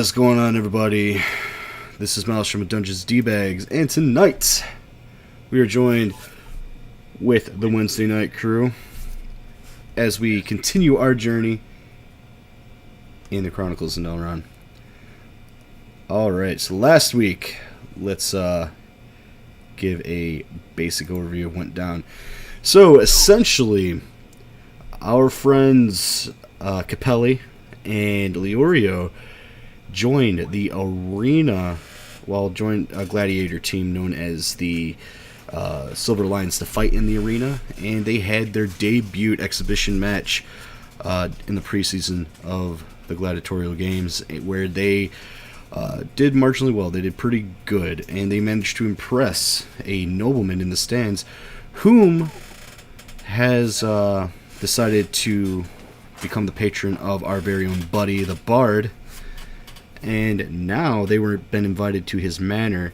What's going on, everybody? This is Miles from Dungeons D-Bags, and tonight we are joined with the Wednesday Night Crew as we continue our journey in the Chronicles of Nelron. Alright, so last week, let's give a basic overview of what went down. So, essentially, our friends Capelli and Leorio joined the arena, joined a gladiator team known as the Silver Lions to fight in the arena, and they had their debut exhibition match in the preseason of the gladiatorial games, where they did marginally well. They did pretty good, and they managed to impress a nobleman in the stands, whom has decided to become the patron of our very own Buddy the Bard. And now they were been invited to his manor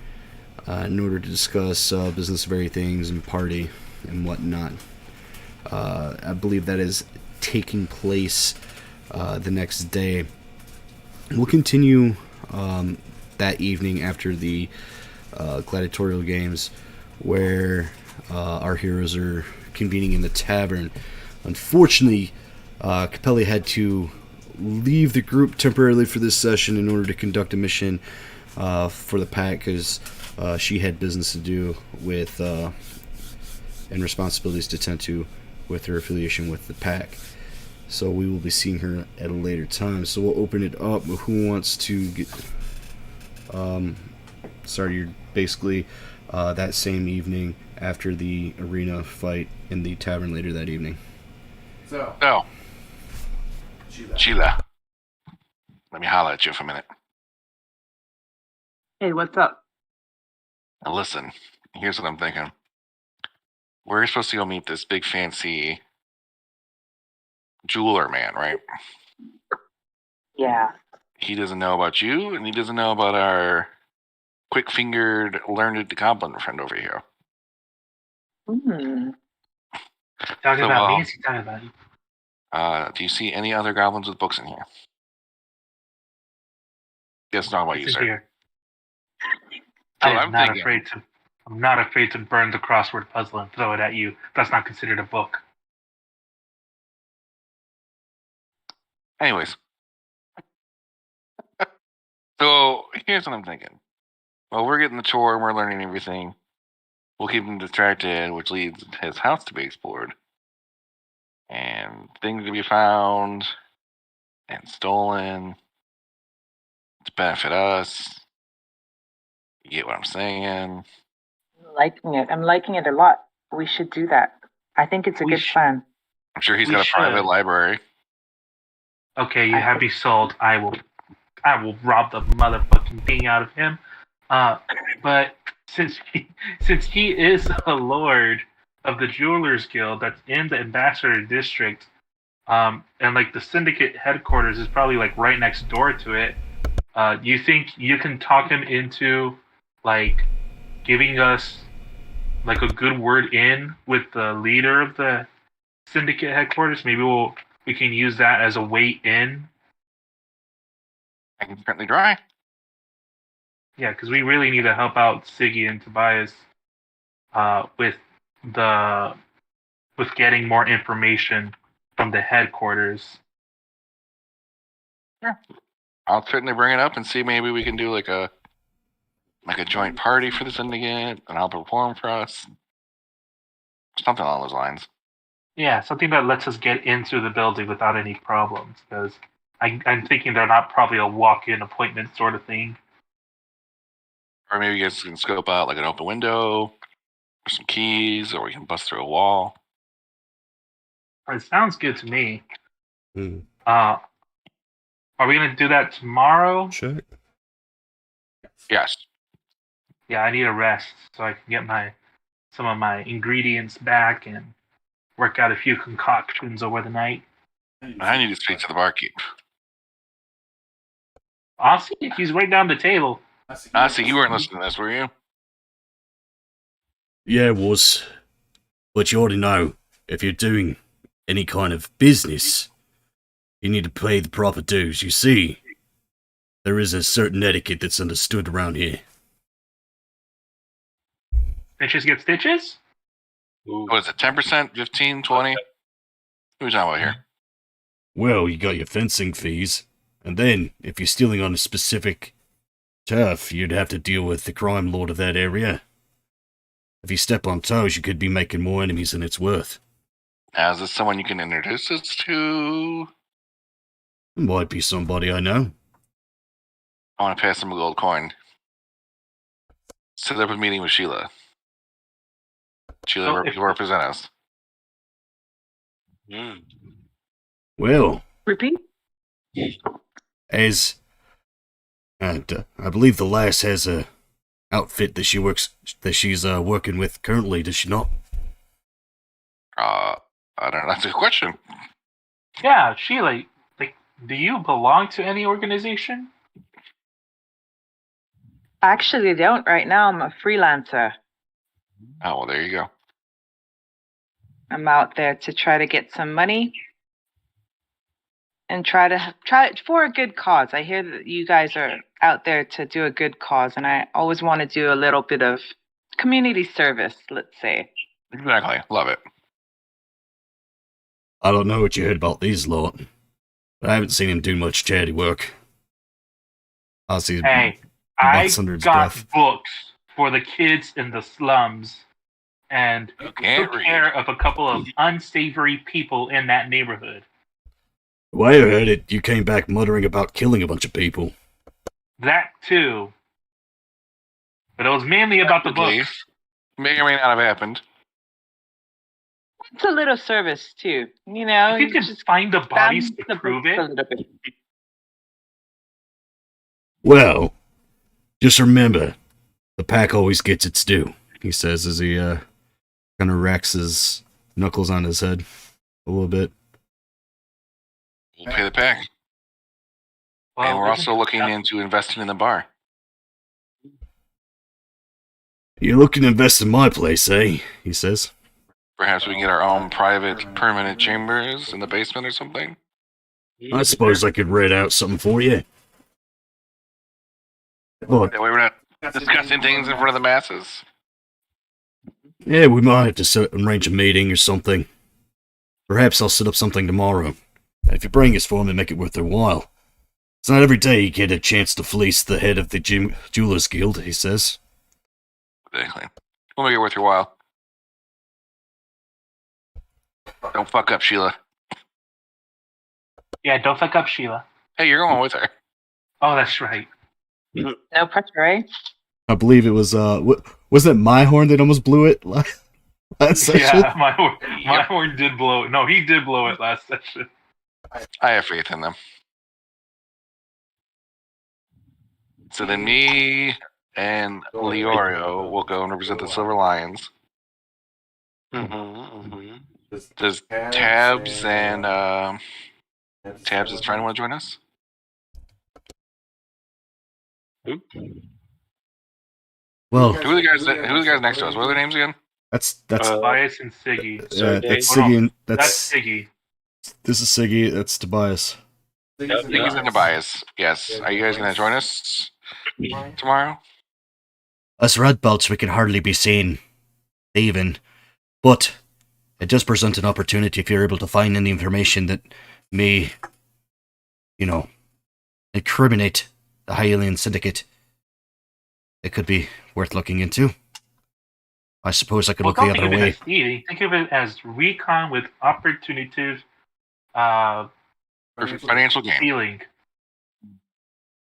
in order to discuss business of very things and party and whatnot. I believe that is taking place the next day. We'll continue that evening after the gladiatorial games, where our heroes are convening in the tavern. Unfortunately, Capelli had to leave the group temporarily for this session in order to conduct a mission for the pack, because she had business to do with and responsibilities to tend to with her affiliation with the pack. So we will be seeing her at a later time. So we'll open it up. Who wants to get started? Basically that same evening after the arena fight in the tavern later that evening. So, Sheila, let me holler at you for a minute. Hey, what's up? Now listen, here's what I'm thinking. We're supposed to go meet this big fancy jeweler man, right? Yeah. He doesn't know about you, and he doesn't know about our quick-fingered, learned goblin friend over here. Talking So, about me? Is he talking about you? Do you see any other goblins with books in here? Yes, not about you, It's sir. here. So I'm not afraid to burn the crossword puzzle and throw it at you. That's not considered a book. Anyways. So, here's what I'm thinking. Well, we're getting the tour and we're learning everything. We'll keep him distracted, which leads his house to be explored. And things to be found and stolen to benefit us. You get what I'm saying? I'm liking it a lot. We should do that. I think it's a good plan. I'm sure he's We got a private should. library. Okay, you have me sold. I will rob the motherfucking thing out of him. But since he is a lord of the Jewelers Guild that's in the Ambassador District, and like the Syndicate headquarters is probably like right next door to it. You think you can talk him into like giving us like a good word in with the leader of the Syndicate headquarters? Maybe we can use that as a way in. I can certainly try. Yeah, because we really need to help out Siggy and Tobias with getting more information from the headquarters. Yeah. I'll certainly bring it up and see maybe we can do like a joint party for the syndicate, and I'll perform for us. Something along those lines. Yeah, something that lets us get into the building without any problems, because I'm thinking they're not probably a walk-in appointment sort of thing. Or maybe you guys can scope out like an open window, or some keys, or we can bust through a wall. It sounds good to me. Hmm. Are we going to do that tomorrow? Sure. Yes. Yeah, I need a rest so I can get some of my ingredients back and work out a few concoctions over the night. I need to speak to the barkeep. I'll see if he's right down the table. I see you weren't listening to this, were you? Yeah, it was. But you already know, if you're doing any kind of business, you need to pay the proper dues. You see, there is a certain etiquette that's understood around here. Bitches get stitches? What is it, 10%, 15, 20? Who are we talking about here? Well, you got your fencing fees, and then, if you're stealing on a specific turf, you'd have to deal with the crime lord of that area. If you step on toes, you could be making more enemies than it's worth. Now, is this someone you can introduce us to? Might be somebody I know. I want to pass him a gold coin. Set up a meeting with Sheila. Sheila, you represent us. Well, Repeat? as... And I believe the lass has a outfit that she's working with currently, does she not? I don't know. That's a good question. Yeah, Sheila, like, do you belong to any organization? I actually don't right now. I'm a freelancer. Oh, well, there you go. I'm out there to try to get some money and try for a good cause. I hear that you guys are out there to do a good cause, and I always want to do a little bit of community service, let's say. Exactly. Love it. I don't know what you heard about these lot, but I haven't seen him do much charity work. I see. Hey, I butts under his got breath. books for the kids in the slums and You can't took read. care of a couple of unsavory people in that neighborhood. The way I heard it, you came back muttering about killing a bunch of people. That too. But it was mainly about the Okay. books. May or may not have happened. It's a little service too, you know. If you could just find the bodies balance to the prove books a it, little bit. Well, just remember, the pack always gets its due, he says as he kind of racks his knuckles on his head a little bit. We'll pay the pack. well, And we're isn't also it looking enough? into investing in the bar. You're looking to invest in my place, eh? He says. Perhaps we can get our own private permanent chambers in the basement or something. I suppose I could read out something for you. But, That way we're not discussing things in front of the masses. yeah, we might have to arrange a meeting or something. Perhaps I'll set up something tomorrow. And if you bring us for me, make it worth their while. It's not every day you get a chance to fleece the head of the Jewelers Guild, he says. Exactly. We'll make it worth your while. Don't fuck up, Sheila. Yeah, don't fuck up Sheila. Hey, you're going with her. Oh, that's right. No pressure, eh? I believe it was, was it my horn that almost blew it last session? Yeah, my horn did blow it. No, he did blow it last session. I have faith in them. So then me and Leorio will go and represent the Silver Lions. Does Tabs and Tabs is trying to want to join us? Well, Who are the guys next to us? What are their names again? that's Tobias and Siggy. that's Oh, no, Siggy and That's that's Siggy. this is Siggy, that's Tobias. Siggy's and Tobias. Yes. Are you guys going to join us tomorrow? Us red belts we can hardly be seen, even, but it does present an opportunity if you're able to find any information that may, incriminate the Hylian Syndicate. It could be worth looking into. I suppose I could Well, look the don't think other of it way. as stealing. Think of it as recon with opportunities For financial gain. stealing.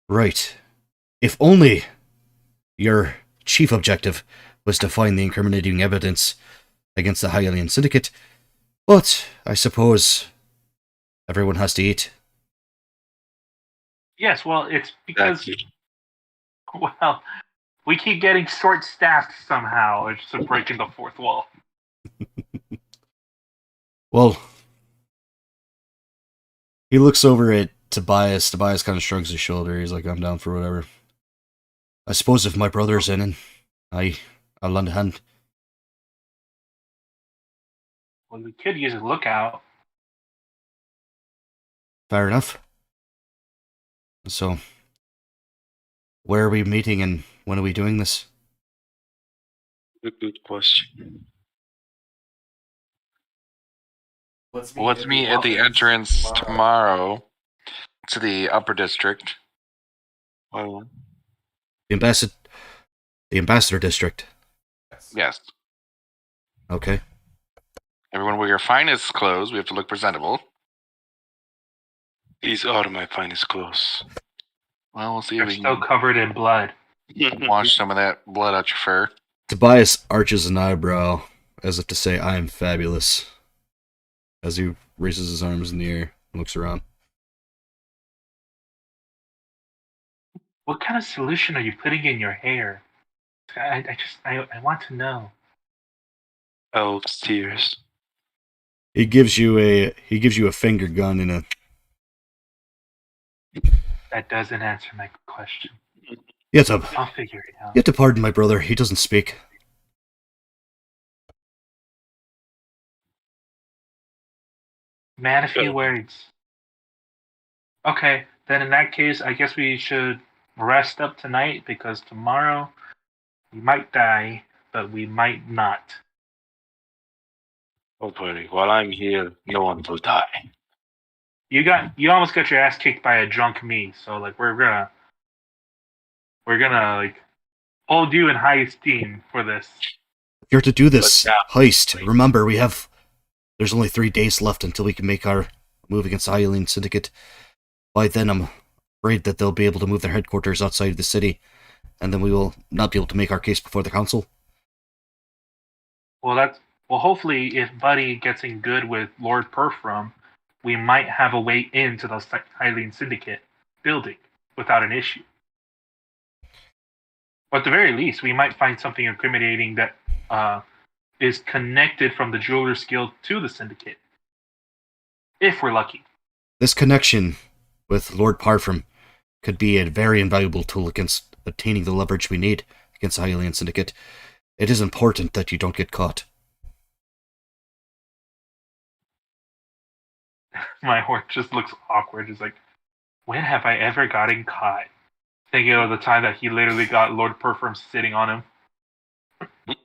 Right. If only your chief objective was to find the incriminating evidence against the Hylian Syndicate. But I suppose everyone has to eat. Yes, well, it's because, well, we keep getting short-staffed somehow. It's just breaking the fourth wall. Well, he looks over at Tobias. Tobias kind of shrugs his shoulder. He's like, I'm down for whatever. I suppose if my brother's in, I'll lend a hand. Well, we could use a lookout. Fair enough. So, Where are we meeting and when are we doing this? Good question. Let's meet at the entrance tomorrow to the upper district. Well, The ambassador district. Yes. Okay. Everyone wear your finest clothes. We have to look presentable. these are my finest clothes. Well, we'll see You're if we still can covered in blood. wash some of that blood out your fur. Tobias arches an eyebrow as if to say, I am fabulous, as he raises his arms in the air and looks around. What kind of solution are you putting in your hair? I want to know. Elves' tears. He gives you a finger gun and a. That doesn't answer my question. You have to, I'll figure it out. you have to pardon my brother. He doesn't speak. Man, a few words. Okay, then in that case, I guess we should rest up tonight because tomorrow we might die, but we might not. Don't worry. While I'm here, no one will die. You almost got your ass kicked by a drunk me, so like we're gonna like hold you in high esteem for this. If you're to do this But now- heist, remember there's only 3 days left until we can make our move against the Hylian Syndicate. By then, I'm afraid that they'll be able to move their headquarters outside of the city, and then we will not be able to make our case before the council. Well, hopefully, if Buddy gets in good with Lord Perfrum, we might have a way into the Hylian Syndicate building without an issue. Or at the very least, we might find something incriminating that is connected from the Jewelers Guild to the Syndicate. If we're lucky. This connection with Lord Parfum could be a very invaluable tool against obtaining the leverage we need against the Hylian Syndicate. It is important that you don't get caught. My horse just looks awkward. It's like, when have I ever gotten caught? Thinking of the time that he literally got Lord Perfum sitting on him.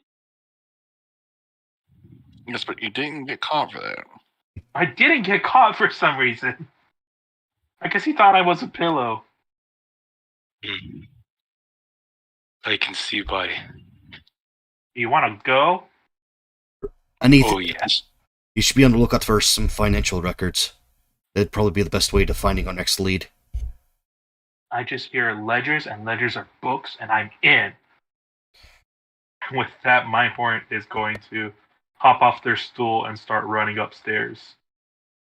Yes, but you didn't get caught for that. I didn't get caught for some reason. I guess he thought I was a pillow. I can see why. You want to go? Oh, yes. You should be on the lookout for some financial records. That'd probably be the best way to finding our next lead. I just hear ledgers, and ledgers are books, and I'm in. With that, my horn is going to hop off their stool and start running upstairs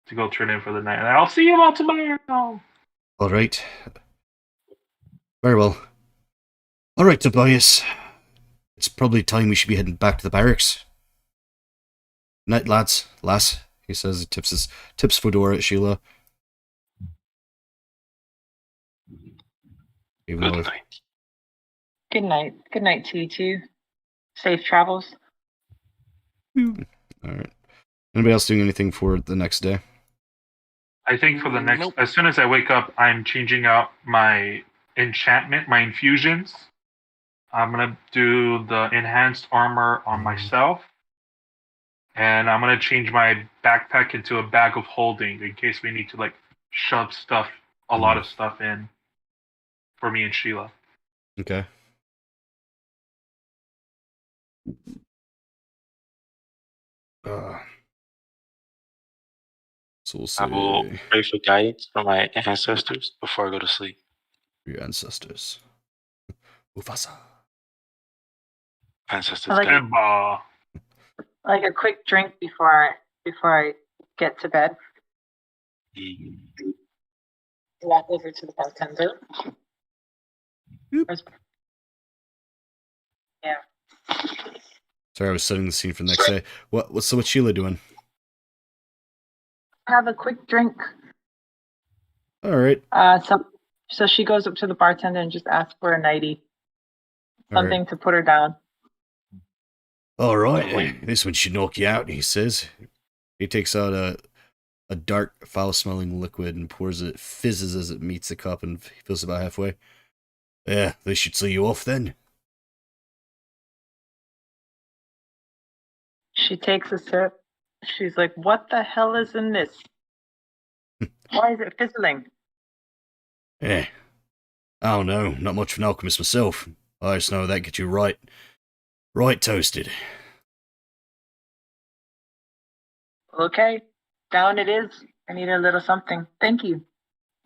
to go turn in for the night. And I'll see you all tomorrow. All right. Very well. All right, Tobias. It's probably time we should be heading back to the barracks. Night, lads. Lass, he says. He tips Fedora at Sheila. Even though Good night. Good night. Good night to you too. Safe travels. All right. Anybody else doing anything for the next day? I think for the next, Nope. as soon as I wake up, I'm changing out my enchantment, my infusions. I'm gonna do the enhanced armor on myself, and I'm gonna change my backpack into a bag of holding in case we need to like shove stuff, a lot of stuff in for me and Sheila. Okay. So we'll see. I will pray for guidance from my ancestors before I go to sleep. Your ancestors. Mufasa. Ancestors I like guide. Goodbye. Like a quick drink before I get to bed. Mm. Walk over to the bartender. Yep. Yeah. Sorry, I was setting the scene for the next day. What's Sheila doing? Have a quick drink. All right. So she goes up to the bartender and just asks for a nightie. All Something right. to put her down. All right. This one should knock you out, he says. He takes out a dark, foul-smelling liquid and pours it, fizzes as it meets the cup, and fills it about halfway. Yeah, they should see you off then. She takes a sip. She's like, "What the hell is in this? Why is it fizzling?" Yeah. I don't know, not much of an alchemist myself. I just know that gets you right toasted. Okay, down it is. I need a little something. Thank you.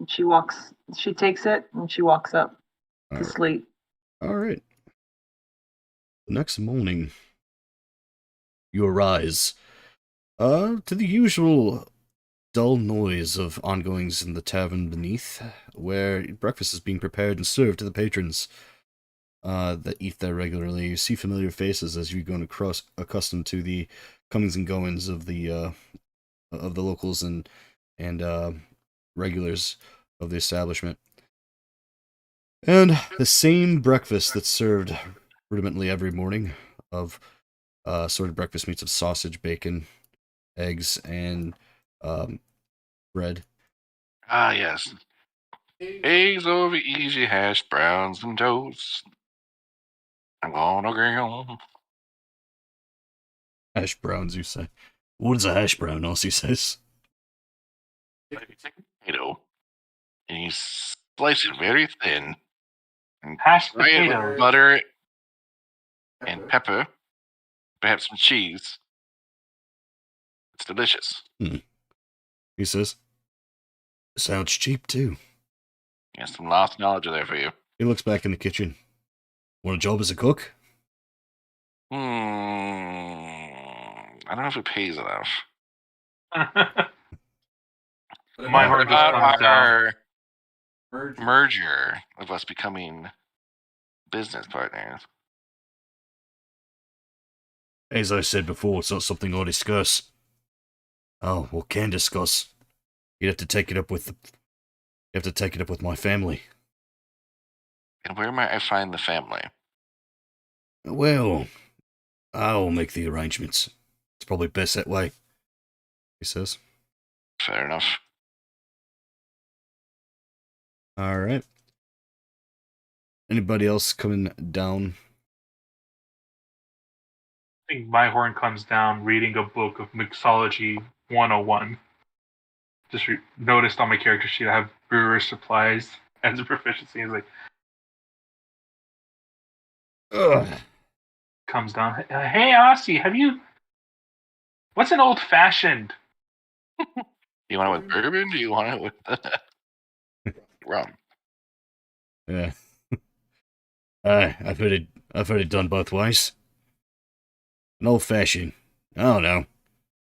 And she takes it and she walks up to Alright. sleep. Alright. The next morning, you arise, to the usual dull noise of ongoings in the tavern beneath, where breakfast is being prepared and served to the patrons that eat there regularly. You see familiar faces as you go accustomed to the comings and goings of the locals and regulars of the establishment. And the same breakfast that's served rudimentally every morning of assorted breakfast meats of sausage, bacon, eggs, and bread. Ah, yes. Eggs over easy, hash browns and toast. I'm gonna grill. Hash browns, you say? What is a hash brown? Aussie says. Like you take a potato and you slice it very thin and Hashed fry it with potatoes. butter and pepper, perhaps some cheese. It's delicious. He says. Sounds cheap too. Got some lost knowledge there for you. He looks back in the kitchen. Want a job as a cook? I don't know if it pays enough. My What heart just about comes down. our merger of us becoming business partners? As I said before, it's not something I'll discuss. Oh, well, can discuss. You'd have to take it up with my family. And where might I find the family? Well, I'll make the arrangements. It's probably best that way, he says. Fair enough. Alright. Anybody else coming down? I think Myhorn comes down reading a book of Mixology 101. Just noticed on my character sheet I have brewer's supplies as a proficiency. He's like, Ugh. comes down. Hey, Aussie, what's an old fashioned? You want it with bourbon? Do you want it with rum? Yeah. I've heard it done both ways. An old fashioned. I don't know.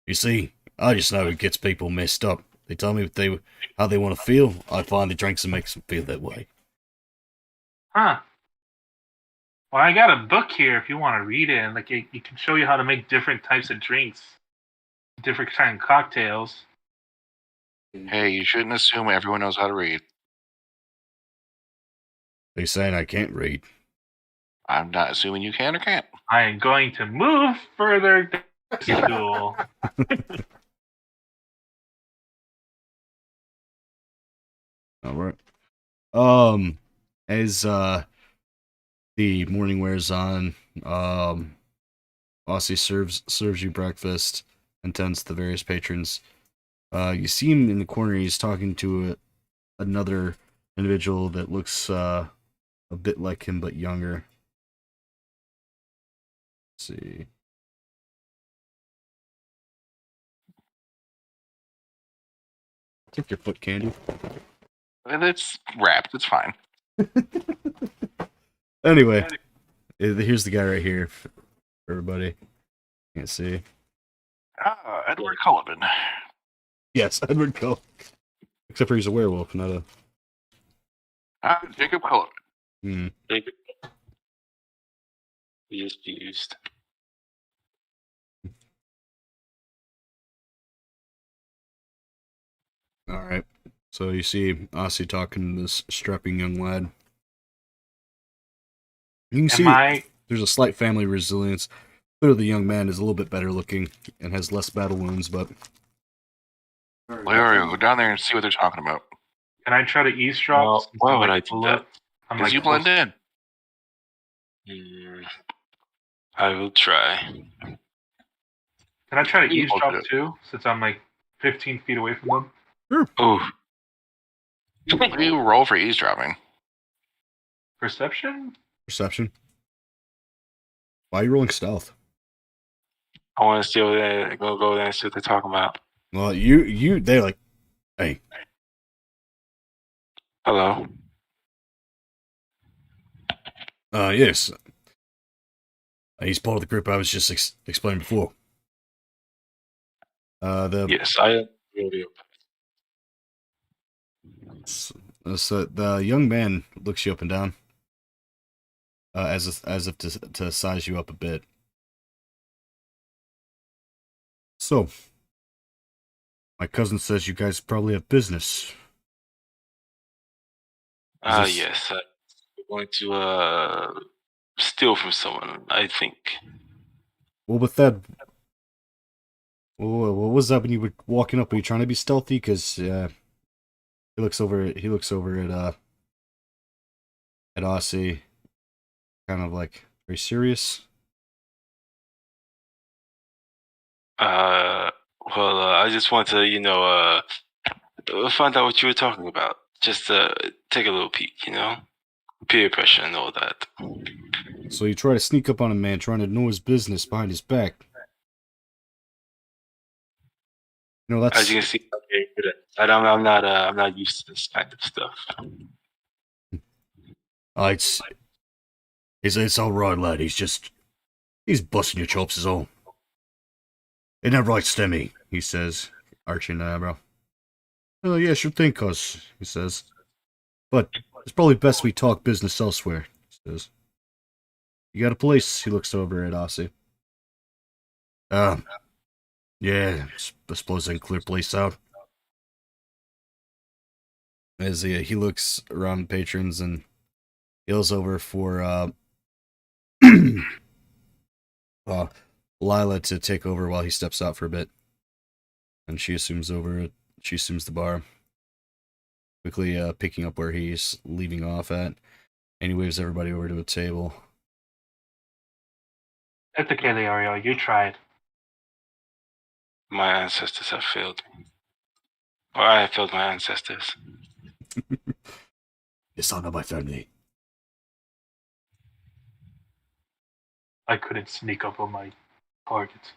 You see, I just know it gets people messed up. They tell me how they want to feel. I find the drinks that makes them feel that way. Huh. Well, I got a book here if you want to read it, and like it can show you how to make different types of drinks, different kind of cocktails. Hey, you shouldn't assume everyone knows how to read. They saying I can't read. I'm not assuming you can or can't. I am going to move further to school. All right. As the morning wears on, Aussie serves you breakfast and tends to the various patrons. You see him in the corner. He's talking to another individual that looks a bit like him but younger. Let's see. Take your foot candy. It's wrapped. It's fine. Anyway, here's the guy right here. For everybody can't see. Ah, Edward Cullivan. Yes, Edward Cullen. Except for he's a werewolf, not a. Jacob Cullivan. Hmm. Used. All right. So you see Aussie talking to this strapping young lad. You can see there's a slight family resilience. Clearly, the young man is a little bit better looking and has less battle wounds, but. Larry, go down there and see what they're talking about. Can I try to eavesdrop? Well, since why I'm, would like, I do that? I'm Because like, you blend in. I will try. Can I try to You eavesdrop bullshit. too, since I'm like 15 feet away from them? Oh, What do you roll for eavesdropping? Perception? Perception. Why are you rolling stealth? I want to see over there. Go there and see what they're talking about. Well, they're like, hey, Hello. yes. He's part of the group I was just explaining before. Yes, I really. So the young man looks you up and down, as if to size you up a bit. So, my cousin says you guys probably have business. this- Yes. We're going to steal from someone. I think. Well, with that, what was that when you were walking up? Were you trying to be stealthy? Because he looks over at Aussie, kind of like very serious. Well, I just want to, find out what you were talking about. Just take a little peek, peer pressure and all that. So you try to sneak up on a man trying to know his business behind his back. You know, As that's you can see, I'm very good at that. I'm not used to this kind of stuff. it's all right, lad. He's busting your chops is all. Ain't that right, Stemmy? He says, arching an eyebrow. Oh yeah, sure thing, cuz, he says. But it's probably best we talk business elsewhere, he says. You got a place? He looks over at Aussie. Yeah, I suppose I can clear place out. As he looks around patrons and yells over for Lila to take over while he steps out for a bit. And she assumes the bar. Quickly picking up where he's leaving off at. And he waves everybody over to a table. It's okay, Leorio. You tried. My ancestors have failed me. Or I have failed my ancestors. Dishonor my family. I couldn't sneak up on my targets.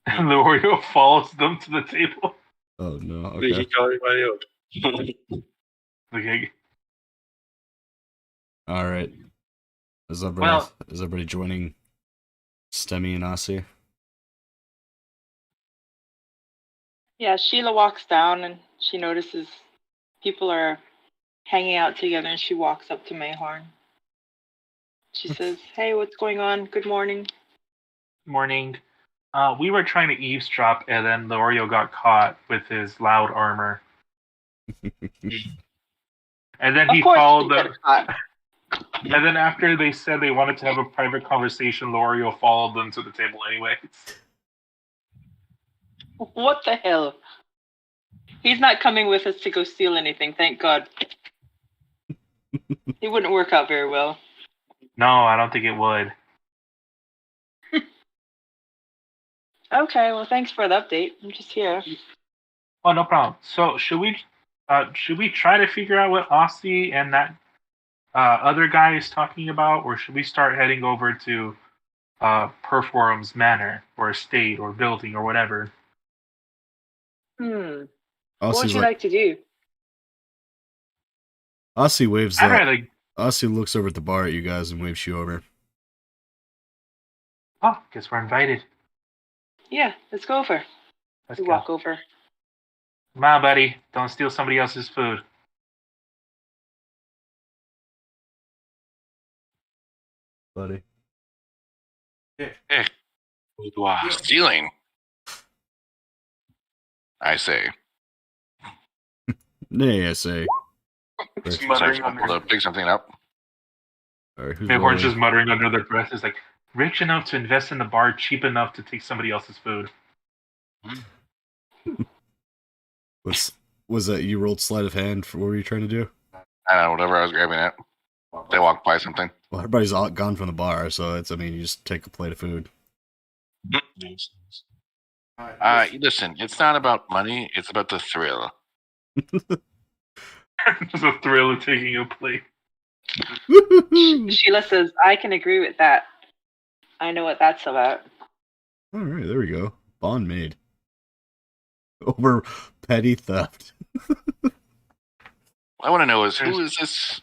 And Leorio follows them to the table. Oh no, Did okay. he call everybody out? Okay. Alright. Is everybody joining Stemmy and Aussie? Yeah, Sheila walks down and she notices people are hanging out together and she walks up to Mayhorn. She says, "Hey, what's going on? Good morning." Morning. We were trying to eavesdrop, and then Leorio got caught with his loud armor. And then he Of course followed you them. get caught. And then after they said they wanted to have a private conversation, Leorio followed them to the table anyways. What the hell? He's not coming with us to go steal anything, thank God. It wouldn't work out very well. No, I don't think it would. Okay, well, thanks for the update. I'm just here. Oh, no problem. So should we try to figure out what Aussie and that other guy is talking about, or should we start heading over to Perforum's manor or estate or building or whatever? What Aussie's would you like to do? Aussie waves I'd rather. Aussie looks over at the bar at you guys and waves you over. Oh, guess we're invited. Yeah, let's go over. Let's We go. walk over. Come on, buddy. Don't steal somebody else's food. Buddy. Boudoir. Stealing. I say. Nay, I say. Just Right. muttering Able under. to pick something up. Alright, who's Mayhorn's rolling? just muttering under their breath. Is like rich enough to invest in the bar, cheap enough to take somebody else's food. Was that you rolled sleight of hand for what were you trying to do? I don't know, whatever I was grabbing at. They walk by something. Well, everybody's all gone from the bar, so it's. I mean, you just take a plate of food. Listen, it's not about money. It's about the thrill. There's a thrill of taking a plate. Sheila says, I can agree with that. I know what that's about. All right, there we go. Bond made over petty theft. I want to know is who is this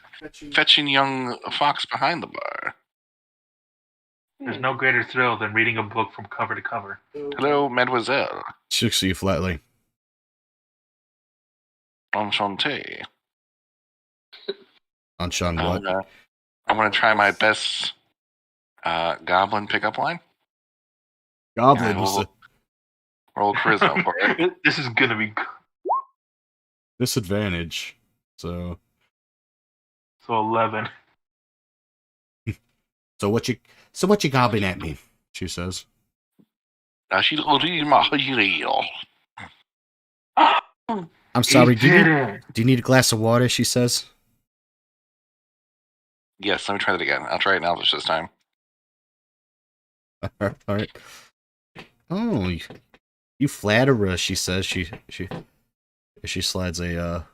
fetching young fox behind the bar? There's no greater thrill than reading a book from cover to cover. Hello, mademoiselle. She looks at you flatly. Enchanté. On Sean, what? I'm gonna try my best goblin pickup line. Goblin Yeah, was we'll- Roll charisma for it. This is gonna be good. disadvantage. So So 11. what you gobbling at me? She says. Now she's reading my reel. I'm sorry. He did it. Do you need a glass of water? She says. Yes, let me try that again. I'll try it now this time. All right. Oh, you flatter us. She says. She slides a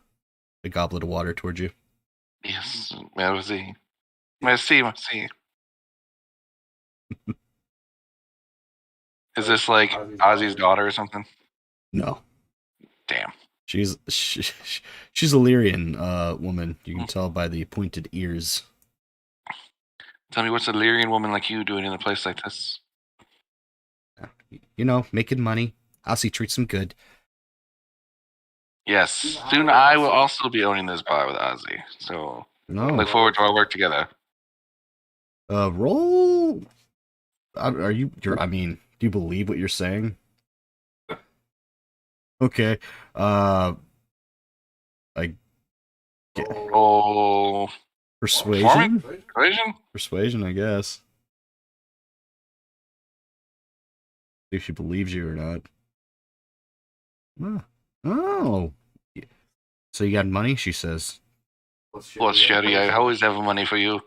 goblet of water towards you. Yes, merci. Merci. Is this like Ozzy's daughter or something? No, Damn. she's a Lyrian woman. You can tell by the pointed ears. Tell me, what's a Lyrian woman like you doing in a place like this? You know, making money. Ozzy treats him good. Yes, soon I will also be owning this bar with Ozzy. So No. look forward to our work together. Roll. Are you? I mean, do you believe what you're saying? Okay. I Oh, persuasion. persuasion? Persuasion, I guess. See if she believes you or not. Oh. So you got money? She says. Well, Sherry, I always have money for you.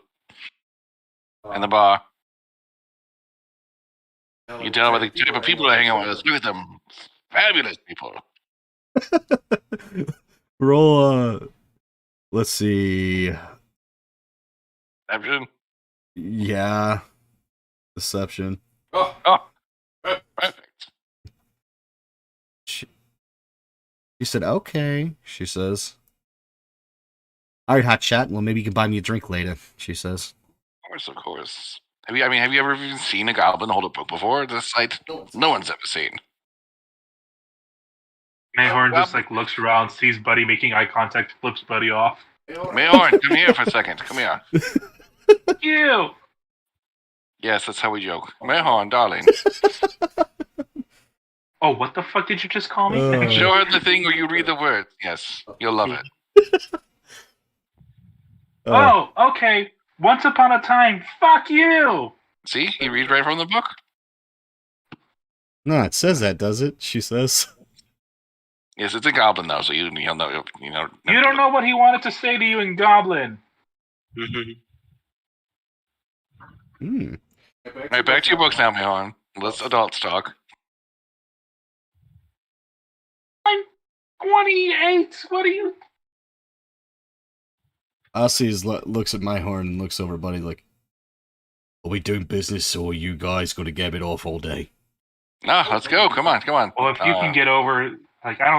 In the bar. You tell by the type of people I hang out with. Look at them. Fabulous people. Roll. Let's see. Deception. Yeah. Deception. Perfect. She said, okay, she says. All right, hot shot. Well, maybe you can buy me a drink later, she says. Of course. Have you ever even seen a goblin hold a book before? This sight no one's ever seen. Mayhorn just like looks around, sees Buddy making eye contact, flips Buddy off. Mayhorn, come here for a second. Come here. You! Yes, that's how we joke. Mayhorn, darling. Oh, what the fuck did you just call me? Show her the thing where you read the words. Yes, you'll love it. Oh, okay. Once upon a time, fuck you! See, he reads right from the book. No, it says that, does it? She says. Yes, it's a goblin though, so you'll know. You know. You don't know what he wanted to say to you in Goblin. Hmm. All right, back to your books now, Mayhorn. Let's adults talk. I'm 28. What are you? Ozzy looks at my horn and looks over at Buddy like, are we doing business or are you guys going to gab it off all day? No, let's go. Come on. Well, if you can get over, like, I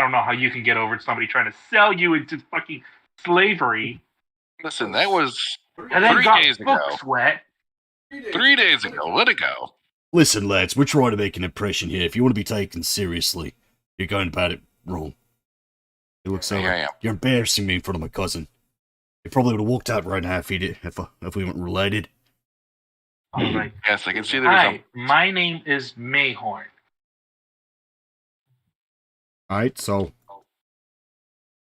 don't know how you can get over somebody trying to sell you into fucking slavery, Listen, that was and then 3 got days ago. book sweat. 3 days ago. Let it go. Listen, lads, we're trying to make an impression here. If you want to be taken seriously, you're going about it wrong. He looks over. Here I am. You're embarrassing me in front of my cousin. He probably would have walked out right now if we weren't related. I was like, Yes, I can see the hi, result. my name is Mayhorn. Alright, so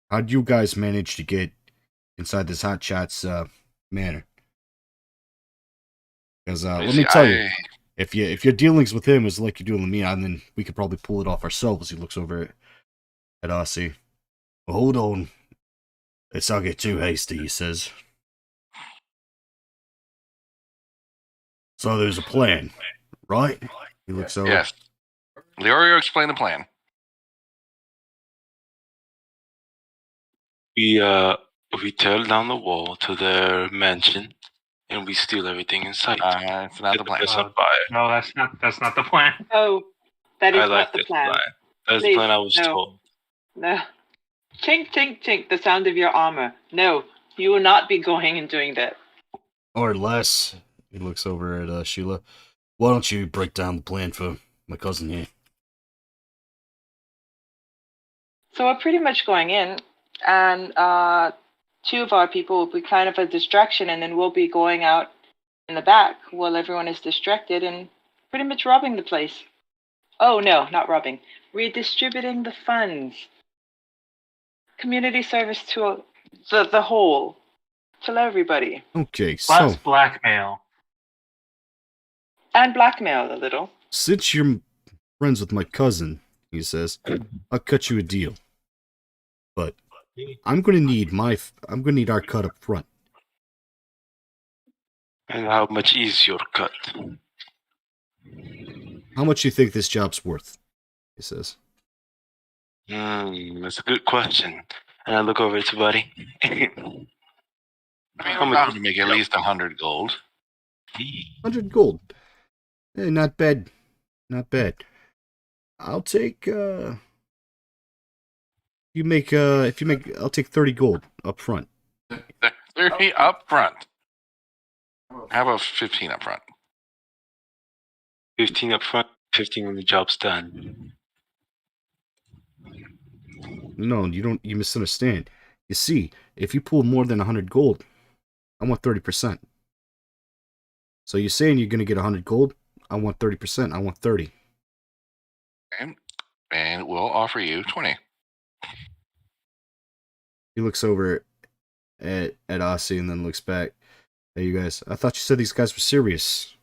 how'd you guys manage to get inside this Hot Shots manor? Because let me tell you, if your dealings with him is like you're doing with me, then we could probably pull it off ourselves. He looks over at Aussie. Well, hold on. Let's not get too hasty, he says. So there's a plan, right? He looks over. Yes. Leorio, explain the plan. We tear down the wall to their mansion, and we steal everything in sight. It's not Set the the plan. place on fire. No, that's not the plan. Oh, that is I like not the this plan. plan. That's Please, the plan I was no. told. No. Chink, chink, chink, the sound of your armor. No, you will not be going and doing that. Or less. He looks over at Sheila. Why don't you break down the plan for my cousin here? So we're pretty much going in, and two of our people will be kind of a distraction, and then we'll be going out in the back while everyone is distracted and pretty much robbing the place. Oh, no, not robbing. Redistributing the funds. Community service to the whole. To everybody. Okay, Plus so blackmail. And blackmail a little. since you're friends with my cousin, he says, I'll cut you a deal. But I'm gonna need our cut up front. And how much is your cut? How much do you think this job's worth? He says. That's a good question. And I look over to Buddy. I mean, I'm bound to make at least 100 gold. 100 gold. Not bad. Not bad. I'll take I'll take 30 gold up front. 30 up front. How about 15 up front? 15 up front, 15 when the job's done. No, you misunderstand. You see, if you pull more than 100 gold, I want 30%. So you're saying you're gonna get 100 gold? I want 30%. I want 30. Okay. And we'll offer you 20. He looks over at Aussie and then looks back at you guys. I thought you said these guys were serious.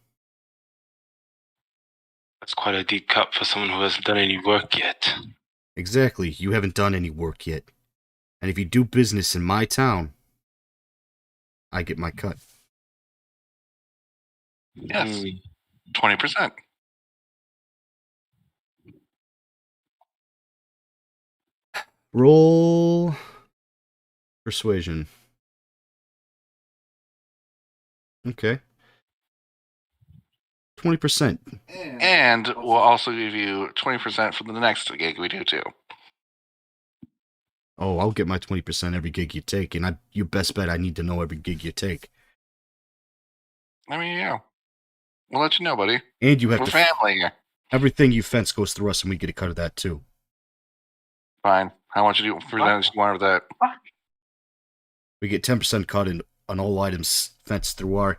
That's quite a deep cut for someone who hasn't done any work yet. Exactly. You haven't done any work yet. And if you do business in my town, I get my cut. Yes. 20%. Roll persuasion. Okay. 20%. And we'll also give you 20% for the next gig we do too. Oh, I'll get my 20% every gig you take, and you best bet I need to know every gig you take. I mean, yeah. We'll let you know, buddy. And you have We're to family here. everything you fence goes through us, and we get a cut of that too. Fine. How much do you present more of that? We get 10% cut on all items fenced through our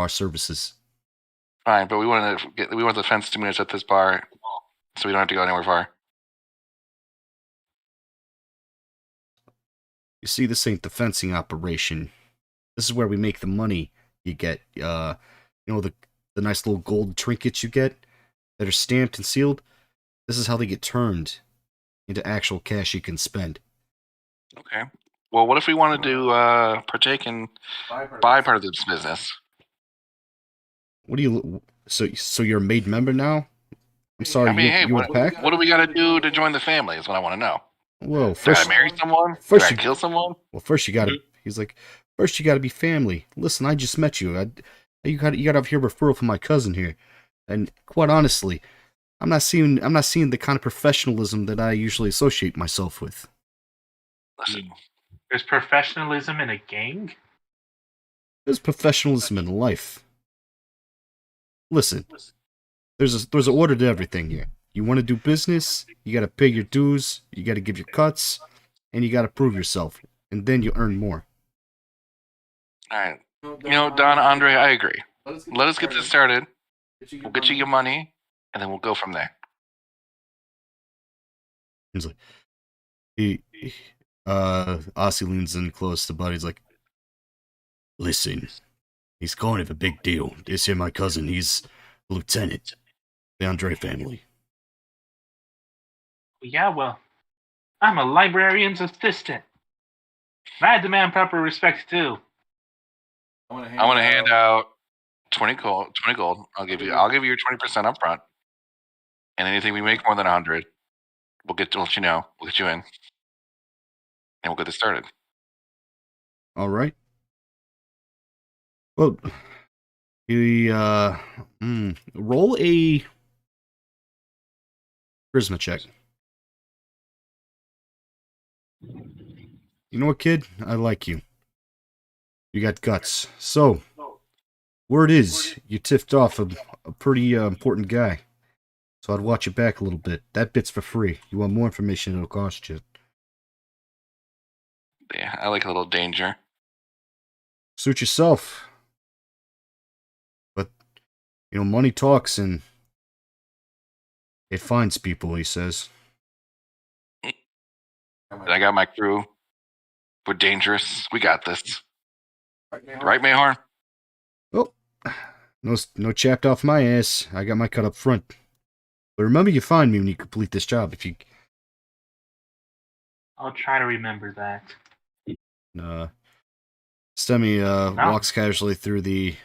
services. Fine, but we want the fence to meet us at this bar, so we don't have to go anywhere far. You see, this ain't the fencing operation. This is where we make the money. You get, the nice little gold trinkets you get that are stamped and sealed. This is how they get turned into actual cash you can spend. Okay. Well, what if we wanted to partake and buy part of this business? What do you? So you're a made member now? I'm sorry. I mean, hey, you what do we got to do to join the family? Is what I want to know. Well, Did I marry someone? first Did I you- kill someone? Well, first you gotta. He's like, first you gotta be family. Listen, I just met you. You gotta have your referral from my cousin here, and quite honestly, I'm not seeing the kind of professionalism that I usually associate myself with. Listen, There's professionalism in a gang? There's professionalism in life. Listen, there's an order to everything here. You want to do business, you gotta pay your dues, you gotta give your cuts, and you gotta prove yourself, and then you earn more. all right. You know, Don, Andre, I agree. Let us get this started. We'll get you your money, and then we'll go from there. He's like, Aussie leans in close to Buddy. He's like, listen, he's kind of a big deal. This here, my cousin, he's a lieutenant, the Andre family. Yeah, well, I'm a librarian's assistant. I demand proper respect too. I want to hand out 20 gold. 20 gold. I'll give you your 20% up front. And anything we make more than 100, we'll let you know. We'll get you in. And we'll get this started. All right. Well, you roll a charisma check. You know what, kid? I like you. You got guts. So, word is, you tipped off a pretty important guy. So I'd watch your back a little bit. That bit's for free. You want more information, it'll cost you. Yeah, I like a little danger. Suit yourself. But, money talks and it finds people, he says. I got my crew. We're dangerous. We got this. Right, Mayhorn? Oh, no chapped off my ass. I got my cut up front. But remember, you find me when you complete this job. If you I'll try to remember that. Stemi walks casually through the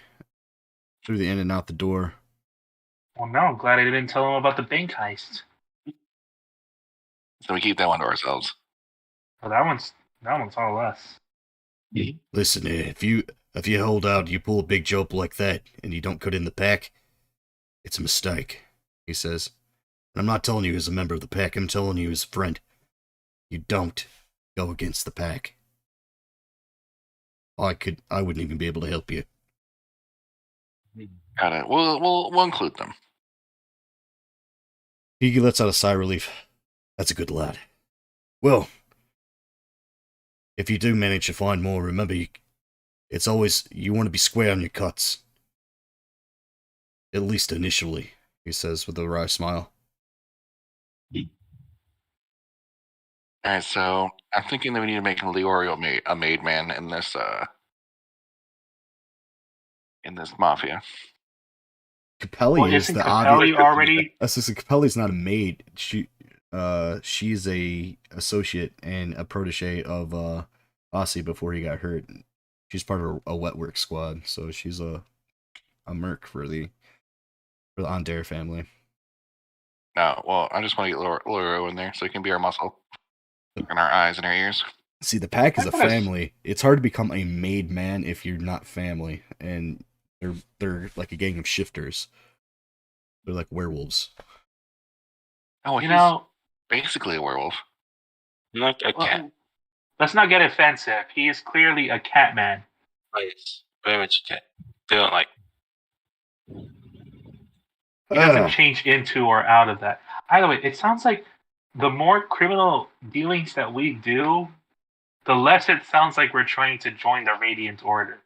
in and out the door. Well, no, I'm glad I didn't tell him about the bank heist. So we keep that one to ourselves. Well, that one's all us. Listen, if you hold out, you pull a big joke like that, and you don't cut in the pack, it's a mistake, he says. And I'm not telling you as a member of the pack, I'm telling you as a friend. You don't go against the pack. I wouldn't even be able to help you. Got it. We'll include them. He lets out a sigh of relief. That's a good lad. Well, if you do manage to find more, remember, it's always, you want to be square on your cuts. At least initially, he says with a wry smile. Alright, so I'm thinking that we need to make Leorio a made man in this mafia. Capelli is isn't the Capelli obvious. already? Capelli's not a maid. She's a associate and a protege of Aussie before he got hurt. She's part of a wet work squad, so she's a merc for the Onder family. No, well, I just want to get Leorio in there so he can be our muscle. And our eyes and our ears. See, the pack is a family. It's hard to become a made man if you're not family, and they're like a gang of shifters. They're like werewolves. Oh, he's basically a werewolf. Not a cat. Let's not get offensive. He is clearly a cat man. Oh, yes. Very much a cat. They don't like. He doesn't change into or out of that. Either way, it sounds like the more criminal dealings that we do, the less it sounds like we're trying to join the Radiant Order.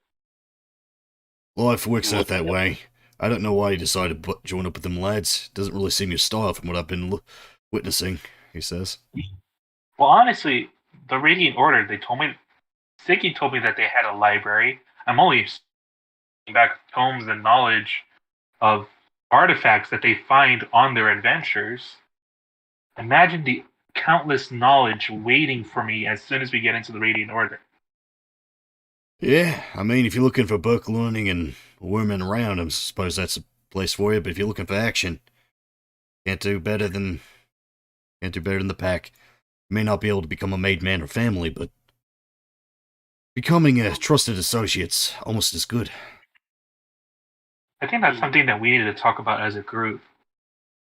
Life works out that way. I don't know why you decided to join up with them lads. Doesn't really seem your style from what I've been witnessing, he says. Well, honestly, the Radiant Order, Ziggy told me that they had a library. I'm only back tomes and knowledge of artifacts that they find on their adventures. Imagine the countless knowledge waiting for me as soon as we get into the Radiant Order. Yeah, I mean, if you're looking for book learning and worming around, I suppose that's a place for you. But if you're looking for action, can't do better than the pack. You may not be able to become a made man or family, but becoming a trusted associate's almost as good. I think that's something that we need to talk about as a group.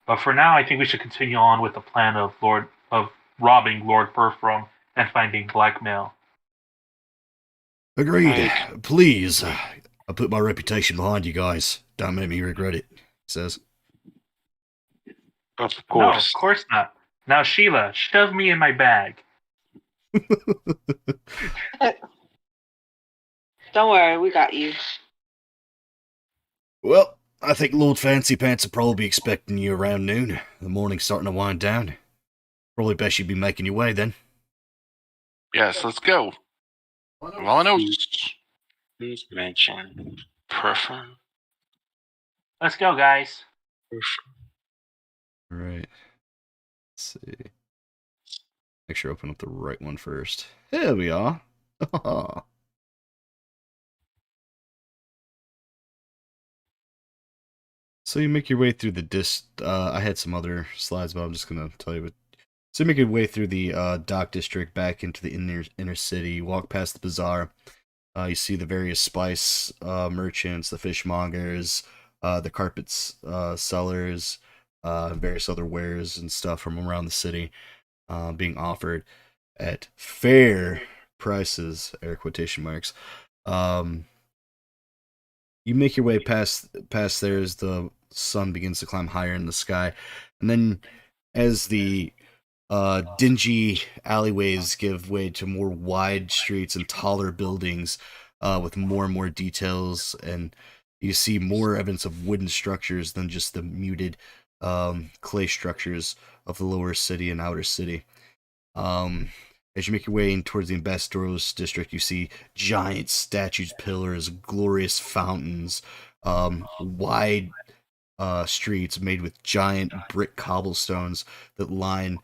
But for now, I think we should continue on with the plan of robbing Lord Perfrom and finding blackmail. Agreed. Please, I put my reputation behind you guys. Don't make me regret it, he says. Of No, of course. course not. Now, Sheila, shove me in my bag. Don't worry, we got you. Well, I think Lord Fancy Pants will probably be expecting you around noon. The morning's starting to wind down. Probably best you'd be making your way then. Yes, let's go. Well, I know. Who's mentioned? Prefer? Let's go, guys. Alright. Let's see. Make sure I open up the right one first. Here we are. So you make your way through the I had some other slides, but I'm just gonna tell you. So you make your way through the dock district back into the inner city. You walk past the bazaar. You see the various spice merchants, the fishmongers, the carpets sellers, various other wares and stuff from around the city being offered at fair prices, air quotation marks. Um, you make your way past there as the sun begins to climb higher in the sky, and then as the dingy alleyways give way to more wide streets and taller buildings with more and more details, and you see more evidence of wooden structures than just the muted clay structures of the lower city and outer city. Um, as you make your way in towards the Ambassador's district, you see giant statues, pillars, glorious fountains, wide streets made with giant brick cobblestones that line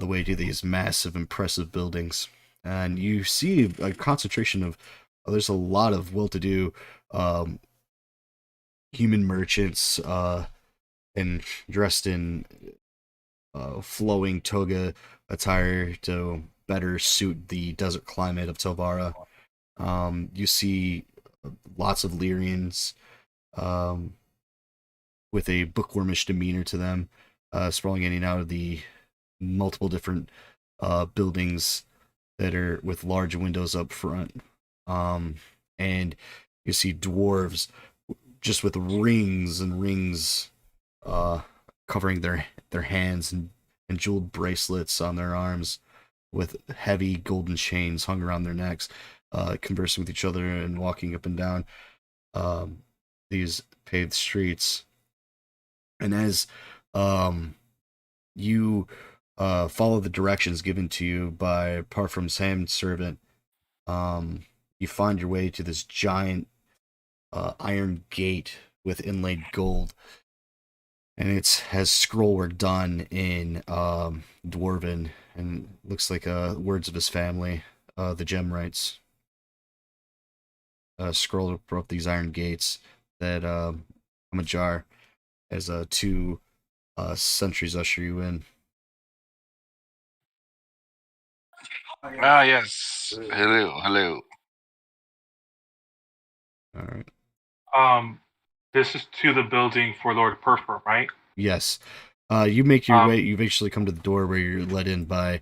the way to these massive, impressive buildings. And you see a concentration of, there's a lot of well-to-do um, human merchants and dressed in flowing toga attire to better suit the desert climate of Telvara. You see lots of Lyrians with a bookwormish demeanor to them, sprawling in and out of the multiple different buildings that are with large windows up front. And you see dwarves just with rings and rings covering their hands and jeweled bracelets on their arms with heavy golden chains hung around their necks, conversing with each other and walking up and down these paved streets. And as you follow the directions given to you by Parfum's hand servant, you find your way to this giant iron gate with inlaid gold, and it has scrollwork done in Dwarven, and looks like words of his family, the Gemrites, scrolled up these iron gates that come ajar as two sentries usher you in. Ah, yes. Hello. All right. This is to the building for Lord Perfum, right? Yes. You make your way. You eventually come to the door where you're led in by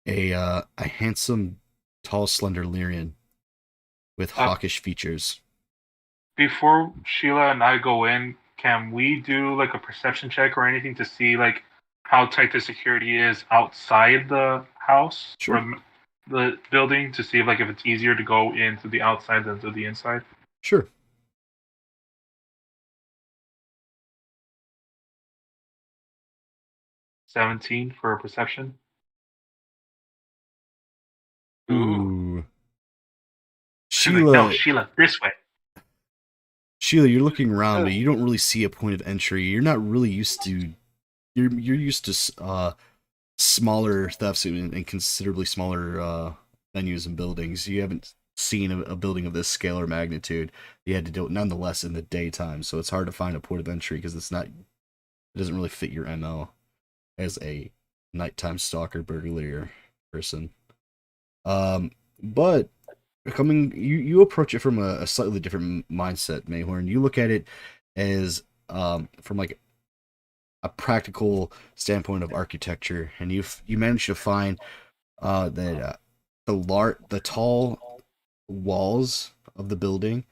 a handsome, tall, slender Lyrian with hawkish features. Before Sheila and I go in, can we do like a perception check or anything to see like how tight the security is outside the house? Sure. Or the building to see if it's easier to go into the outside than to the inside? Sure. $17 for a perception. Ooh. Sheila, this way. Sheila, you're looking around, but you don't really see a point of entry. You're not really used to. You're used to smaller thefts and considerably smaller venues and buildings. You haven't seen a building of this scale or magnitude. You had to do it nonetheless in the daytime, so it's hard to find a point of entry because it doesn't really fit your MO as a nighttime stalker burglar person. But you approach it from a slightly different mindset, Mayhorn. You look at it as from like a practical standpoint of architecture, and you manage to find that the tall walls of the building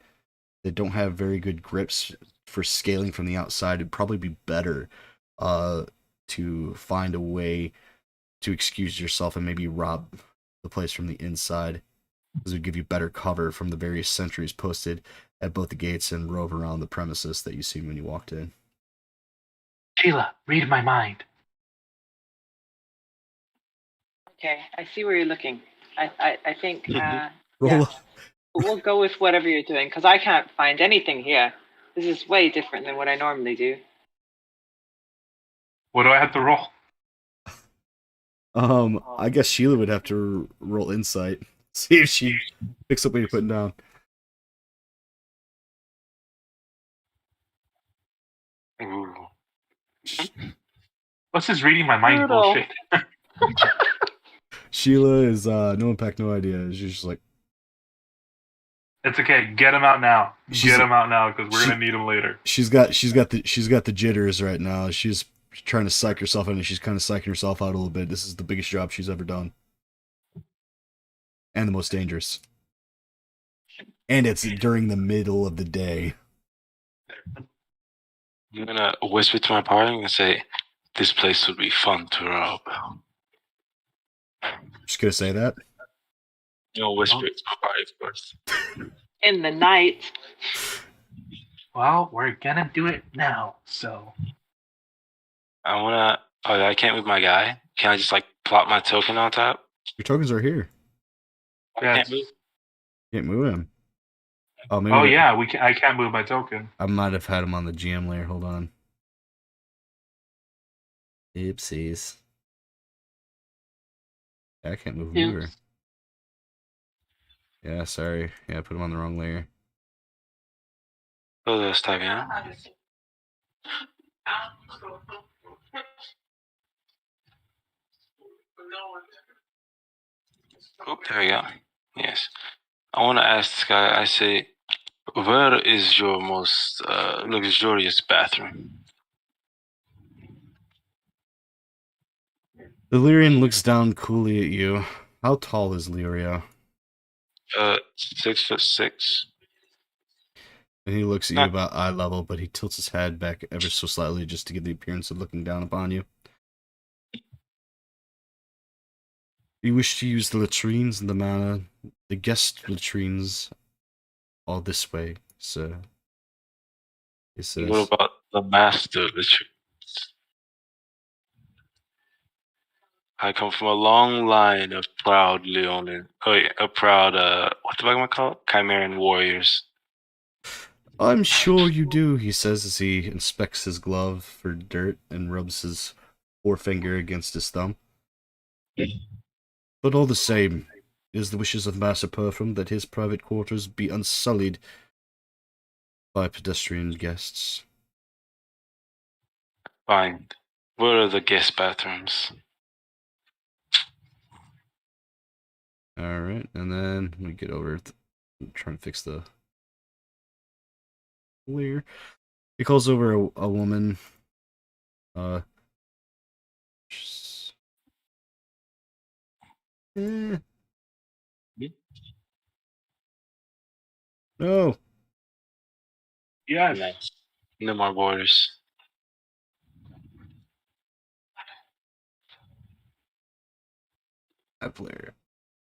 that don't have very good grips for scaling from the outside. It'd probably be better to find a way to excuse yourself and maybe rob the place from the inside. This would give you better cover from the various sentries posted at both the gates and rove around the premises that you see when you walked in. Sheila, read my mind. Okay, I see where you're looking. I think Roll. we'll go with whatever you're doing because I can't find anything here. This is way different than what I normally do. What do I have to roll? I guess Sheila would have to roll insight. See if she picks up what you're putting down. Ooh. What's this reading my mind Brutal. bullshit? Sheila is no impact, no idea. She's just like, It's okay. Get him out now. She's- Get him out now because we're she- gonna need him later. she's got the jitters right now. She's trying to psych herself in, and she's kind of psyching herself out a little bit. This is the biggest job she's ever done, and the most dangerous. And it's during the middle of the day. I'm gonna whisper to my party and say, "This place would be fun to rob." Just gonna say that. No, whisper it to my party first. In the night. Well, we're gonna do it now. So I wanna. Oh, I can't move my guy. Can I just like plop my token on top? Your tokens are here. I Yes. can't move. Can't move him. Oh, maybe oh yeah, we can. I can't move my token. I might have had him on the GM layer. Hold on. Oopsies. I can't move him either. Oops. Yeah, sorry. Yeah, I put him on the wrong layer. Oh, that's type, yeah. Oh, there we go. Yes. I want to ask this guy. I say, where is your most luxurious bathroom? Illyrian looks down coolly at you. How tall is Lyria? 6'6". And he looks at you Not- about eye level, but he tilts his head back ever so slightly just to give the appearance of looking down upon you. You wish to use the latrines in the manor. The guest latrines are this way, sir. He says. What about the master latrines? I come from a long line of proud Leonin. Oh yeah, a proud what the fuck am I called? Chimerian warriors. I'm sure you do, he says as he inspects his glove for dirt and rubs his forefinger against his thumb. But all the same, it is the wishes of Master Perfum that his private quarters be unsullied by pedestrian guests. Fine. Where are the guest bathrooms? Alright, and then let me get over I'm trying to fix the layer. He calls over a woman. She's- eh. No. Yes. Nice. No more borders. That layer.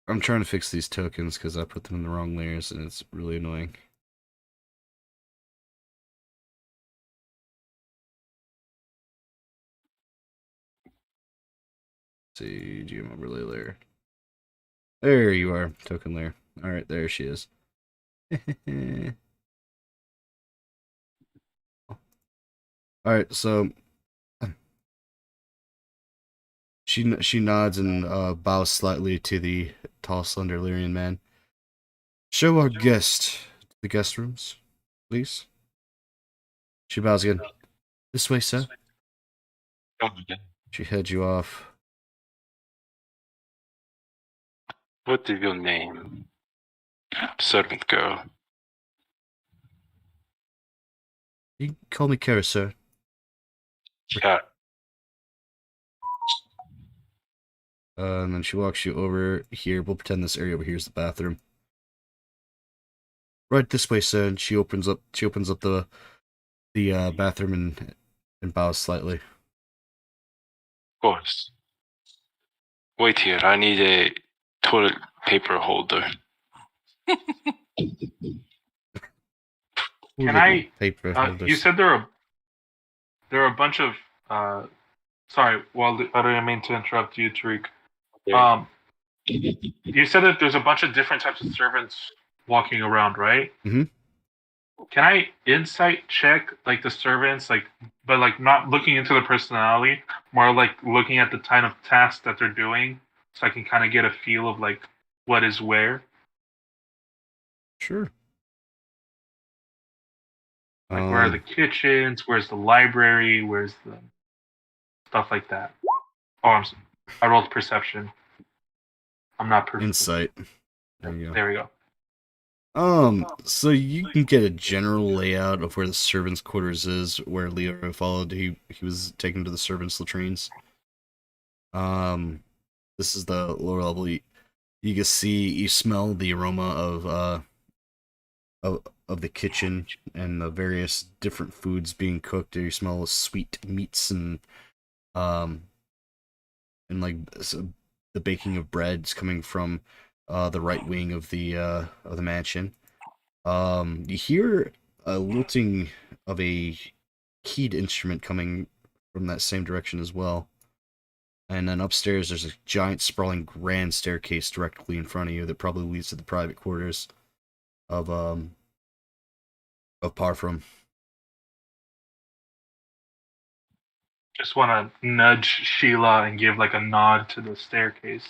I'm trying to fix these tokens because I put them in the wrong layers and it's really annoying. See, GM overlay layer. There you are, token layer. Alright, there she is. Alright, so she nods and bows slightly to the tall, slender Lyrian man. Show our guest the guest rooms, please. She bows again. This way, sir. Oh my God. She heads you off. What is your name? Servant girl. You can call me Kara, sir. Yeah. And then she walks you over here. We'll pretend this area over here is the bathroom. Right this way, sir. And she opens up the bathroom and bows slightly. Of course. Wait here. I need a toilet paper holder. Can I? Paper holders. You said there are a bunch of. Sorry, well, I didn't mean to interrupt you, Tariq. You said that there's a bunch of different types of servants walking around, right? Mhm. Can I insight check like the servants, but not looking into the personality, more like looking at the kind of tasks that they're doing, so I can kind of get a feel of like what is where. Sure. Like, where are the kitchens? Where's the library? Where's the stuff like that? Oh, I rolled perception. I'm not perfect. Insight. There you go. There we go. So you can get a general layout of where the servants' quarters is, where Leo followed. He was taken to the servants' latrines. This is the lower level. You can see, you smell the aroma of the kitchen and the various different foods being cooked. You smell sweet meats and like the baking of breads coming from the right wing of the mansion. You hear a lilting of a keyed instrument coming from that same direction as well. And then upstairs, there's a giant, sprawling, grand staircase directly in front of you that probably leads to the private quarters of Parfum. Just want to nudge Sheila and give like a nod to the staircase.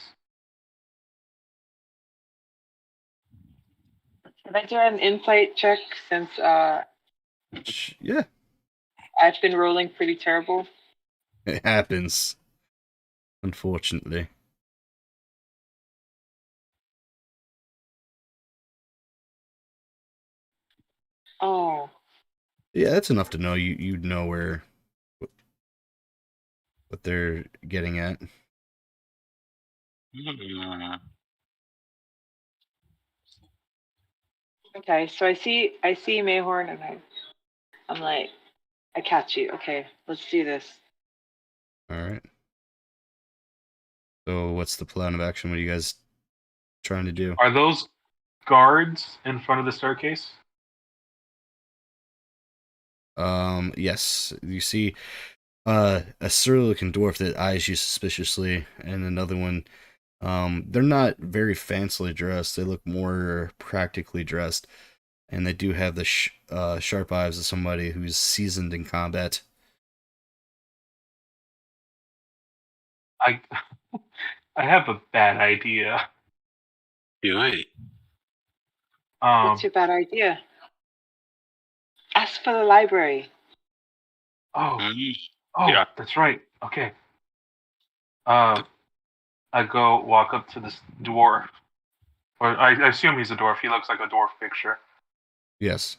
Can I do an insight check since Yeah, I've been rolling pretty terrible? it happens. Unfortunately. Oh. Yeah, that's enough to know you know where what they're getting at. Okay, so I see Mayhorn and I'm like, I catch you. Okay, let's do this. Alright. So what's the plan of action? What are you guys trying to do? Are those guards in front of the staircase? Yes. You see a surly-looking dwarf that eyes you suspiciously, and another one. They're not very fancily dressed. They look more practically dressed, and they do have the sharp eyes of somebody who's seasoned in combat. I have a bad idea. You're right. What's your bad idea? Ask for the library. Oh, Yeah. That's right. Okay. I go walk up to this dwarf, or I assume he's a dwarf. He looks like a dwarf picture. Yes.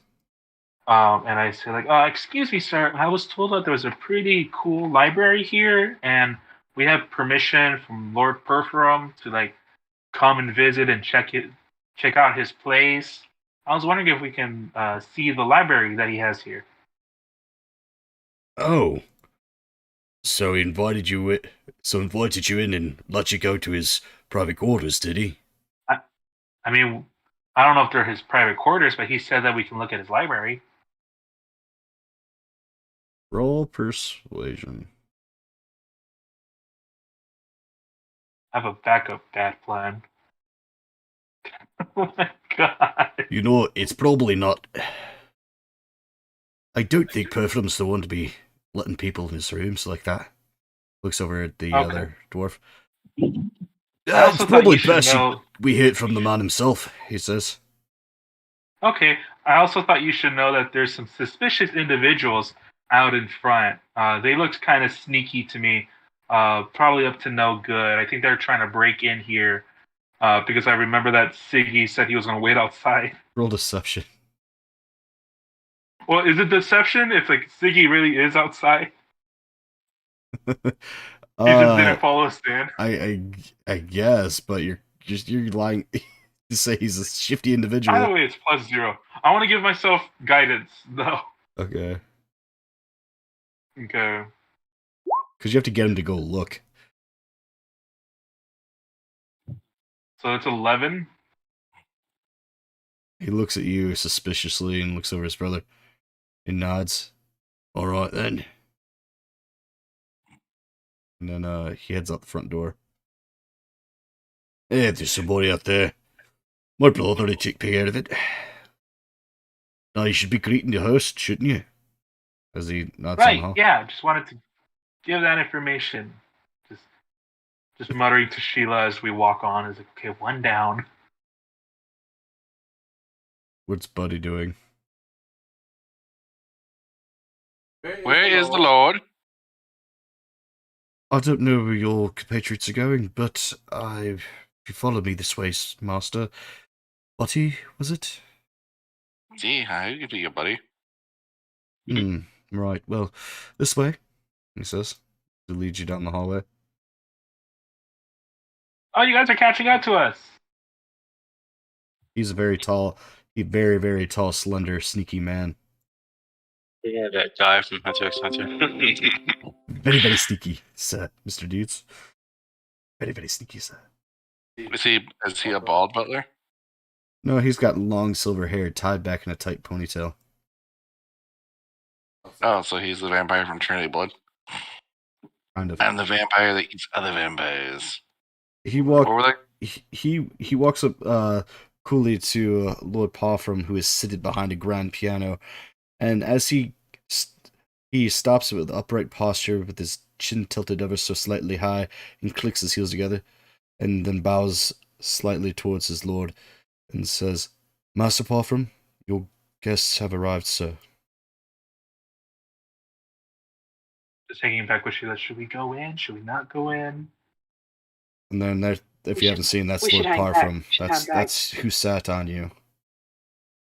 And I say like, excuse me, sir. I was told that there was a pretty cool library here, and we have permission from Lord Perforum to like come and visit and check out his place. I was wondering if we can see the library that he has here. Oh. So he invited you in and let you go to his private quarters, did he? I mean, I don't know if they're his private quarters, but he said that we can look at his library. Roll persuasion. I have a backup bad plan. Oh my god. You know, it's probably not. I don't think Perfum's the one to be letting people in his rooms like that. Looks over at the other dwarf. It's probably best we hear it from the man himself, he says. Okay, I also thought you should know that there's some suspicious individuals out in front. They looked kind of sneaky to me. Probably up to no good. I think they're trying to break in here because I remember that Siggy said he was going to wait outside. Roll deception. Well, is it deception if like Siggy really is outside? He just didn't follow us in. I guess, but you're lying to say he's a shifty individual. By the way, it's +0. I want to give myself guidance though. Okay. Okay. Because you have to get him to go look. So it's 11. He looks at you suspiciously and looks over his brother and nods. All right then. And then he heads out the front door. Hey, there's somebody out there. My brother to take care of it. Now you should be greeting the host, shouldn't you? As he nods Right, somehow. yeah. Just wanted to give that information. Just muttering to Sheila as we walk on. Is like, okay, one down. What's Buddy doing? Where is the Lord? I don't know where your compatriots are going, but if you follow me this way, Master. Buddy, was it? Gee, I could be your buddy. Right, well, this way, he says. To lead you down the hallway. Oh, you guys are catching up to us. He's a very tall, very, very tall, slender, sneaky man. Yeah, that guy from Hunter x Hunter. Very, very sneaky, sir, Mr. Dudes. Very, very sneaky, sir. Is he a bald butler? No, he's got long silver hair tied back in a tight ponytail. Oh, so he's the vampire from Trinity Blood. Kind of. I'm the vampire that eats other vampires. He What were walked. they? He walks up coolly to Lord Palfram, who is seated behind a grand piano, and as he stops with upright posture, with his chin tilted ever so slightly high, and clicks his heels together, and then bows slightly towards his lord, and says, "Master Palfram, your guests have arrived, sir." Just hanging back with Sheila. Should we go in? Should we not go in? And then there, if We you haven't seen, that's we Lord should hang back. Palfram. We should That's hang back. that's who sat on you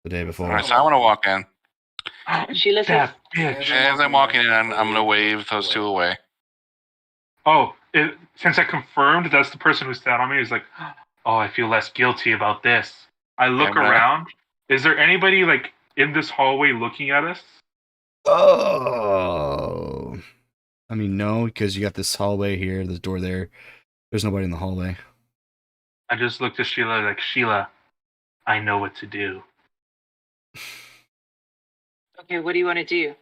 the day before. All right, so I'm gonna walk in. Sheila says, That bitch. As I'm walking in, I'm gonna wave those two away. Oh, since I confirmed that's the person who sat on me, he's like, oh, I feel less guilty about this. I look Yeah, man. around. Is there anybody like in this hallway looking at us? Oh, I mean, no, because you got this hallway here, the door there. There's nobody in the hallway. I just looked at Sheila like, Sheila, I know what to do. okay, what do you want to do?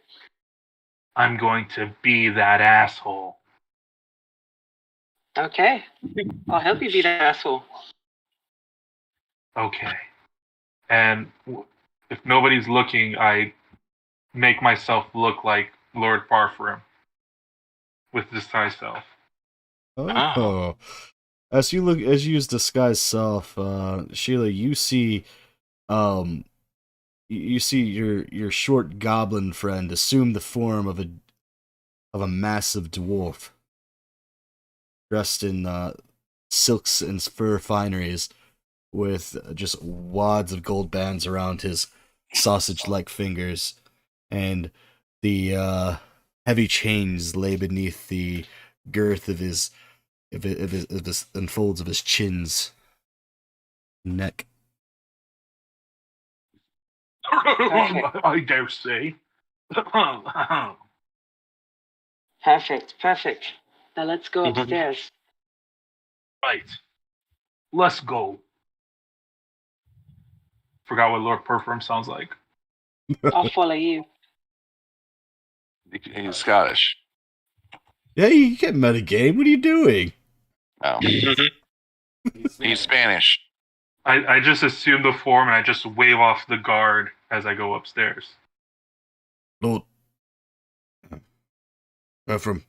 I'm going to be that asshole. Okay, I'll help you be that asshole. Okay. And if nobody's looking, I make myself look like Lord Farfarim with disguised self. Oh, as you use disguise self, Sheila, you see, you see your short goblin friend assume the form of a massive dwarf, dressed in silks and fur fineries, with just wads of gold bands around his sausage-like fingers, and the heavy chains lay beneath the girth of his and folds of his chin's neck. I dare say. Perfect. Now let's go Mhm. upstairs. Right. Let's go. Forgot what Lord Perfume sounds like. I'll follow you. He's Scottish. Yeah, you get metagame. What are you doing? Oh, he's Spanish. I just assume the form and I just wave off the guard as I go upstairs. Lord. From.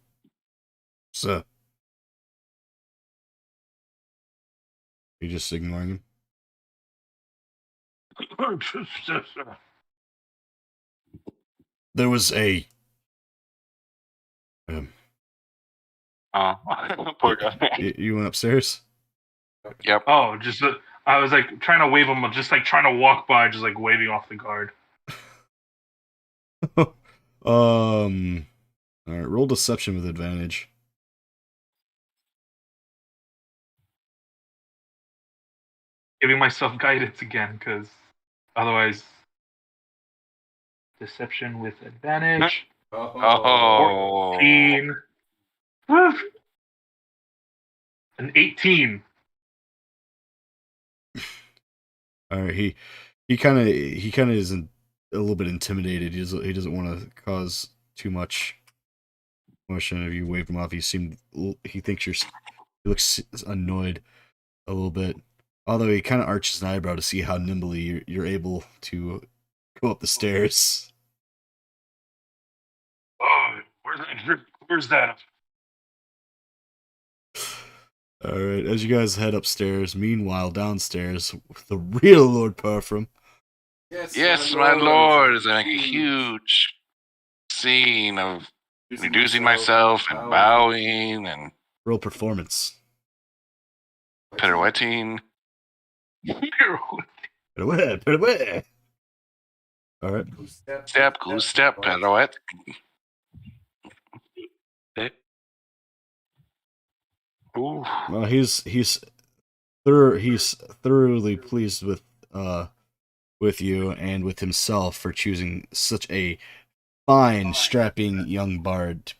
Sir. You just ignoring him? There was a. Poor guy. You went upstairs? Yep. Oh, just I was like trying to wave him, just like trying to walk by, just like waving off the guard. Alright, roll deception with advantage. Giving myself guidance again, because otherwise, deception with advantage. Oh. 14. Woo! An 18. Alright, he kind of is a little bit intimidated. He doesn't want to cause too much motion. If you wave him off, he thinks he looks annoyed a little bit. Although he kind of arches an eyebrow to see how nimbly you're able to go up the stairs. Oh, where's that? Alright, as you guys head upstairs, meanwhile, downstairs, the real Lord Parfram. Yes, my lord. Is like a huge scene of introducing myself and bowing and Roll performance. pirouetting. Put away, put away. All right. Step, goose step, pirouette. Ooh. Well, he's thoroughly pleased with you and with himself for choosing such a fine, strapping young bard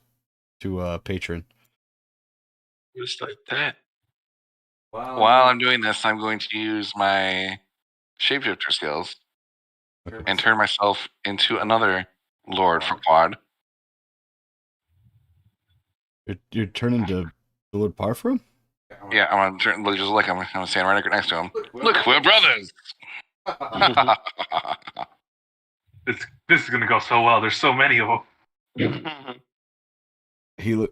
to patron. Just like that. While I'm doing this, I'm going to use my shapeshifter skills and turn myself into another lord for Quad. You're turning to Lord Parfrum? Yeah, I'm gonna turn. Just like I'm gonna stand right next to him. Look, we're brothers. This is gonna go so well. There's so many of them. He look.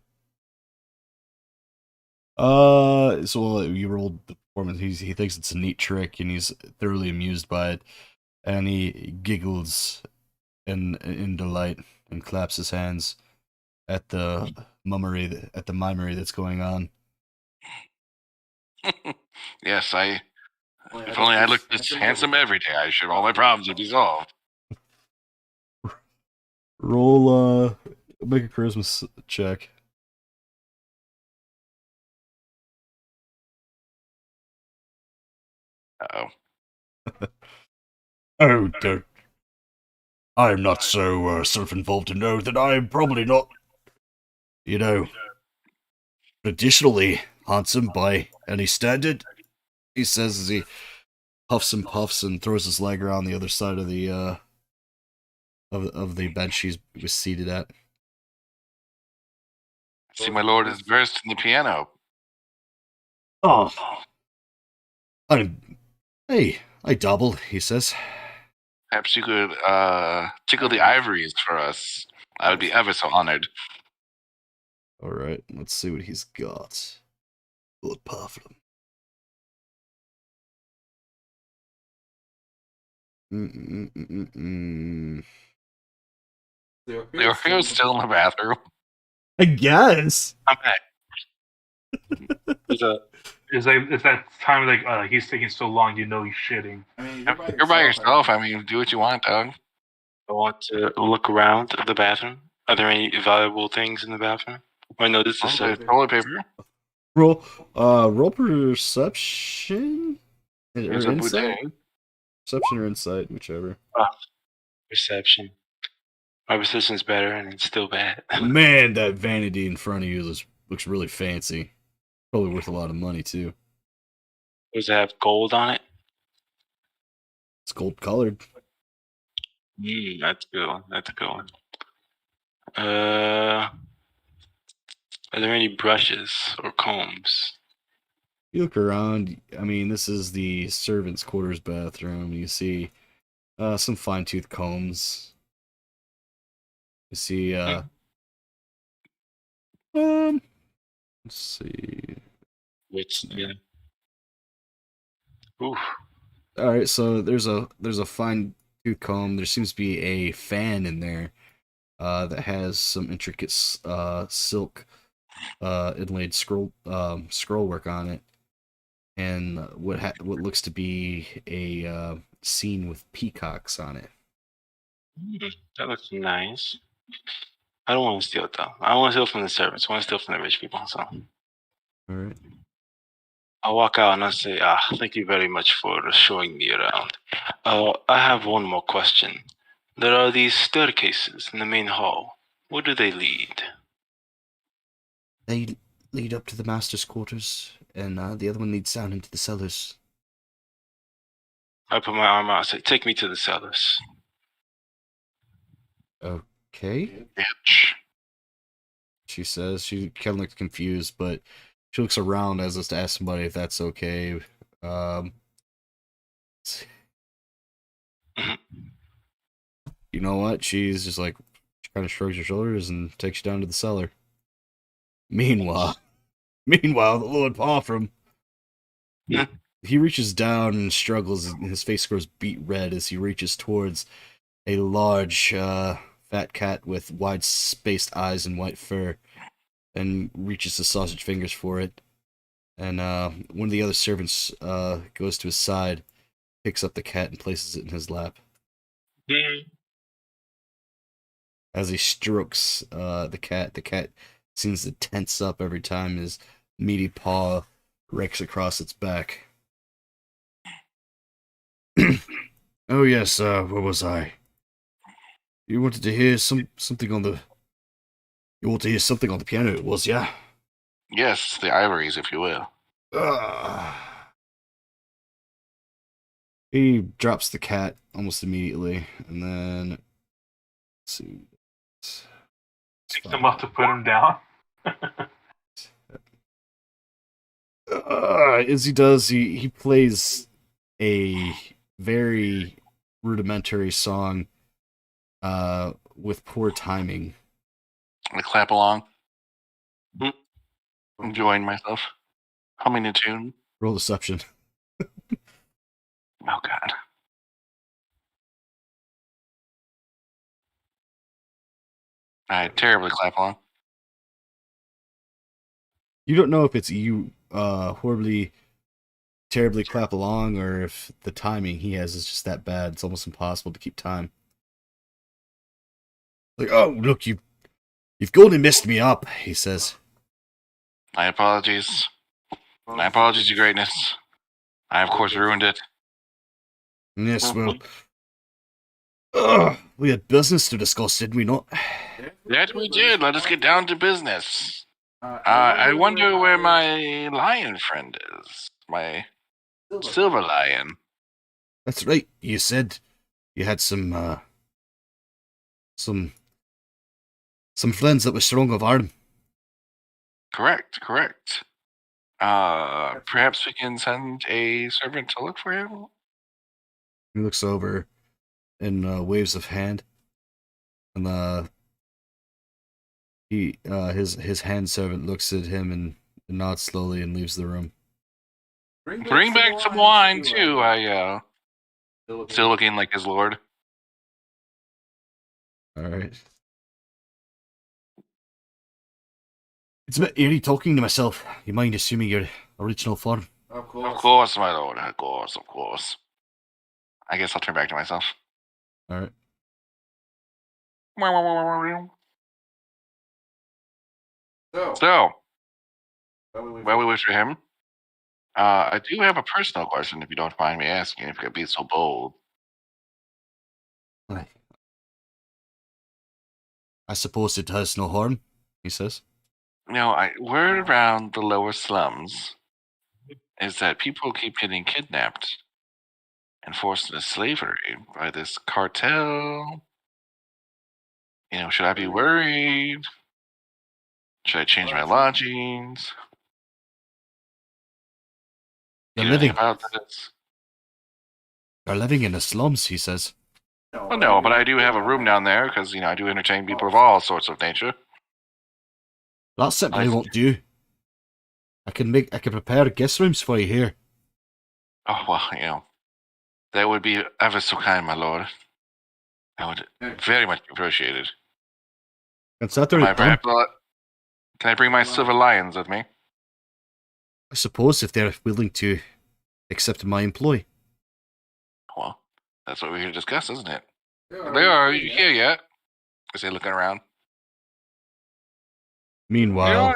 So you rolled the performance. He thinks it's a neat trick, and he's thoroughly amused by it, and he giggles in delight and claps his hands at the mummery that's going on. Yes, if only I looked this handsome every day, I should all my problems would be solved. Roll make a charisma check. Uh-oh. Oh, don't. I'm not so self-involved to know that I'm probably not, traditionally handsome by any standard, he says as he huffs and puffs and throws his leg around the other side of the of the bench he was seated at. See, my lord is versed in the piano. Oh. I dabble, he says. Perhaps you could tickle the ivories for us. I would be ever so honored. Alright, let's see what he's got. Lord Parfum. Your hair's still in the bathroom. I guess. I'm back. Is Is that time like he's taking so long? You know he's shitting. You're by yourself. I mean, do what you want, dog. I want to look around the bathroom. Are there any valuable things in the bathroom? Oh no, this is There's toilet paper. Roll perception? Or There's a insight? bidet. Perception or insight, whichever. perception. My perception's better, and it's still bad. Man, that vanity in front of you looks really fancy. Probably worth a lot of money, too. Does it have gold on it? It's gold colored. That's good one. That's a good one. Are there any brushes or combs? You look around, I mean, this is the servant's quarters bathroom. You see some fine-tooth combs. You see, let's see. Yeah. Oof. Alright, so there's a fine-tooth comb. There seems to be a fan in there that has some intricate silk inlaid scroll work on it, and what looks to be a scene with peacocks on it. That looks nice. I don't want to steal it though. I don't want to steal from the servants. I want to steal from the rich people. So Alright. I'll walk out and I'll say, thank you very much for showing me around. I have one more question. There are these staircases in the main hall. Where do they lead? They lead up to the master's quarters, and the other one leads down into the cellars. I put my arm out and say, take me to the cellars. Okay, Bitch. she says. She kind of looks confused, but she looks around as if to ask somebody if that's okay. You know what? She's just like, she kind of shrugs her shoulders and takes you down to the cellar. Meanwhile, the Lord Parfum, he reaches down and struggles, and his face grows beet red as he reaches towards a large fat cat with wide spaced eyes and white fur, and reaches the sausage fingers for it. And one of the other servants goes to his side, picks up the cat, and places it in his lap. As he strokes the cat seems to tense up every time his meaty paw rakes across its back. Oh yes, where was I? You wanted to hear something on the... You want to hear something on the piano, it was, yeah? Yes, the ivories, if you will. He drops the cat almost immediately, and then... Let's see... Picks him up to put him down. As he does, he plays a very rudimentary song with poor timing. I clap along. Enjoying myself. Humming a tune. Roll deception. Oh, God. I terribly clap along. You don't know if it's you horribly, terribly clap along, or if the timing he has is just that bad. It's almost impossible to keep time. Like, oh, look, you've golden messed me up, he says. My apologies. My apologies, Your Greatness. I, of course, ruined it. Yes, well, we had business to discuss, did we not? That we did. Let us get down to business. I wonder where my lion friend is. My silver lion. That's right. You said you had some friends that were strong of arm. Correct. Perhaps we can send a servant to look for him? He looks over and waves of hand, and his hand servant looks at him and nods slowly and leaves the room. Bring back some wine, too. I still looking like his lord. All right. It's a bit eerie talking to myself. You mind assuming your original form? Of course, my lord. Of course. I guess I'll turn back to myself. All right. So, while we wait for him, I do have a personal question, if you don't mind me asking, if you could be so bold. I suppose it has no harm, he says. Word around the lower slums is that people keep getting kidnapped and forced into slavery by this cartel. Should I be worried? Should I change my lodgings? They're You know anything living, about this? they're living in the slums, he says. Well, no, but I do have a room down there because I do entertain people of all sorts of nature. That simply won't do. I can prepare guest rooms for you here. Oh well, that would be ever so kind, my lord. I would very much appreciate it. Consider Am it I done. Can I bring my silver lions with me? I suppose if they're willing to accept my employ. Well, that's what we're here to discuss, isn't it? They are you here yet? I say, looking around. Meanwhile,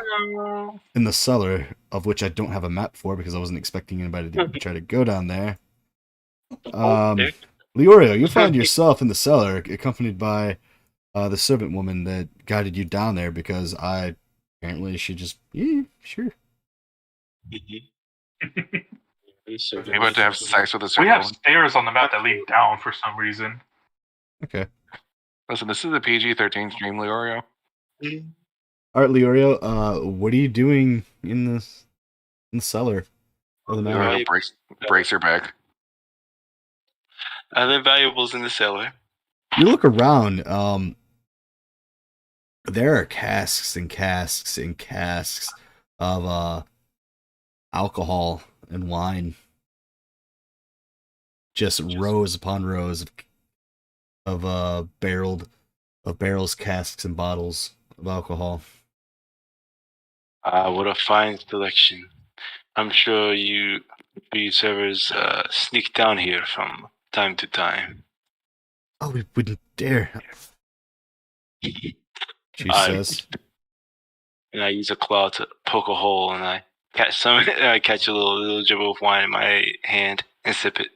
in the cellar, of which I don't have a map for because I wasn't expecting anybody to try to go down there. Leorio, you find yourself in the cellar, accompanied by the servant woman that guided you down there because apparently she just, yeah, sure. You about to have sex with a We servant have woman? stairs on the map that lead down for some reason. Okay. Listen, this is a PG-13 stream, Leorio. All right, Leorio, what are you doing in the cellar of the manor? Leorio breaks her back. Are there valuables in the cellar? You look around, there are casks and casks and casks of alcohol and wine. Just rows upon rows of barreled of barrels, casks, and bottles of alcohol. What a fine selection. I'm sure you servers sneak down here from time to time. Oh, we wouldn't dare. She I- says. And I use a claw to poke a hole, and I catch some. I catch a little dribble of wine in my hand and sip it.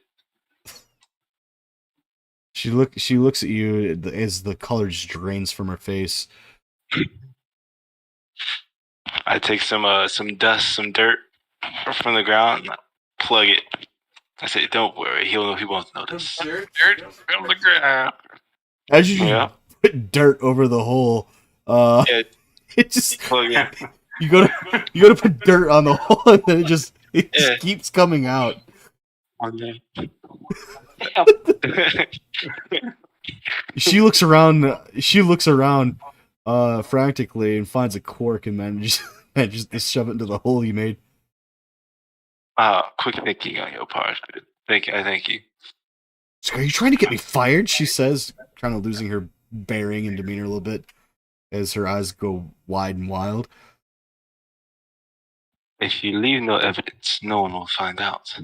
She looks at you as the color just drains from her face. I take some dust, some dirt from the ground, and I plug it. I say, "Don't worry, he won't notice." Dirt from the ground. As you Yeah. put dirt over the hole, Yeah, it just plug it. you gotta put dirt on the hole, and then it just Yeah. keeps coming out. On there. She looks around. Frantically and finds a cork and manages to shove it into the hole you made. Quick thinking on your part. Thank you. So, are you trying to get me fired? She says, kind of losing her bearing and demeanor a little bit as her eyes go wide and wild. If you leave no evidence, no one will find out.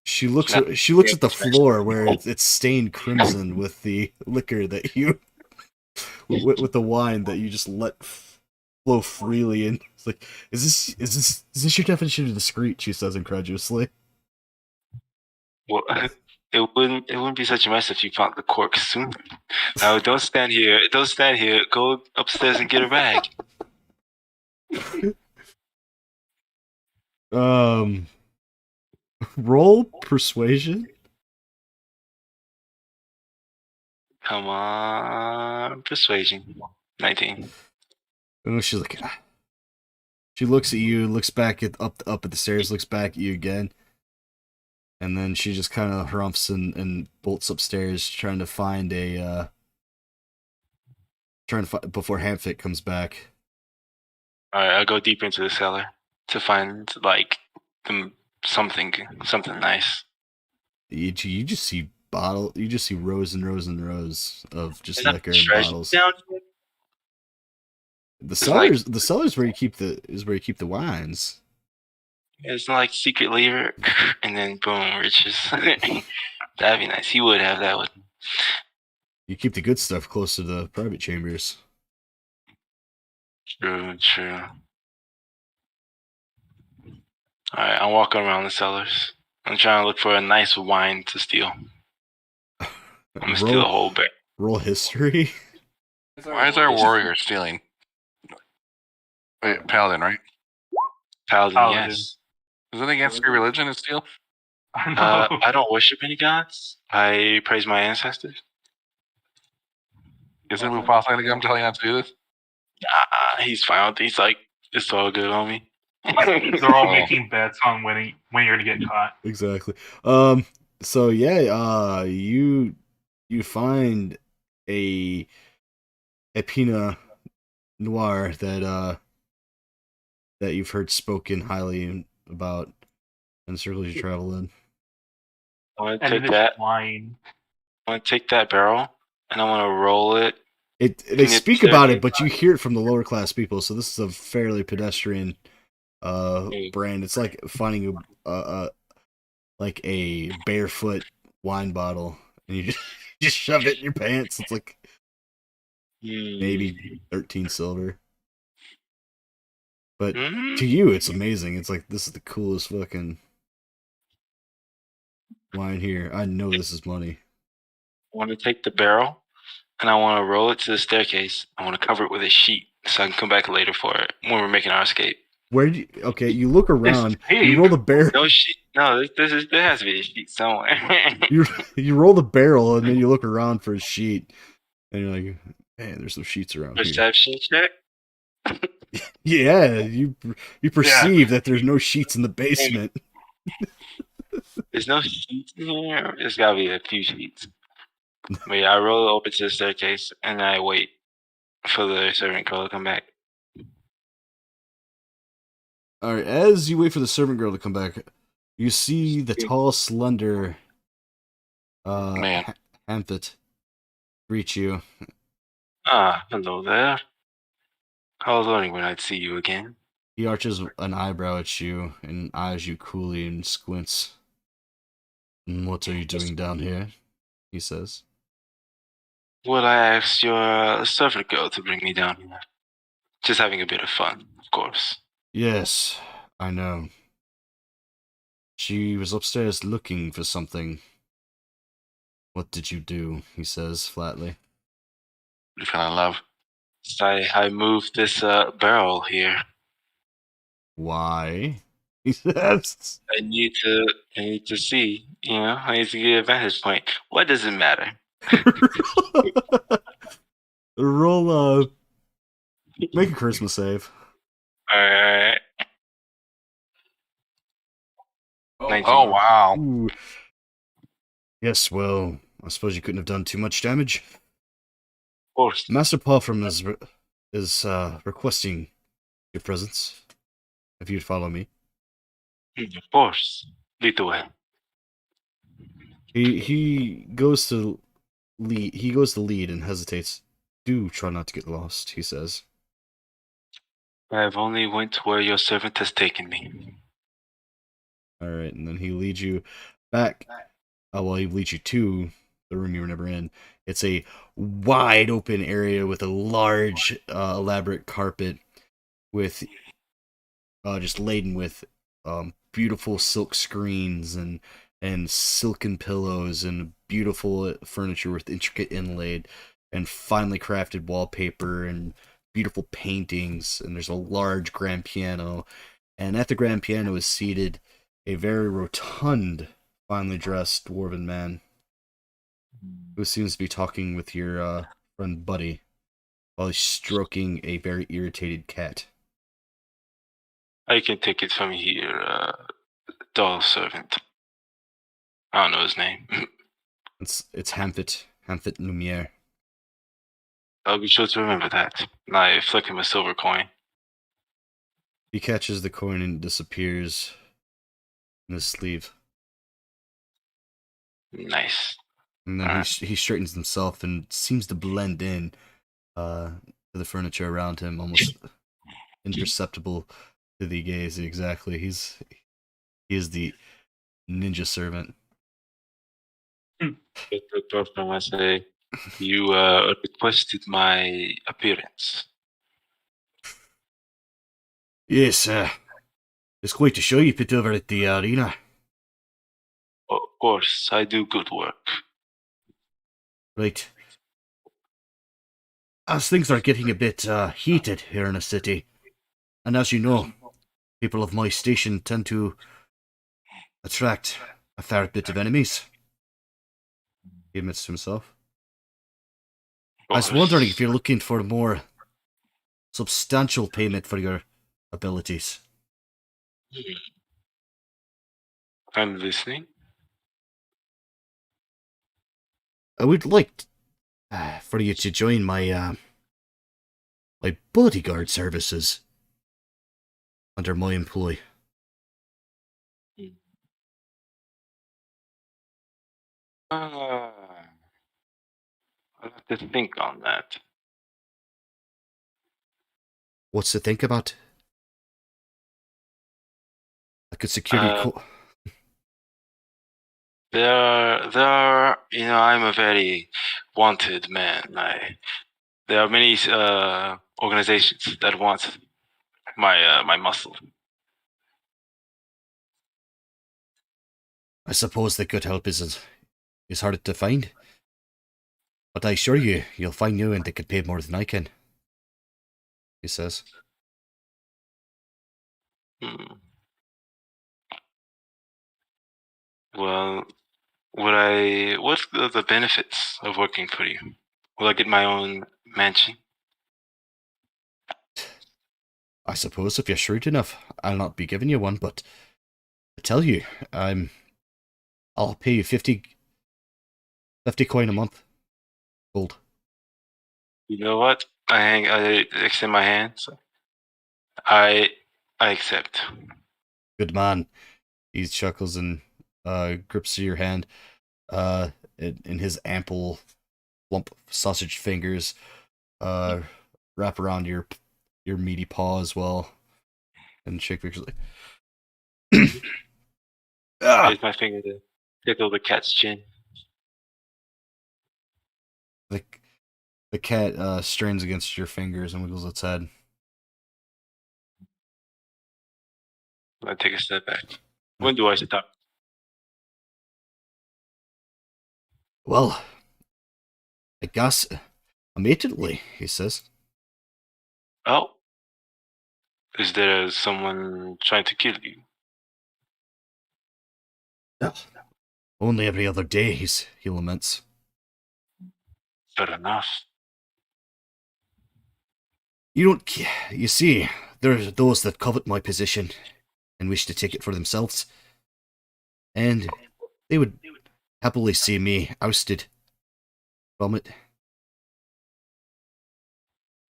She looks at the floor where it's stained crimson with the liquor that you with the wine that you just let flow freely. And it's like, is this your definition of discreet? She says incredulously. Well, it wouldn't be such a mess if you found the cork sooner. Now, don't stand here. Go upstairs and get a rag. Roll persuasion. Come on, persuasion. 19. And she's like, ah. She looks at you, looks back up at the stairs, looks back at you again, and then she just kind of harumphs and bolts upstairs, trying to find before Hamfit comes back. All right, I'll go deeper into the cellar to find something nice. You just see rows and rows and rows of just Is that liquor and treasure bottles. down here? The like- cellar's where you keep the wines. It's not like secret layer, and then boom, riches. That'd be nice. He would have that one. You keep the good stuff close to the private chambers. True. All right, I'm walking around the cellars. I'm trying to look for a nice wine to steal. I'm gonna steal a whole bag. Roll history. Why is our warrior stealing? Wait, paladin, right? Paladin, yes. Is it against your religion to steal? I don't worship any gods. I praise my ancestors. Isn't Mufasa gonna come tell you not to do this? He's fine with it. He's like, it's all good on me. They're all making bets on when you're gonna get caught. Exactly. So yeah, you find a Pinot Noir that you've heard spoken highly about in the circles you travel in. I want to And take it's that. wine. I want to take that barrel and I want to roll it. They speak about it, but you hear it from the lower class people. So this is a fairly pedestrian brand. It's like finding a barefoot wine bottle and you just shove it in your pants. It's like maybe 13 silver. But to you, it's amazing. It's like, this is the coolest fucking wine here. I know this is money. I want to take the barrel and I want to roll it to the staircase. I want to cover it with a sheet so I can come back later for it when we're making our escape. Okay, you look around, Escape? you roll the barrel. No sheet. No, there has to be a sheet somewhere. You roll the barrel and then you look around for a sheet, and you're like, man, there's some sheets around here. Perception check. Yeah, you perceive that there's no sheets in the basement. There's no sheets in here. There's gotta be a few sheets. But yeah, I roll it open to the staircase and I wait for the servant girl to come back. All right, as you wait for the servant girl to come back, you see the tall, slender Man. Hamfit greet you. Ah, hello there. I was wondering when I'd see you again. He arches an eyebrow at you and eyes you coolly and squints. What are you doing down here? He says. Well, I asked your servant girl to bring me down here. Just having a bit of fun, of course. Yes, I know. She was upstairs looking for something. What did you do? He says flatly. We fell in love. So I moved this barrel here. Why? He says. I need to see, I need to get a vantage point. What does it matter? Roll make a charisma save. Alright. Oh, 19. oh wow. Ooh. Yes, well, I suppose you couldn't have done too much damage. Of course. Master Palfram is requesting your presence. If you'd follow me. Of course. Lead the way. He goes to lead. He goes to lead and hesitates. Do try not to get lost, he says. I've only went where your servant has taken me. All right, and then he leads you back. Well, he leads you to the room you were never in. It's a wide open area with a large, elaborate carpet, with just laden with beautiful silk screens and silken pillows and beautiful furniture with intricate inlaid and finely crafted wallpaper and beautiful paintings. And there's a large grand piano, and at the grand piano is seated a very rotund, finely dressed dwarven man who seems to be talking with your friend Buddy while he's stroking a very irritated cat. I can take it from here, doll servant. I don't know his name. It's Hamfit Lumiere. I'll be sure to remember that. And I flick him a silver coin. He catches the coin and disappears in his sleeve. Nice. And then he straightens himself and seems to blend in to the furniture around him, almost imperceptible to the gaze. Exactly. He is the ninja servant. I say, you requested my appearance. Yes, it's quite a show you put over at the arena. Of course, I do good work. Right. As things are getting a bit heated here in the city, and as you know, people of my station tend to attract a fair bit of enemies. He admits to himself. I was wondering if you're looking for more substantial payment for your abilities. I'm listening. I would like for you to join my my bodyguard services under my employ. I'll have to think on that. What's to think about? I could secure you. There are, I'm a very wanted man. There are many organizations that want my muscle. I suppose the good help is hard to find. But I assure you, you'll find new and they could pay more than I can. He says. Well, what's the benefits of working for you? Will I get my own mansion? I suppose if you're shrewd enough, I'll not be giving you one, but I tell you, I'll pay you 50 coin a month. Gold. You know what? I extend my hand. So I accept. Good man. He chuckles and grips your hand. In his ample, plump sausage fingers, wrap around your meaty paw as well, and shake vigorously. I use my finger to tickle the cat's chin. The cat strains against your fingers and wiggles its head. I take a step back. When do I stop? Well, I guess immediately, he says. Oh, is there someone trying to kill you? Only every other day, he laments. Fair enough. You see, there are those that covet my position and wish to take it for themselves. And they would happily see me ousted from it.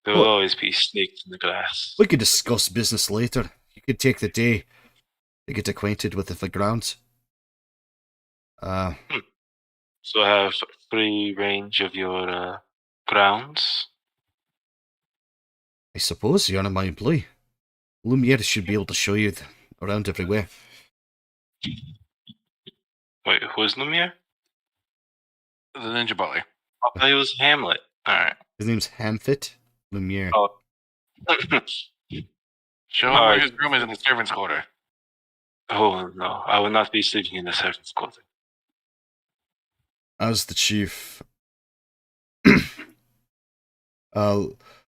There will always be snakes in the grass. We could discuss business later. You could take the day to get acquainted with the grounds. So I have free range of your grounds? I suppose you're my employee. Lumiere should be able to show you around everywhere. Wait, who's Lumiere? The Ninja Butler. I thought he was Hamlet. Alright. His name's Hamfit Lumiere. Oh. Show him where his room is in the servants' quarter. Oh, no. I will not be sleeping in the servants' quarter. As the chief,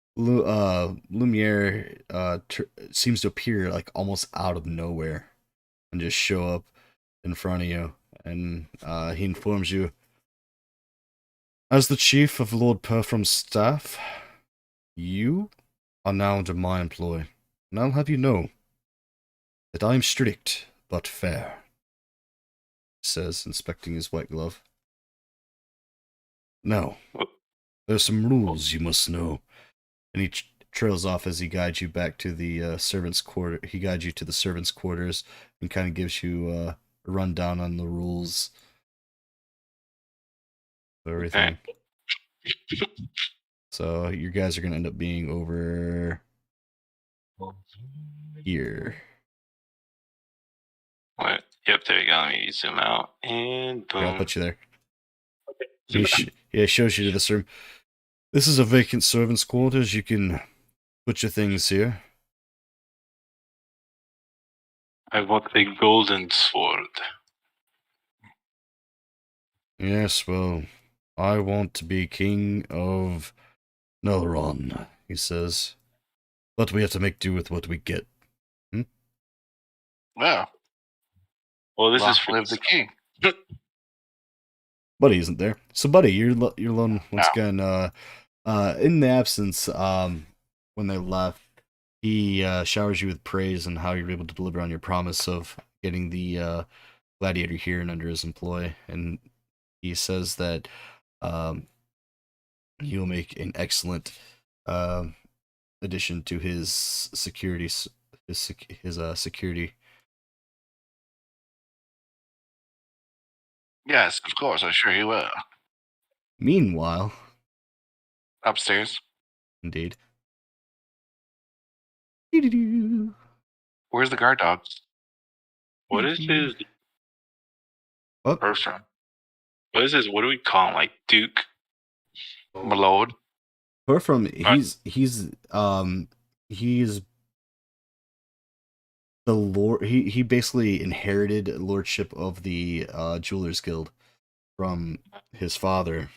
Lumiere seems to appear like almost out of nowhere and just show up in front of you, and he informs you, as the chief of Lord Perfrum's staff, you are now under my employ, and I'll have you know that I am strict but fair, he says, inspecting his white glove. Now, there's some rules you must know. And he trails off as he guides you back to the servants' quarter. He guides you to the servants' quarters and kind of gives you a rundown on the rules of everything. Okay. So you guys are going to end up being over here. What? Yep, there you go. Let me zoom out. And boom. Yeah, I'll put you there. He shows you to this room. This is a vacant servants' quarters. You can put your things here. I want a golden sword. Yes, well, I want to be king of Nelron, he says. But we have to make do with what we get. Wow. Well, this Long is for live the king. Buddy isn't there. So, Buddy, you're alone once again. In the absence, when they left, he showers you with praise on how you're able to deliver on your promise of getting the gladiator here and under his employ. And he says that you'll make an excellent addition to his security. His security. Yes, of course. I'm sure he will. Meanwhile, Upstairs. indeed. Where's the guard dog? What is his What? Bertram. What is his? What do we call him? Like Duke? My lord. Perfrum, he's the lord. He basically inherited lordship of the Jewelers Guild from his father.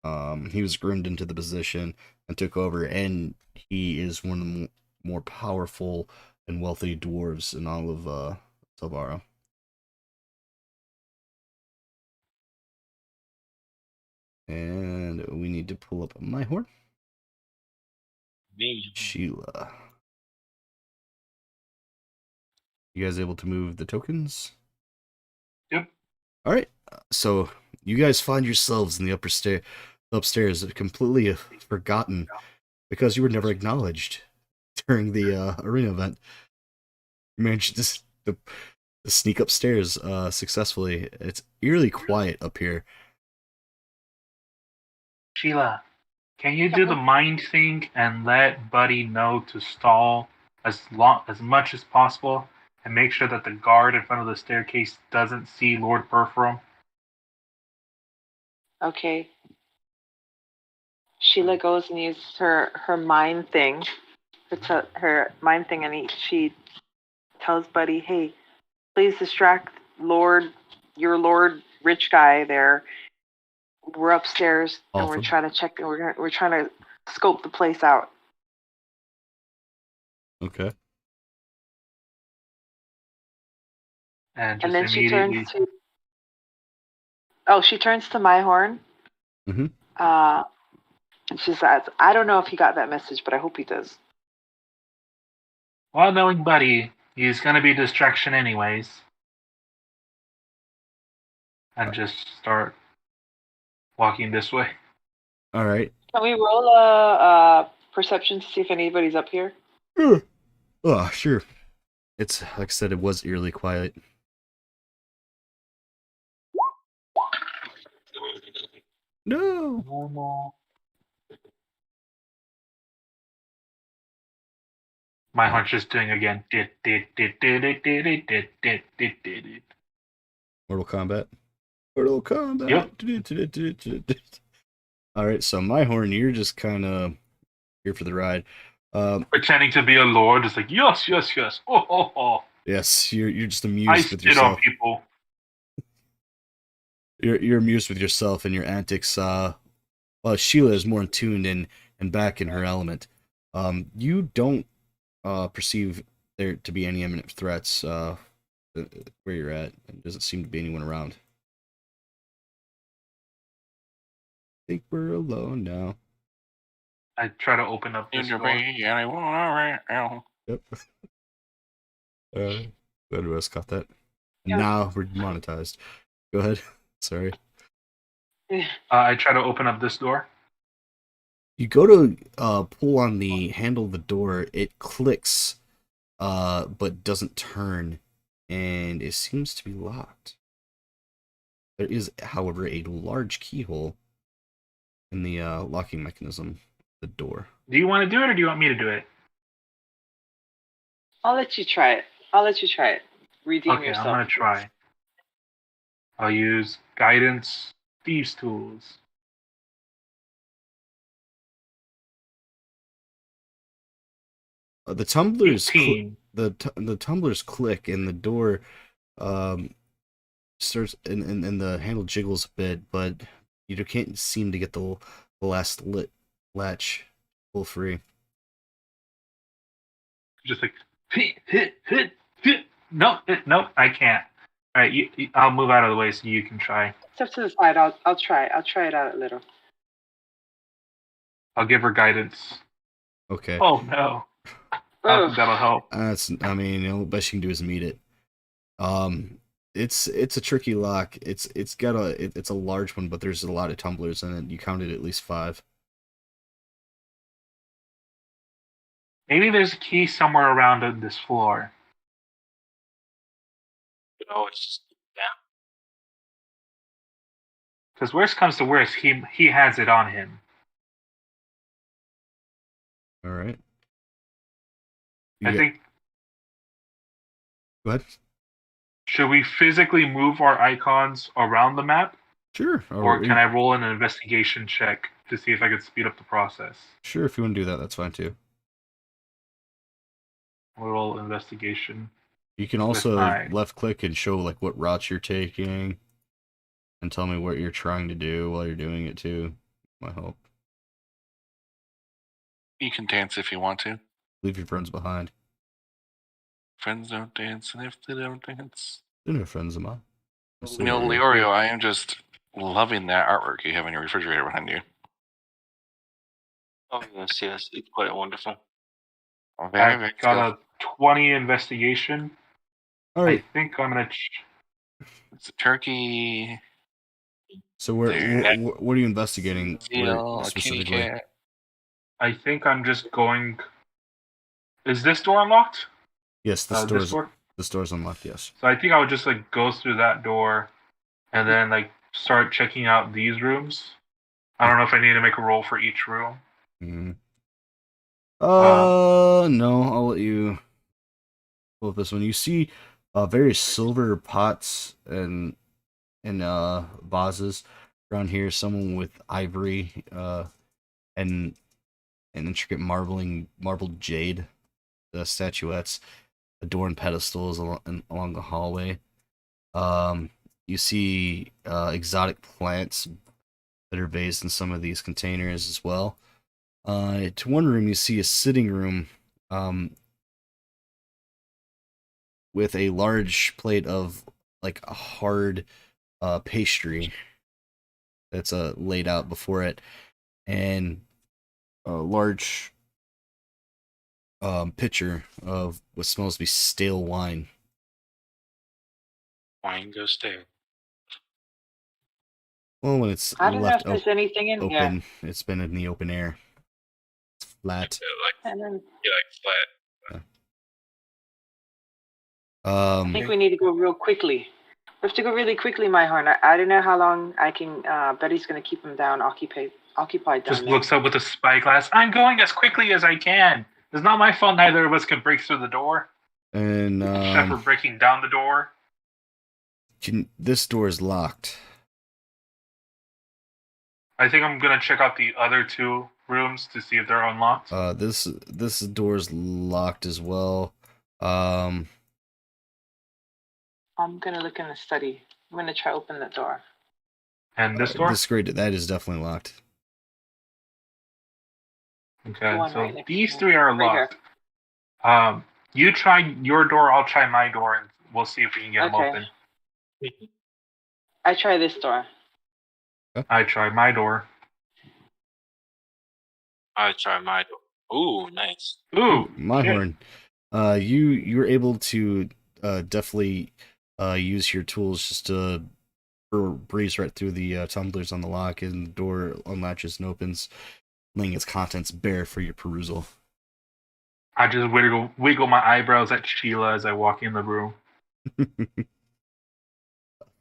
He was groomed into the position and took over, and he is one of the more powerful and wealthy dwarves in all of Silvara. And we need to pull up my horn. Me. Sheila. You guys able to move the tokens? Yep. Alright, so you guys find yourselves in the upstairs, completely forgotten because you were never acknowledged during the arena event. You managed to sneak upstairs successfully. It's eerily quiet up here. Sheila, Can you do the mind thing and let Buddy know to stall as much as possible, and make sure that the guard in front of the staircase doesn't see Lord Bertram? Okay. Sheila goes and uses her mind thing, her mind thing, and she tells Buddy, "Hey, please distract your Lord rich guy there. We're upstairs and we're Awesome. trying to check. We're trying to scope the place out." Okay. And And just then she immediately. turns to. Oh, she turns to Myhorn. Mhm. And she says, "I don't know if he got that message, but I hope he does." Well, knowing Buddy, he's gonna be a distraction anyways. And just start walking this way. All right. Can we roll a perception to see if anybody's up here? Oh, sure. It's like I said, it was eerily quiet. No. Normal. My hunch is doing again. Mortal Kombat. Mortal Kombat. Yep. All right, so Myhorn, you're just kind of here for the ride. Pretending to be a lord is like, yes, yes, yes. Oh, oh, oh. Yes, you're just I amused with spit on yourself. people. You're amused with yourself and your antics. Well, Sheila is more tuned and back in her element. You don't perceive there to be any imminent threats where you're at. There doesn't seem to be anyone around. I think we're alone now. I try to open up this door. Yep. Glad we else caught that. And Yeah. now we're monetized. Go ahead. Sorry. I try to open up this door. You go to pull on the handle of the door. It clicks, but doesn't turn, and it seems to be locked. There is, however, a large keyhole in the locking mechanism of the door. Do you want to do it, or do you want me to do it? I'll let you try it. Redeem Okay, yourself. I'm gonna try. I'll use guidance, thieves' tools. The tumblers, 18. the tumblers click, and the door starts, and the handle jiggles a bit, but you can't seem to get the last latch pull free. Just like no, I can't. All right, I'll move out of the way so you can try. Step to the side. I'll try. I'll try it out a little. I'll give her guidance. Okay. Oh no, Ugh. that'll help. I mean, the best you can do is meet it. It's a tricky lock. It's a large one, but there's a lot of tumblers in it. You counted at least 5. Maybe there's a key somewhere around on this floor. It's just down. Because worst comes to worst, he has it on him. All right. I think. Go ahead. Should we physically move our icons around the map, Sure. or can I roll an investigation check to see if I can speed up the process? Sure, if you want to do that, that's fine too. Roll investigation. You can also Fine. left click and show like what routes you're taking, and tell me what you're trying to do while you're doing it too. Might help. You can dance if you want to. Leave your friends behind. Friends don't dance, and if they don't dance. They're no friends of mine. You know, Leorio, I am just loving that artwork you have in your refrigerator behind you. Oh yes, it's quite wonderful. Very, I very got a 20 investigation. All right. I think I'm gonna. It's a turkey. So what are you investigating? Seal, a kitty Specifically? cat. I think I'm just going. Is this door unlocked? Yes, This door. the door's unlocked. Yes. So I think I would just like go through that door, and then like start checking out these rooms, I don't know if I need to make a roll for each room. Mm. No, I'll let you pull up this one. You see various silver pots and vases around here. Someone with ivory and intricate marbled jade statuettes adorn pedestals along the hallway. You see exotic plants that are based in some of these containers as well. To one room, you see a sitting room with a large plate of like a hard pastry that's laid out before it, and a large pitcher of what smells to be stale wine. Wine goes stale. Well, when it's I don't know left if there's anything in here. open, it's been in the open air. It's flat. And then Flat. I think we need to go real quickly. We have to go really quickly, Myhorn. I don't know how long I can. Betty's gonna keep him down, occupied down Just there. looks up with a spyglass. I'm going as quickly as I can. It's not my fault neither of us can break through the door. And Except for breaking down the door. this door is locked. I think I'm gonna check out the other two rooms to see if they're unlocked. This door is locked as well. I'm gonna look in the study. I'm gonna try open the door. And this door? That is definitely locked. Okay, One so right next these to three are right here. locked. You try your door, I'll try my door, and we'll see if we can get them Okay. open. I try this door. I try my door. I try my door. Ooh, nice. Ooh, Myhorn, you're able to definitely use your tools just to breeze right through the tumblers on the lock, and the door unlatches and opens, laying its contents bare for your perusal. I just wiggle my eyebrows at Sheila as I walk in the room.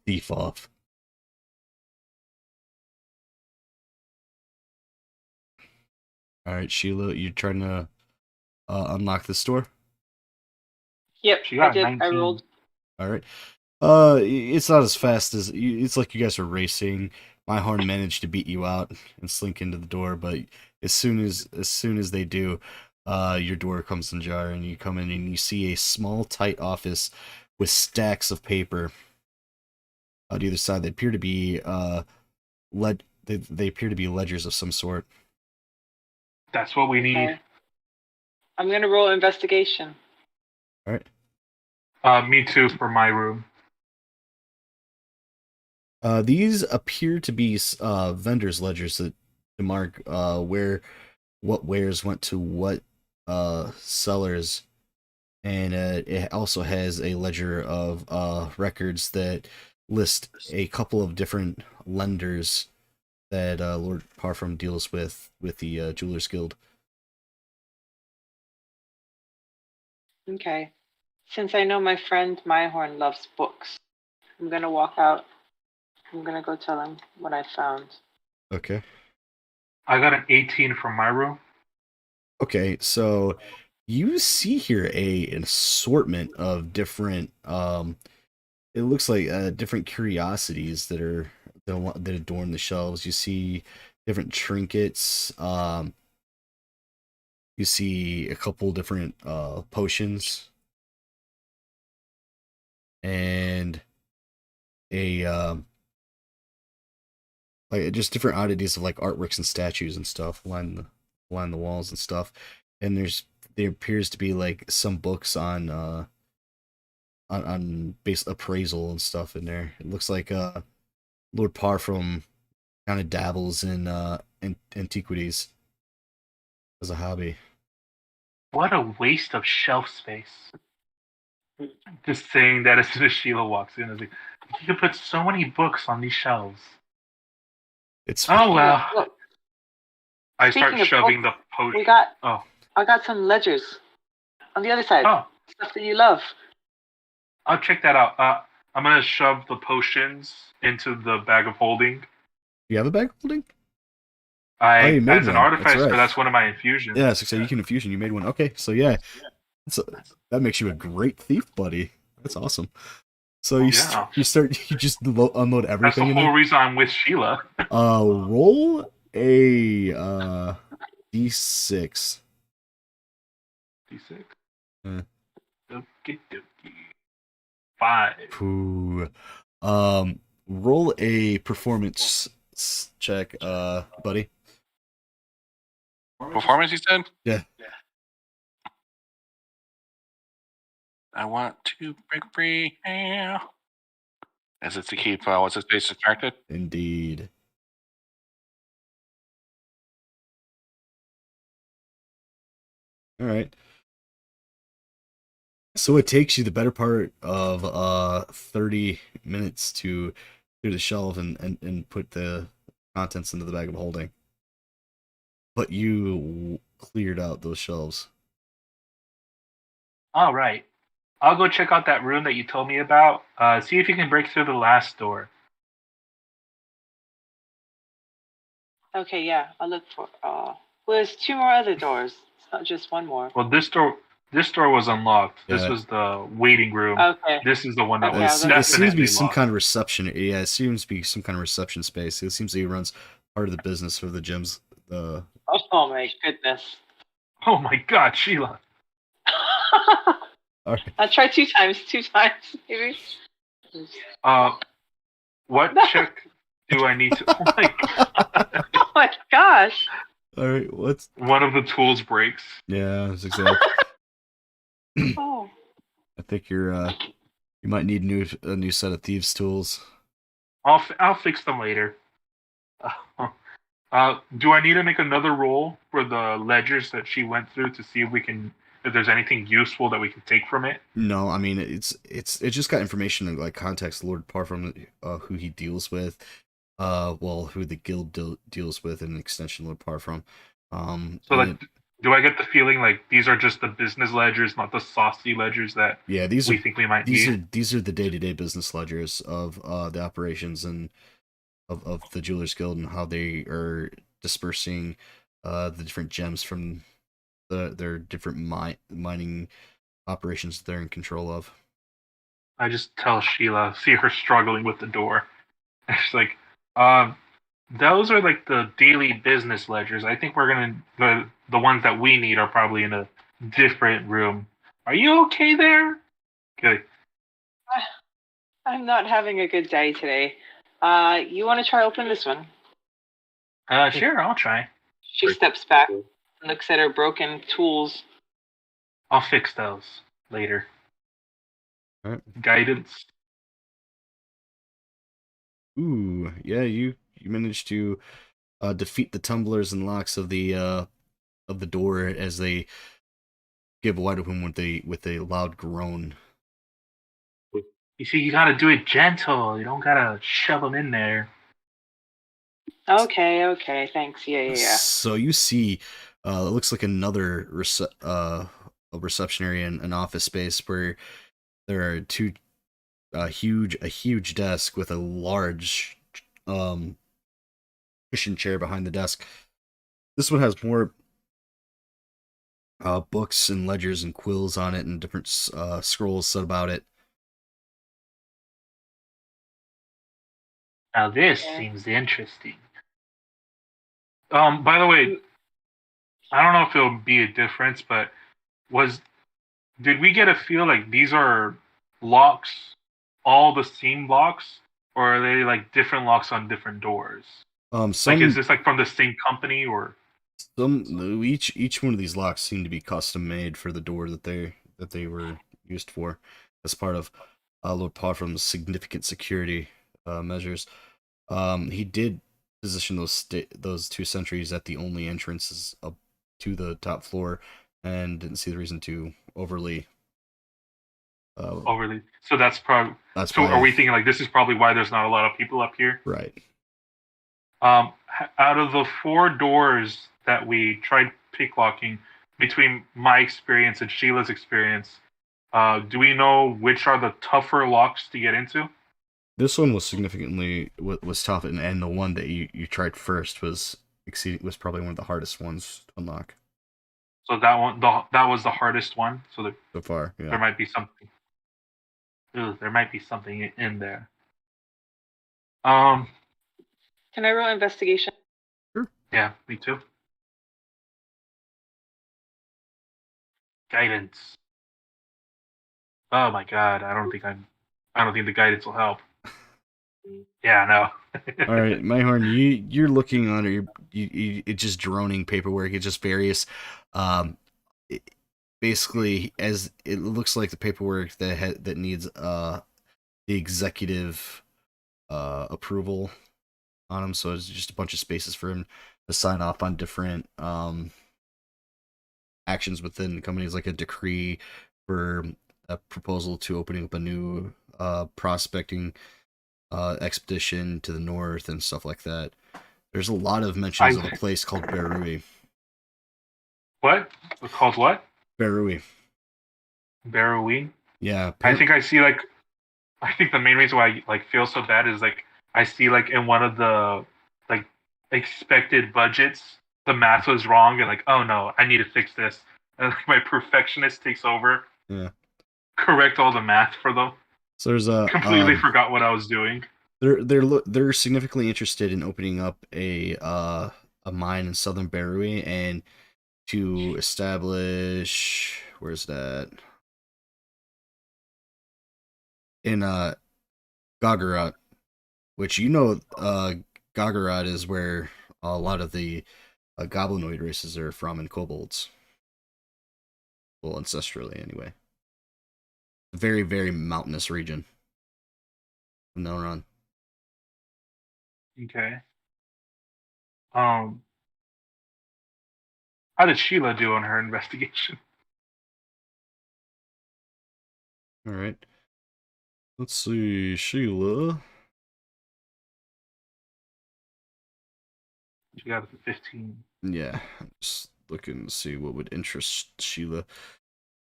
Thief off. All right, Sheila, you're trying to unlock this door. Yep, She I got did. 19. I rolled. All right. It's not as fast as it's like you guys are racing. Myhorn managed to beat you out and slink into the door, but as soon as they do, your door comes ajar and you come in and you see a small, tight office with stacks of paper on either side. They appear to be they appear to be ledgers of some sort. That's what we need. Okay. I'm gonna roll investigation. All right. Me too for my room. These appear to be vendors' ledgers that mark where what wares went to what sellers, and it also has a ledger of records that list a couple of different lenders that Lord Parfum deals with the Jewelers Guild. Okay. Since I know my friend Myhorn loves books, I'm gonna walk out. I'm gonna go tell him what I found. Okay. I got an 18 from my room. Okay, so you see here an assortment of different it looks like different curiosities that adorn the shelves. You see different trinkets, you see a couple different potions, and like just different oddities of like artworks and statues and stuff line the walls and stuff. And there appears to be like some books on base appraisal and stuff in there. It looks like Lord Parfum kind of dabbles in antiquities as a hobby. What a waste of shelf space. Just saying that as soon as Sheila walks in. I was like, you could put so many books on these shelves. It's Oh, well. Look, I Speaking start of shoving books, the potion. I got some ledgers on the other side. Oh, Stuff that you love. I'll check that out. I'm going to shove the potions into the bag of holding. You have a bag holding? I you made as an one. artificer, That's right. that's one of my infusions. Yeah, so you can infusion. You made one. Okay, so yeah, that makes you a great thief, buddy. That's awesome. So you Yeah. you just unload That's everything the in whole there. reason I'm with Sheila. Roll a d6. D6. Uh. Okie dokie. 5. Ooh. Roll a performance check, buddy. Performance, you said? Yeah. I want to break free. Yeah. As it's to keep what's his face distracted. Indeed. All right. So it takes you the better part of 30 minutes to clear the shelf and put the contents into the bag of holding. But you cleared out those shelves. All right. I'll go check out that room that you told me about. See if you can break through the last door. Okay, yeah, I'll look for. Well, there's 2 more other doors. It's not just one more. Well, this door was unlocked. This Yeah. was the waiting room. Okay. This is the one that Okay, was It seems to definitely be some locked. kind of reception. Yeah, it seems to be some kind of reception space. It seems like he runs part of the business for the gyms. Oh my goodness. Oh my God, Sheila! All right. I'll try 2 times. 2 times, maybe. What check do I need to? Oh my God. Oh my gosh. All right. What's? One of the tools breaks. Yeah, that's exactly. Oh. I think you might need a new set of thieves' tools. I'll fix them later. Do I need to make another roll for the ledgers that she went through to see if there's anything useful that we can take from it? No, I mean it's just got information like context Lord Parfum, who he deals with, who the guild deals with, and an extension Lord Parfum. So like, do I get the feeling like these are just the business ledgers, not the saucy ledgers that these we are think we might need? these are the day-to-day business ledgers of the operations and of the Jewelers Guild and how they are dispersing the different gems from their different mining operations they're in control of. I just tell Sheila, see her struggling with the door. She's like, those are like the daily business ledgers. I think the ones that we need are probably in a different room. Are you okay there? Okay. I'm not having a good day today. You want to try open this one? Sure, I'll try. She steps back and looks at her broken tools. I'll fix those later. All right. Guidance. Ooh, yeah, you managed to defeat the tumblers and locks of the door as they give wide open with a loud groan. You see, you gotta do it gentle. You don't gotta shove them in there. Okay, thanks. Yeah. So you see, it looks like another a reception area and an office space where there are a huge desk with a large cushion chair behind the desk. This one has more books and ledgers and quills on it and different scrolls set about it. Now this seems interesting. By the way, I don't know if it'll be a difference, but did we get a feel like these are locks, all the same locks, or are they like different locks on different doors? Like, is this like from the same company or? Each one of these locks seem to be custom made for the door that they were used for, as part of Lord Parfum's significant security measures. He did position those 2 sentries at the only entrances up to the top floor, and didn't see the reason to overly. So that's probably. So are we thinking like this is probably why there's not a lot of people up here? Right. Out of the 4 doors that we tried picklocking, between my experience and Sheila's experience, do we know which are the tougher locks to get into? This one was significantly was tough, and the one that you tried first was was probably one of the hardest ones to unlock So that was the hardest one. So so far. there Yeah. might be something. There might be something in there. Can I roll investigation? Yeah, me too. Guidance. Oh my god, I don't think the guidance will help. Yeah, no. All right, Mayhorn, you're looking on it's just droning paperwork. It's just various, basically as it looks like the paperwork that needs the executive approval on him. So it's just a bunch of spaces for him to sign off on different actions within the company. It's like a decree for a proposal to opening up a new prospecting expedition to the north and stuff like that. There's a lot of mentions of a place called Berui. What? Called what? Berui. Barroween? Yeah. I think the main reason why I feel so bad is I see in one of the expected budgets the math was wrong and oh no, I need to fix this. And my perfectionist takes over. Yeah. Correct all the math for them. So there's a completely forgot what I was doing. They're significantly interested in opening up a mine in southern Berui and to establish where's that in Gagarat, which Gagarat is where a lot of the goblinoid races are from and kobolds. Well, ancestrally anyway. Very, very mountainous region. From now on. Okay. How did Sheila do on her investigation? All right. Let's see, Sheila. She got a 15. Yeah, I'm just looking to see what would interest Sheila.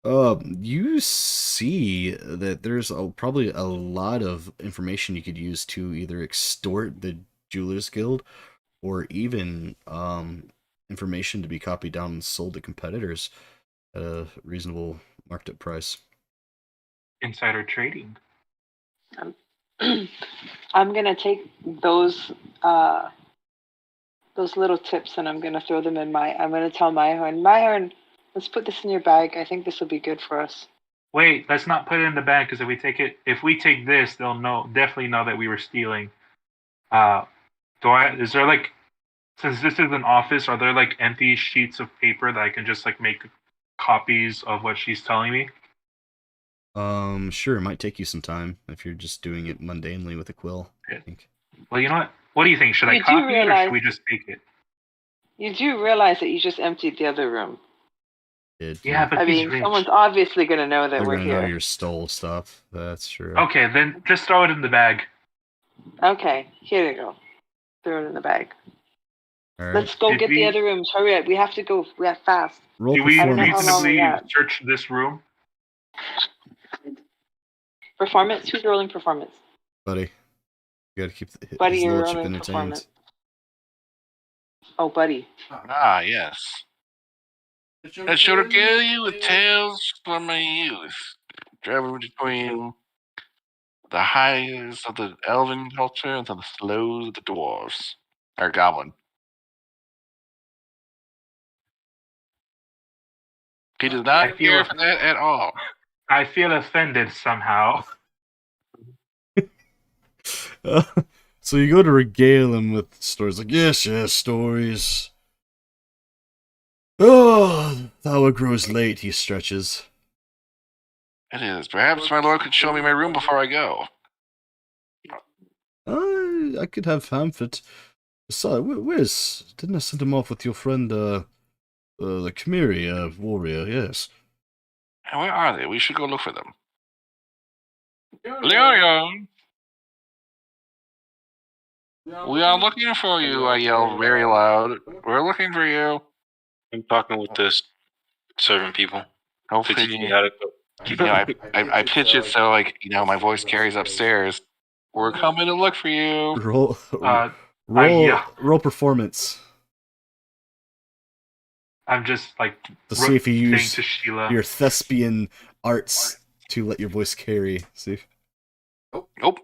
You see that there's probably a lot of information you could use to either extort the Jewelers Guild or even information to be copied down and sold to competitors at a reasonable marked up price. Insider trading. I'm gonna take those little tips and I'm gonna throw them in I'm gonna tell Mayhorn, let's put this in your bag. I think this will be good for us. Wait, let's not put it in the bag because if we take this, they'll definitely know that we were stealing. Is there since this is an office, are there empty sheets of paper that I can just make copies of what she's telling me? Sure, it might take you some time if you're just doing it mundanely with a quill, I think. Well, you know what? What do you think? Should I copy it or should we just take it? You do realize that you just emptied the other room. Yeah, but someone's obviously going to know that we're here. They're going to know you stole stuff. That's true. Okay, then just throw it in the bag. Okay, here you go. Throw it in the bag. All right. Let's go get the other rooms. Hurry up. We have to go. We have fast. Roll do we performance. reasonably search this room? Performance? Who's rolling performance? Buddy. You gotta keep Buddy, his you're lordship rolling entertained. performance. Oh, Buddy. Ah, yes. I shall regale you with tales from my youth, traveling between the highs of the elven culture and the lows of the dwarves. Or goblin. He does not care for that at all. I feel offended somehow. So you go to regale him with stories yes, stories. Oh, the hour grows late, he stretches. It is. Perhaps my lord could show me my room before I go. I could have Hamfit. Where's... Didn't I send him off with your friend, the Chimeri, warrior, yes. And where are they? We should go look for them. Leon! We are looking for you, I yelled very loud. We're looking for you. I'm talking with this serving people. Hopefully, I pitch it so my voice carries upstairs. We're coming to look for you. Roll performance. I'm just like To see if you saying use to Sheila. your thespian arts to let your voice carry. See, Nope.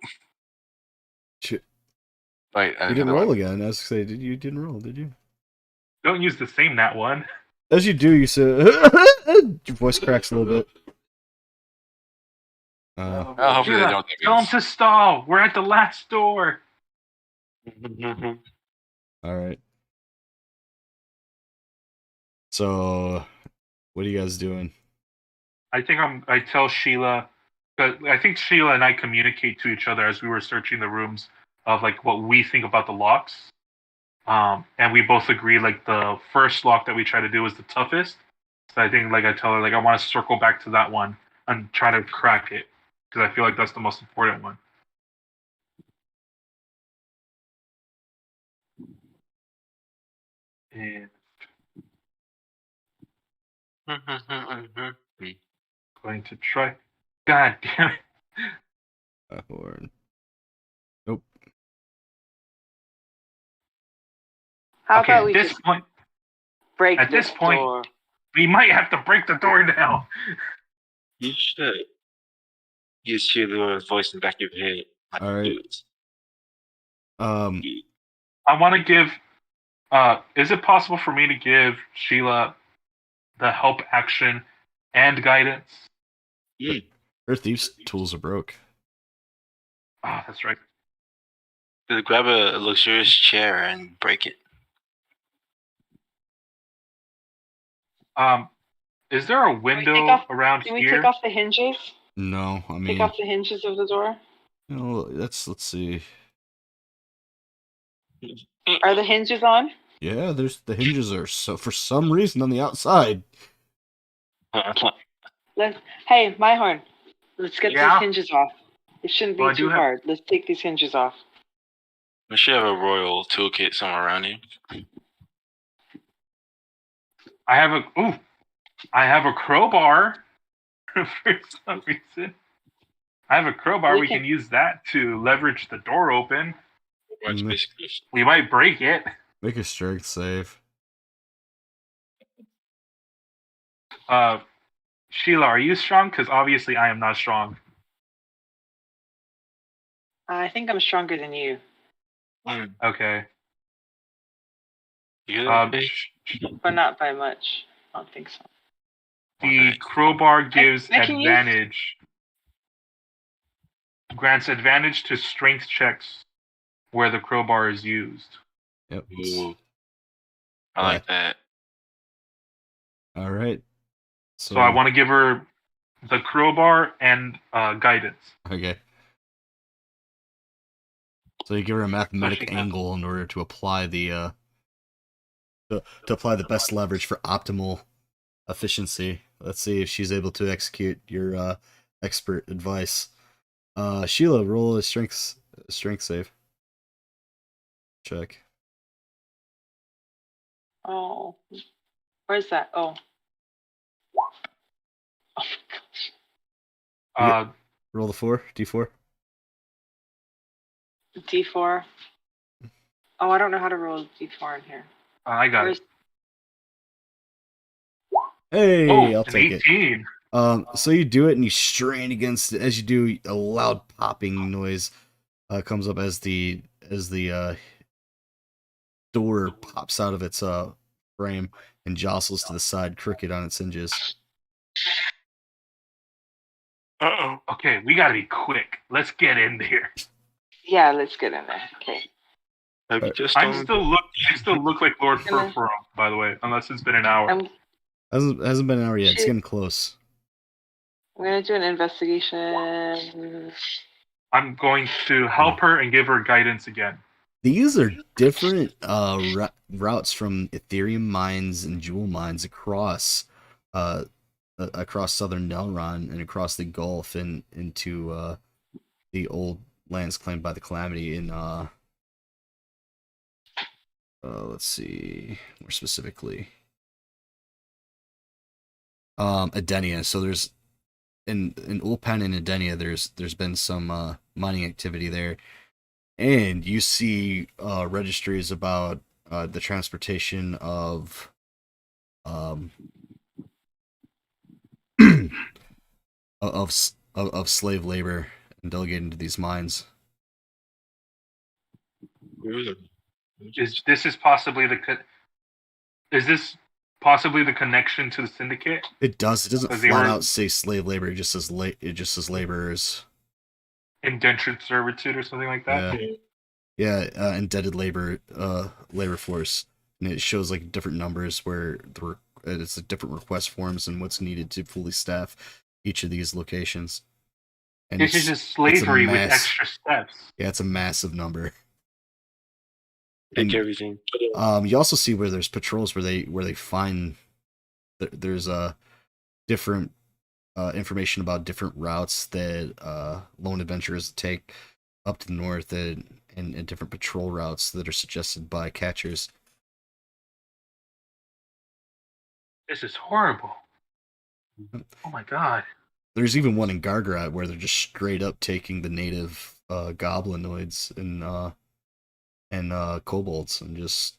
Shit. Wait, You didn't roll again. I was gonna say, you didn't roll, did you? Don't use the same nat one. As you do, you say your voice cracks a little bit. Oh, hopefully they Sheila, don't. tell him to stall. We're at the last door. All right. So, what are you guys doing? I think I tell Sheila, but I think Sheila and I communicate to each other as we were searching the rooms of like what we think about the locks. And we both agree like the first lock that we try to do is the toughest. So I think like I tell her like I want to circle back to that one and try to crack it because I feel like that's the most important one. And going to try. God damn it! A horn. Nope. How Okay, about at we this just point, break at this point- door? we might have to break the door now. You should. Use Sheila's voice in the back of your head. All right. I want to give. Is it possible for me to give Sheila the help action and guidance? Her thieves' tools are broke. Ah, that's right. Grab a luxurious chair and break it. Is there a we window take off- around Can we here? take off the hinges? No, I mean, Take off the hinges of the door? you know, let's see. Are the hinges on? Yeah, there's the hinges are so for some reason on the outside. Hey, Myhorn, let's get Yeah? these hinges off. It shouldn't be Well, I do too have- hard. Let's take these hinges off. We should have a royal toolkit somewhere around here. I have a crowbar for some reason. I have a crowbar. We We can- can use that to leverage the door open. That's Mhm. basically. We might break it. Make a strength save. Sheila, are you strong? Because obviously I am not strong. I think I'm stronger than you. Okay. You hear that, Um, bitch? But not by much. I don't think so. The Okay. crowbar gives I can use- advantage. Grants advantage to strength checks where the crowbar is used. Yep. Ooh. I like that. All right. So I want to give her the crowbar and guidance. Okay. So you give her a mathematic she has- angle in order to apply the to apply the best leverage for optimal efficiency. Let's see if she's able to execute your expert advice. Sheila, roll a strength save. Check. Oh. Where's that? Oh. Oh my gosh. Roll the 4, D4. D4. Oh, I don't know how to roll D4 in here. I got Where's it. Hey, Oh, I'll an take it. 18. So you do it and you strain against it. As you do, a loud popping noise comes up as the door pops out of its frame and jostles to the side, crooked on its hinges. Uh-oh. Okay, we gotta be quick. Let's get in there. Yeah, let's get in there. Okay. Have you just I still look like Lord Hello. Furfuro, by the way, unless it's been an hour. I'm Hasn't been an hour yet. It's Shit. getting close. gonna do an investigation. I'm going to help her and give her guidance again. These are different routes from Ethereum mines and jewel mines across southern Delron and across the Gulf and into the old lands claimed by the Calamity in let's see more specifically Edenia. So there's in Ulpan and Edenia there's been some mining activity there. And you see registries about the transportation of um, of slave labor and delegated to these mines. Is this possibly is this possibly the connection to the syndicate? It does. It doesn't 'Cause they flat were- out say slave labor. It just says it just says laborers. Indentured servitude or something like that? Yeah, indebted labor force, and it shows like different numbers where it's the different request forms and what's needed to fully staff each of these locations. And This is just slavery with extra steps. Yeah, it's a massive number. Take everything. You also see where there's patrols where they find there's different information about different routes that lone adventurers take up to the north and different patrol routes that are suggested by catchers. This is horrible. Oh my god. There's even one in Gargarat where they're just straight up taking the native goblinoids and kobolds and just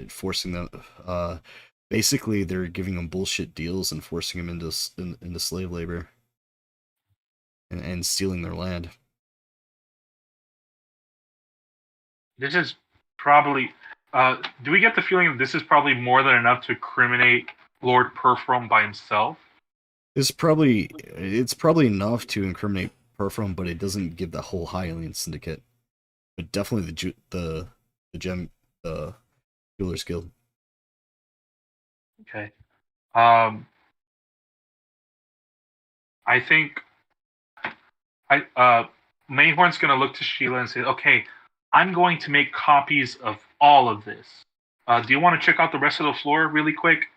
forcing them. Basically, they're giving them bullshit deals and forcing them into slave labor and stealing their land. This is probably. Do we get the feeling that this is probably more than enough to incriminate Lord Perfrom by himself? It's probably enough to incriminate Perfrom, but it doesn't give the whole Hylian syndicate. But definitely the Jewelers Guild. Okay. I think Mayhorn's gonna look to Sheila and say, "Okay, I'm going to make copies of all of this. Do you want to check out the rest of the floor really quick?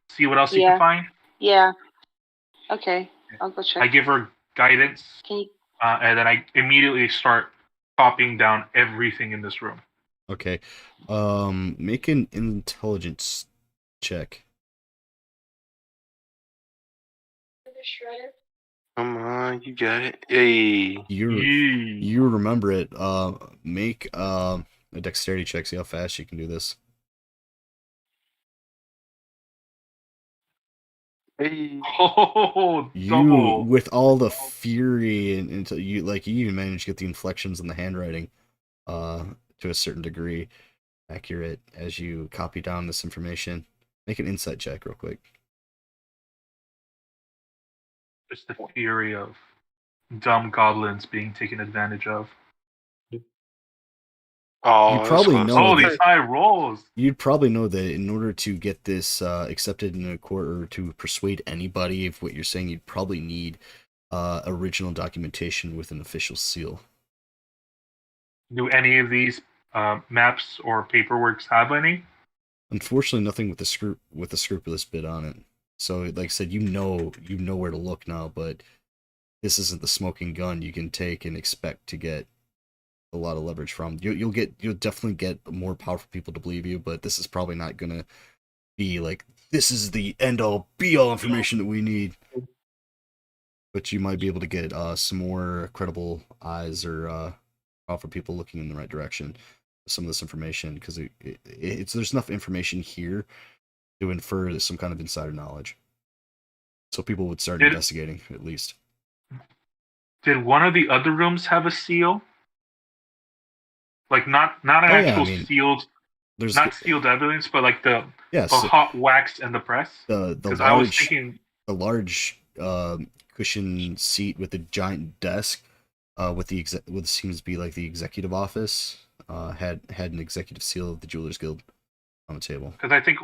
See what else you can find?" Yeah. Okay. I'll go check. I give her guidance, Can you? and then I immediately start copying down everything in this room. Okay. Make an intelligence check. Come on, you got it. Hey. You remember it. Make a dexterity check. See how fast you can do this. Hey. Oh, You, double. with all the fury and until you even manage to get the inflections in the handwriting, to a certain degree, accurate as you copy down this information. Make an insight check real quick. Just the fury of dumb goblins being taken advantage of. Oh, You probably that's know close. Oh, that- these high rolls. You'd probably know that in order to get this accepted in a court or to persuade anybody of what you're saying, you'd probably need original documentation with an official seal. Do any of these maps or paperworks have any? Unfortunately, nothing with the scrupulous bit on it. So, like I said, you know where to look now, but this isn't the smoking gun you can take and expect to get a lot of leverage from. You'll definitely get more powerful people to believe you, but this is probably not gonna be like, this is the end all be all information that we need. But you might be able to get some more credible eyes or powerful people looking in the right direction with some of this information, because there's enough information here to infer some kind of insider knowledge. So people would start investigating, at least. Did one of the other rooms have a seal? Like not an actual sealed, There's not sealed evidence, but like the yes, hot wax and the press. the I was thinking large cushion seat with a giant desk with what seems to be like the executive office had an executive seal of the Jewelers Guild on the table. Because I think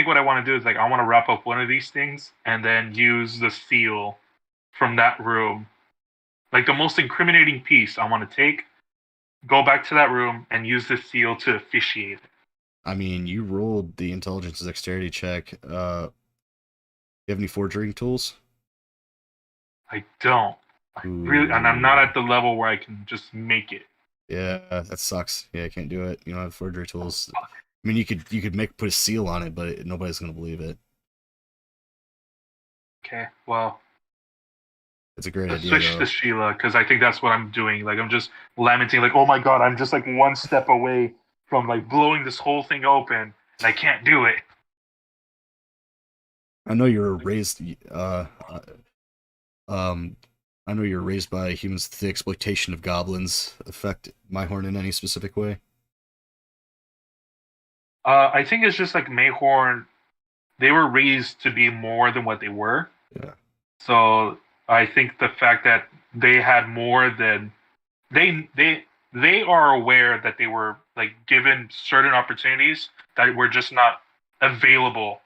what I want to do is like I want to wrap up one of these things and then use the seal from that room, like the most incriminating piece. I want to go back to that room and use the seal to officiate it. I mean, you rolled the intelligence dexterity check. Do you have any forging tools? I don't. Really, and I'm not at the level where I can just make it. Yeah, that sucks. Yeah, I can't do it. You don't have forgery tools. I mean, you could put a seal on it, but nobody's gonna believe it. Okay, well, It's a great let's idea. switch to Sheila because I think that's what I'm doing. Like I'm just lamenting, like, oh my god, I'm just like one step away from like blowing this whole thing open, and I can't do it. I know you were raised. I know you're raised by humans. The exploitation of goblins affect Myhorn in any specific way? I think it's just like Mayhorn. They were raised to be more than what they were. Yeah. So I think the fact that they had more than they are aware that they were like given certain opportunities that were just not available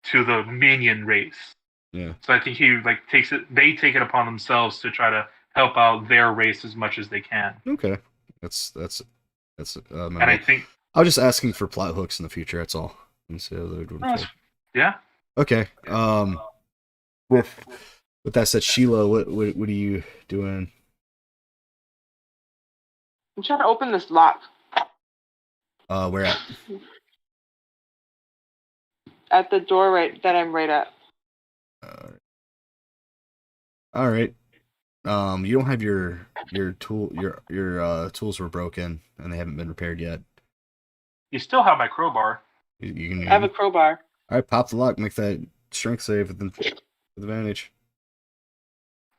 to the minion race. Yeah. So I think he like takes it. They take it upon themselves to try to help out their race as much as they can. Okay. That's And I think I was just asking for plot hooks in the future. That's all. And so they would unfold. yeah. Okay. With that said, Sheila, what are you doing? I'm trying to open this lock Where at? at the door that I'm right at. All right. You don't have your tools were broken and they haven't been repaired yet. You still have my crowbar. You can. I have a crowbar. All right, pop the lock. Make that strength save with advantage.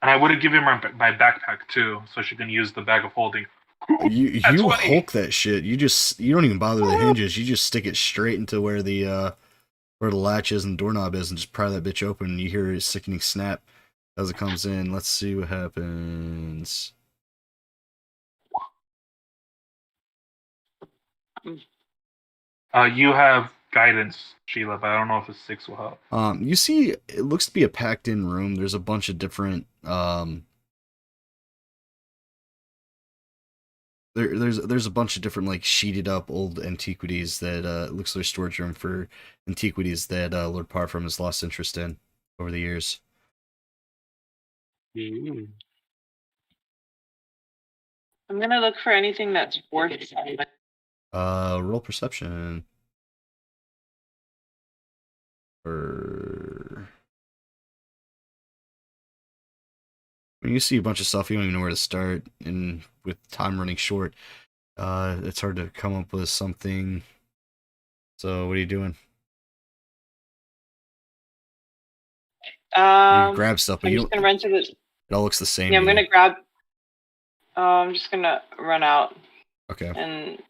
And I would have given her my backpack too, so she can use the bag of holding. You That's funny. Hulk that shit. You don't even bother with the hinges. You just stick it straight into where the latch is and the doorknob is, and just pry that bitch open. And you hear a sickening snap as it comes in. Let's see what happens. You have guidance, Sheila, but I don't know if a 6 will help. You see, it looks to be a packed-in room. There's a bunch of different there's a bunch of different like sheeted up old antiquities that looks like a storage room for antiquities that Lord Parfum has lost interest in over the years. I'm gonna look for anything that's worth something. Roll perception. When you see a bunch of stuff, you don't even know where to start, and with time running short, it's hard to come up with something. So, what are you doing? You grab stuff, but I'm you just don't. gonna run to the. It all looks the same. Yeah, I'm to you. gonna grab. I'm just gonna run out Okay. and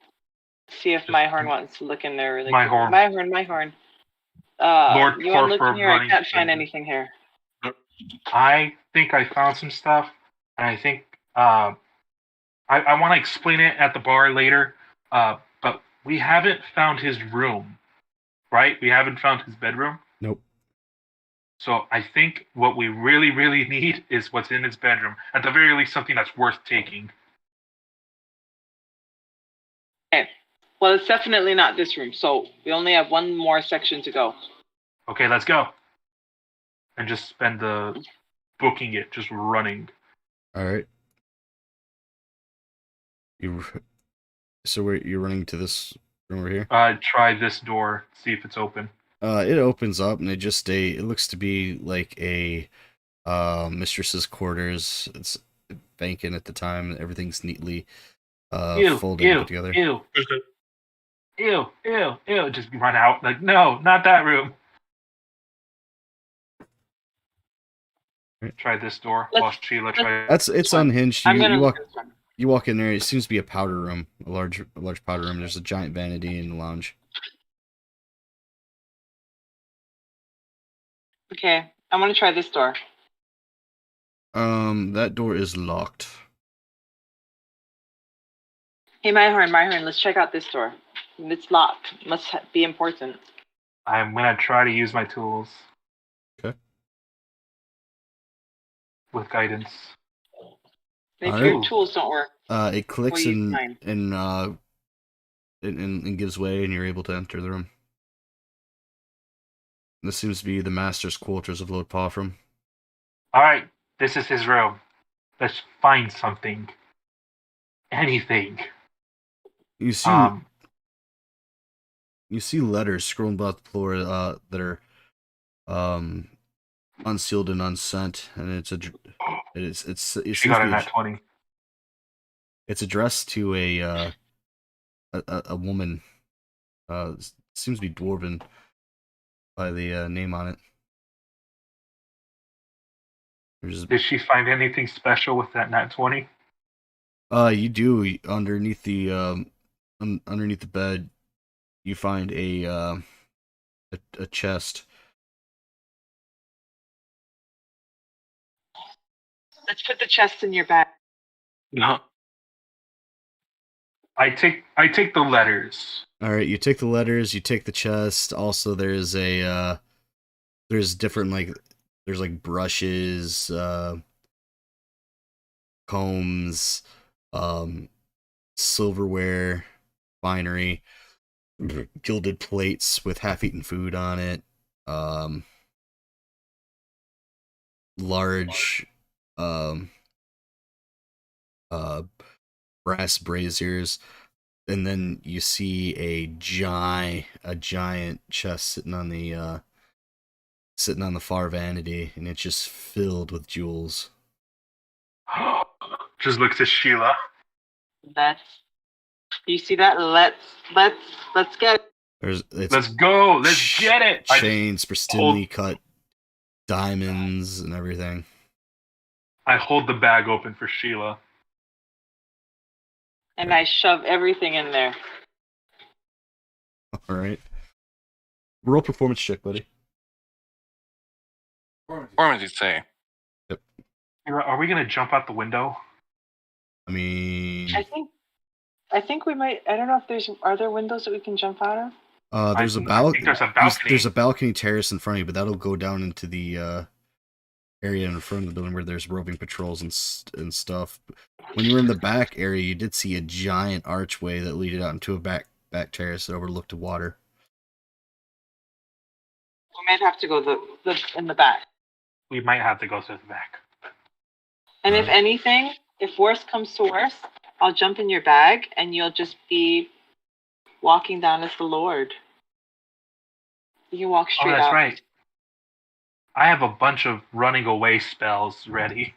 see if Myhorn wants to look in there really Myhorn. quick. Myhorn. Lord You want to look Porphyr in here? I running can't find in. anything here. I think I found some stuff, and I think I want to explain it at the bar later. But we haven't found his room, right? We haven't found his bedroom. Nope. So I think what we really, really need is what's in his bedroom. At the very least, something that's worth taking. Okay. Well, it's definitely not this room. So we only have one more section to go. Okay, let's go. And just spend the booking it, just running. All right. You're running to this room over here? Try this door, see if it's open. It opens up and it looks to be like a mistress's quarters. It's vacant at the time. Everything's neatly folded and put together. Ew. Just run out. Like, no, not that room. Right. Try this door. While Sheila try. It's unhinged. I'm gonna You look walk at this one. You walk in there. It seems to be a powder room, a large powder room. There's a giant vanity in the lounge. Okay, I'm gonna try this door. That door is locked. Hey, Myhorn, let's check out this door. It's locked. Must be important. I'm gonna try to use my tools. Okay. With guidance. If All your right. tools don't work, It clicks we'll use mine. and gives way, and you're able to enter the room. This seems to be the master's quarters of Lord Parfum. Alright, this is his room. Let's find something. Anything. You see letters scrolling about the floor that are unsealed and unsent, and She got a nat 20. It's addressed to a woman seems to be dwarven by the name on it. There's Did she find anything special with that nat 20? you do underneath the underneath the bed, you find a chest. Let's put the chest in your bag. No. I take the letters. All right, you take the letters, you take the chest. Also, there's there's different there's like brushes, combs, silverware, finery, gilded plates with half-eaten food on it, large, brass braziers, and then you see a giant chest sitting on the far vanity, and it's just filled with jewels. Just looks at Sheila. You see that? Let's get it. Let's go. Let's get it. Chains, pristinely cut diamonds and everything. I hold the bag open for Sheila. And I shove everything in there. All right. Roll performance check, buddy. Performance, you'd say. Are we gonna jump out the window? I mean, I think we might. I don't know if are there windows that we can jump out of? there's a I think there's a balcony. There's a balcony terrace in front of you, but that'll go down into the area in front of the building where there's roving patrols and stuff. When you were in the back area, you did see a giant archway that leaded out into a back terrace that overlooked the water. We might have to go in the back. We might have to go to the back. And if anything, if worse comes to worse, I'll jump in your bag and you'll just be walking down as the Lord. You can walk straight that's out. right. I have a bunch of running away spells ready.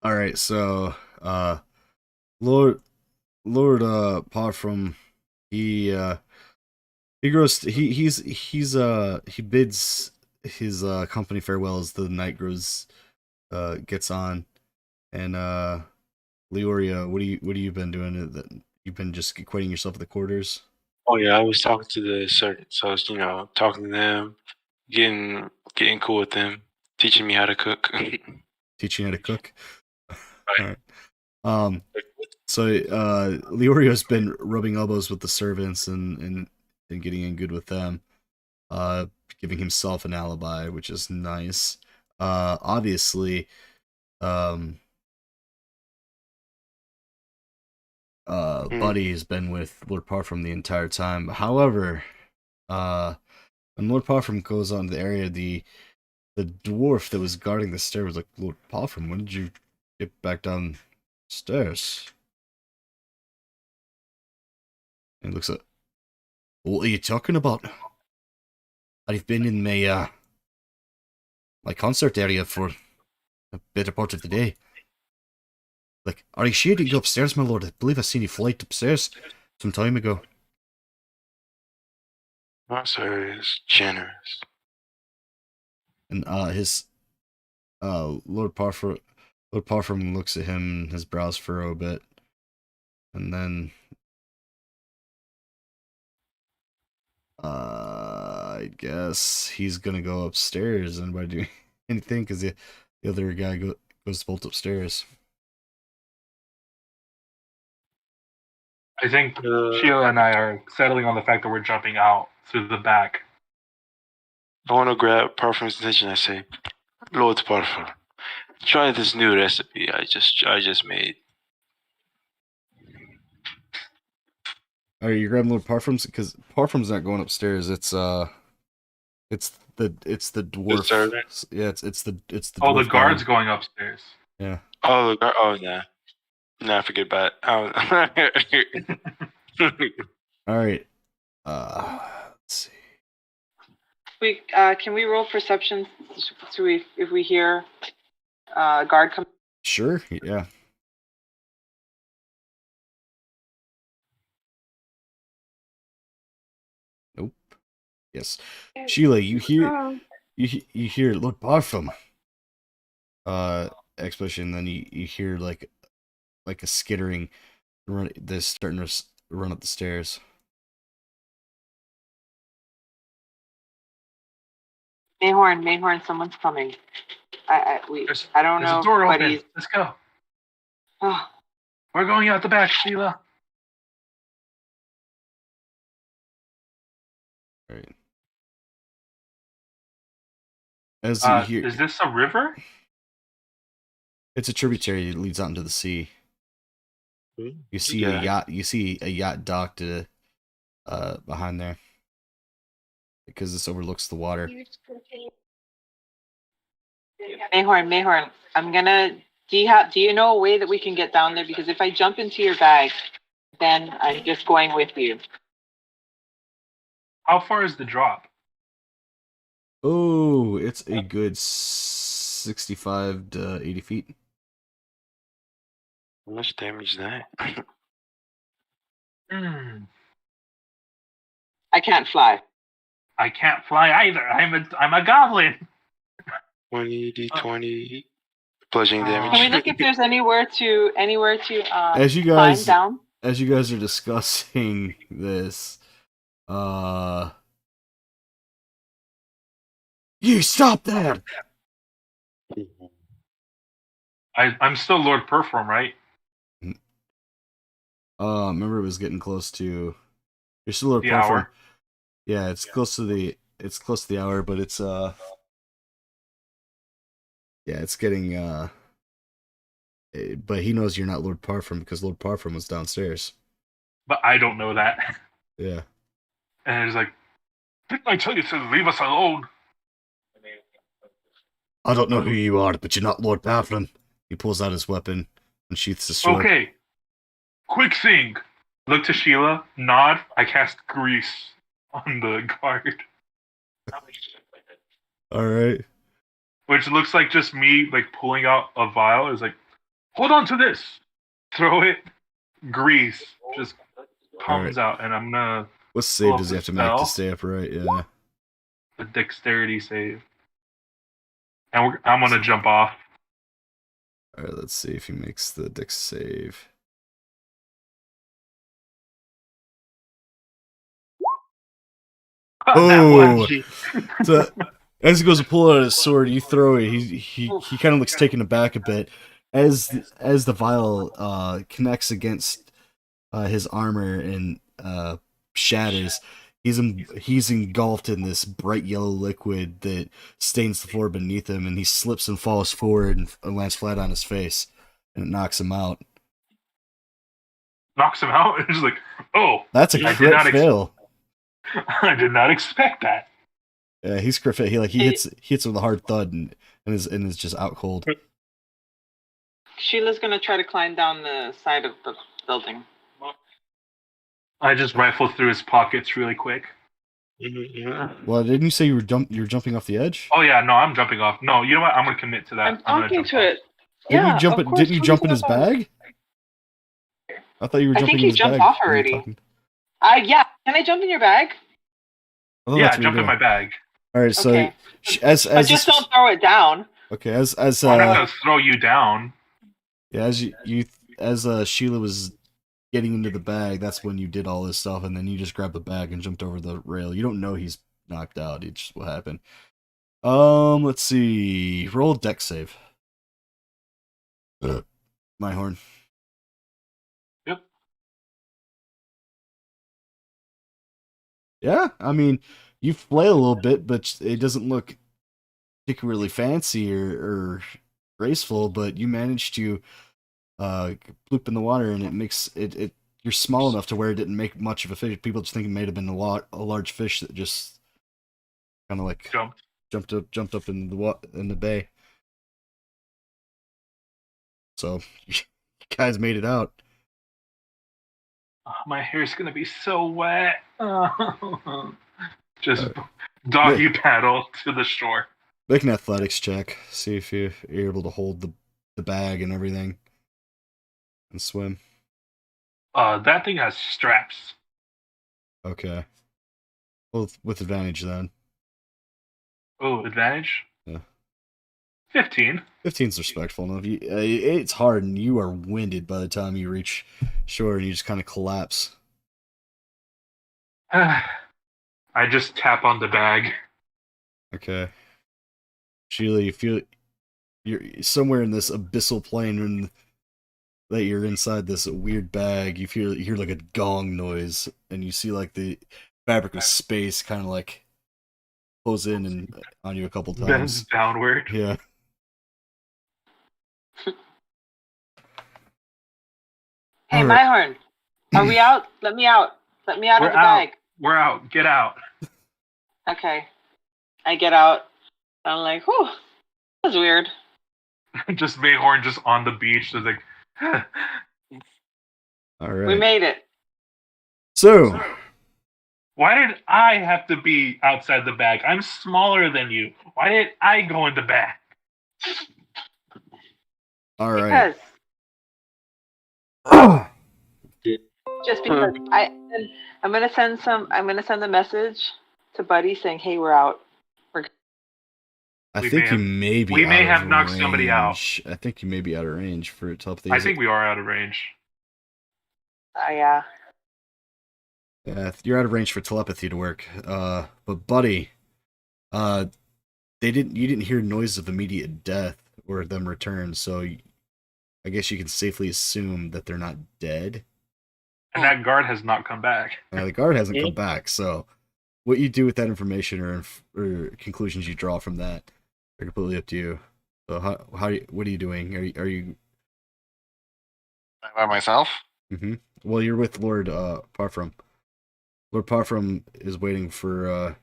All right, so Lord Parfum, he bids his company farewell as the night gets on. And Leoria, what have you been doing? That you've been just equating yourself with the quarters? Oh yeah, I was talking to the servants. I was, talking to them, getting cool with them, teaching me how to cook. Teaching how to cook. Right. All right. So Leorio's been rubbing elbows with the servants and getting in good with them, giving himself an alibi, which is nice. Obviously, Buddy has been with Lord Parfum the entire time. However, when Lord Parfum goes on to the area, the dwarf that was guarding the stair was like, "Lord Parfum, when did you get back downstairs?" And he looks at, "What are you talking about? I've been in my concert area for a better part of the day. Like, are you sure to go upstairs, my lord? I believe I seen you flight upstairs some time ago." Master is generous. And Lord Parfum looks at him, his brows furrow a bit, and then I guess he's gonna go upstairs and by doing anything because the other guy goes to bolt upstairs. I think Sheila and I are settling on the fact that we're jumping out through the back. I want to grab Parfum's attention. I say, "Lord Parfum, try this new recipe I just made." Are you grabbing Lord Parfum's? Because Parfum's not going upstairs. It's the dwarf. The servant? Yeah, it's the Oh, the dwarf guard's guy. going upstairs. Yeah. Oh, the guard. Oh, yeah. Nah, forget about it. All right. Let's see. Can we roll perception so if we hear guard come? Sure. Yeah. Yes, Sheila, you hear you hear Lord Parfum explosion, then you hear like a skittering run. This starting to run up the stairs. Mayhorn, someone's coming. I don't There's know, a door but open. he's. Let's go. Oh, We're going out the back, Sheila. All right. As you hear, Is this a river? it's a tributary that leads out into the sea. You see a Yeah. yacht. You see a yacht docked behind there because this overlooks the water. Mayhorn, I'm gonna. Do you know a way that we can get down there? Because if I jump into your bag, then I'm just going with you. How far is the drop? Oh, it's a good 65 to 80 feet. How much damage is that? Hmm. I can't fly. I can't fly either. I'm a goblin. 20 d20 bludgeoning Oh. damage. Can we look if there's anywhere to As you climb guys down? as you guys are discussing this, you stop that! I'm still Lord Perform, right? Remember it was getting close to. You're still a The hour? Yeah, it's close to the hour, but it's yeah, it's getting but he knows you're not Lord Parfum because Lord Parfum was downstairs. But I don't know that. Yeah. And it's like, didn't I tell you to leave us alone? I don't know who you are, but you're not Lord Parfum. He pulls out his weapon and sheaths his sword. Okay. Quick thing. Look to Sheila, nod, I cast grease on the guard. Alright. Which looks like just me like pulling out a vial. It's like, hold on to this. Throw it, grease. Just comes out, and I'm gonna What save Pull does he up have to the make to spell. stay upright? Yeah. a dexterity save. And I'm gonna jump off. Alright, let's see if he makes the dex save. That Oh. one. So, as he goes to pull out his sword, you throw it. He kind of looks taken aback a bit as the vial connects against his armor and shatters. He's engulfed in this bright yellow liquid that stains the floor beneath him, and he slips and falls forward and lands flat on his face, and it knocks him out. Knocks him out. It's like, oh, That's a I did crit not fail. I did not expect that. Yeah, he's crit fail. He hits with a hard thud and is just out cold. Sheila's gonna try to climb down the side of the building. I just rifle through his pockets really quick. Well, didn't you say you're jumping off the edge? Oh yeah, no, I'm jumping off. No, you know what? I'm gonna commit to that. I'm gonna talking jump to off. it. Didn't Yeah, you jump? of course, Didn't you jump in his somebody's gonna bag? I thought you were I jumping think in he his jumped bag. off when you were already. talking. Yeah. Can I jump in your bag? Oh, Yeah, that's what jump you're in my doing. bag. All right, so Okay. as But just don't throw it down. okay, as I'm not gonna throw you down. yeah, as Sheila was getting into the bag, that's when you did all this stuff, and then you just grabbed the bag and jumped over the rail. You don't know he's knocked out. It's just what happened. Let's see. Roll dex save. My horn. Yep. Yeah, I mean, you flail a little bit, but it doesn't look particularly fancy or graceful. But you managed to bloop in the water, and it makes it. You're small enough to where it didn't make much of a fish. People just think it may have been a large fish that just kind of like jumped up in the bay. So you guys made it out. Oh, my hair's gonna be so wet. Just doggy paddle to the shore. Make an athletics check. See if you're able to hold the bag and everything, and swim. That thing has straps. Okay. Well, with advantage then. Oh, advantage? Yeah. 15. 15's respectful enough. It's hard, and you are winded by the time you reach shore, and you just kind of collapse. I just tap on the bag. Okay. Sheila, you feel you're somewhere in this abyssal plane, and that you're inside this weird bag. You hear like a gong noise, and you see like the fabric of space kind of like close in and on you a couple Bends times. downward. Yeah. Hey, All right. Myhorn, are we out? Let me out. Let me out We're of the out. bag. We're out. Get out. Okay. I get out. I'm like, whew, that was weird. Just Mayhorn just on the beach. Just like, All right. We made it. So, why did I have to be outside the bag? I'm smaller than you. Why did I go in the bag? all right. Because just because I'm gonna send the message to Buddy saying, hey, we're out. I We think may you may be. we may out of have knocked somebody out. range. I think you may be out of range for telepathy. I think we are out of range. Yeah. Yeah, you're out of range for telepathy to work. But Buddy, you didn't hear noise of immediate death or them return, so I guess you can safely assume that they're not dead. And that guard has not come back. The guard hasn't come back, so what you do with that information or conclusions you draw from that are completely up to you. So what are you doing? Are you By myself? Mm-hmm. Well, you're with Lord Parfrum. Lord Parfrum is waiting for.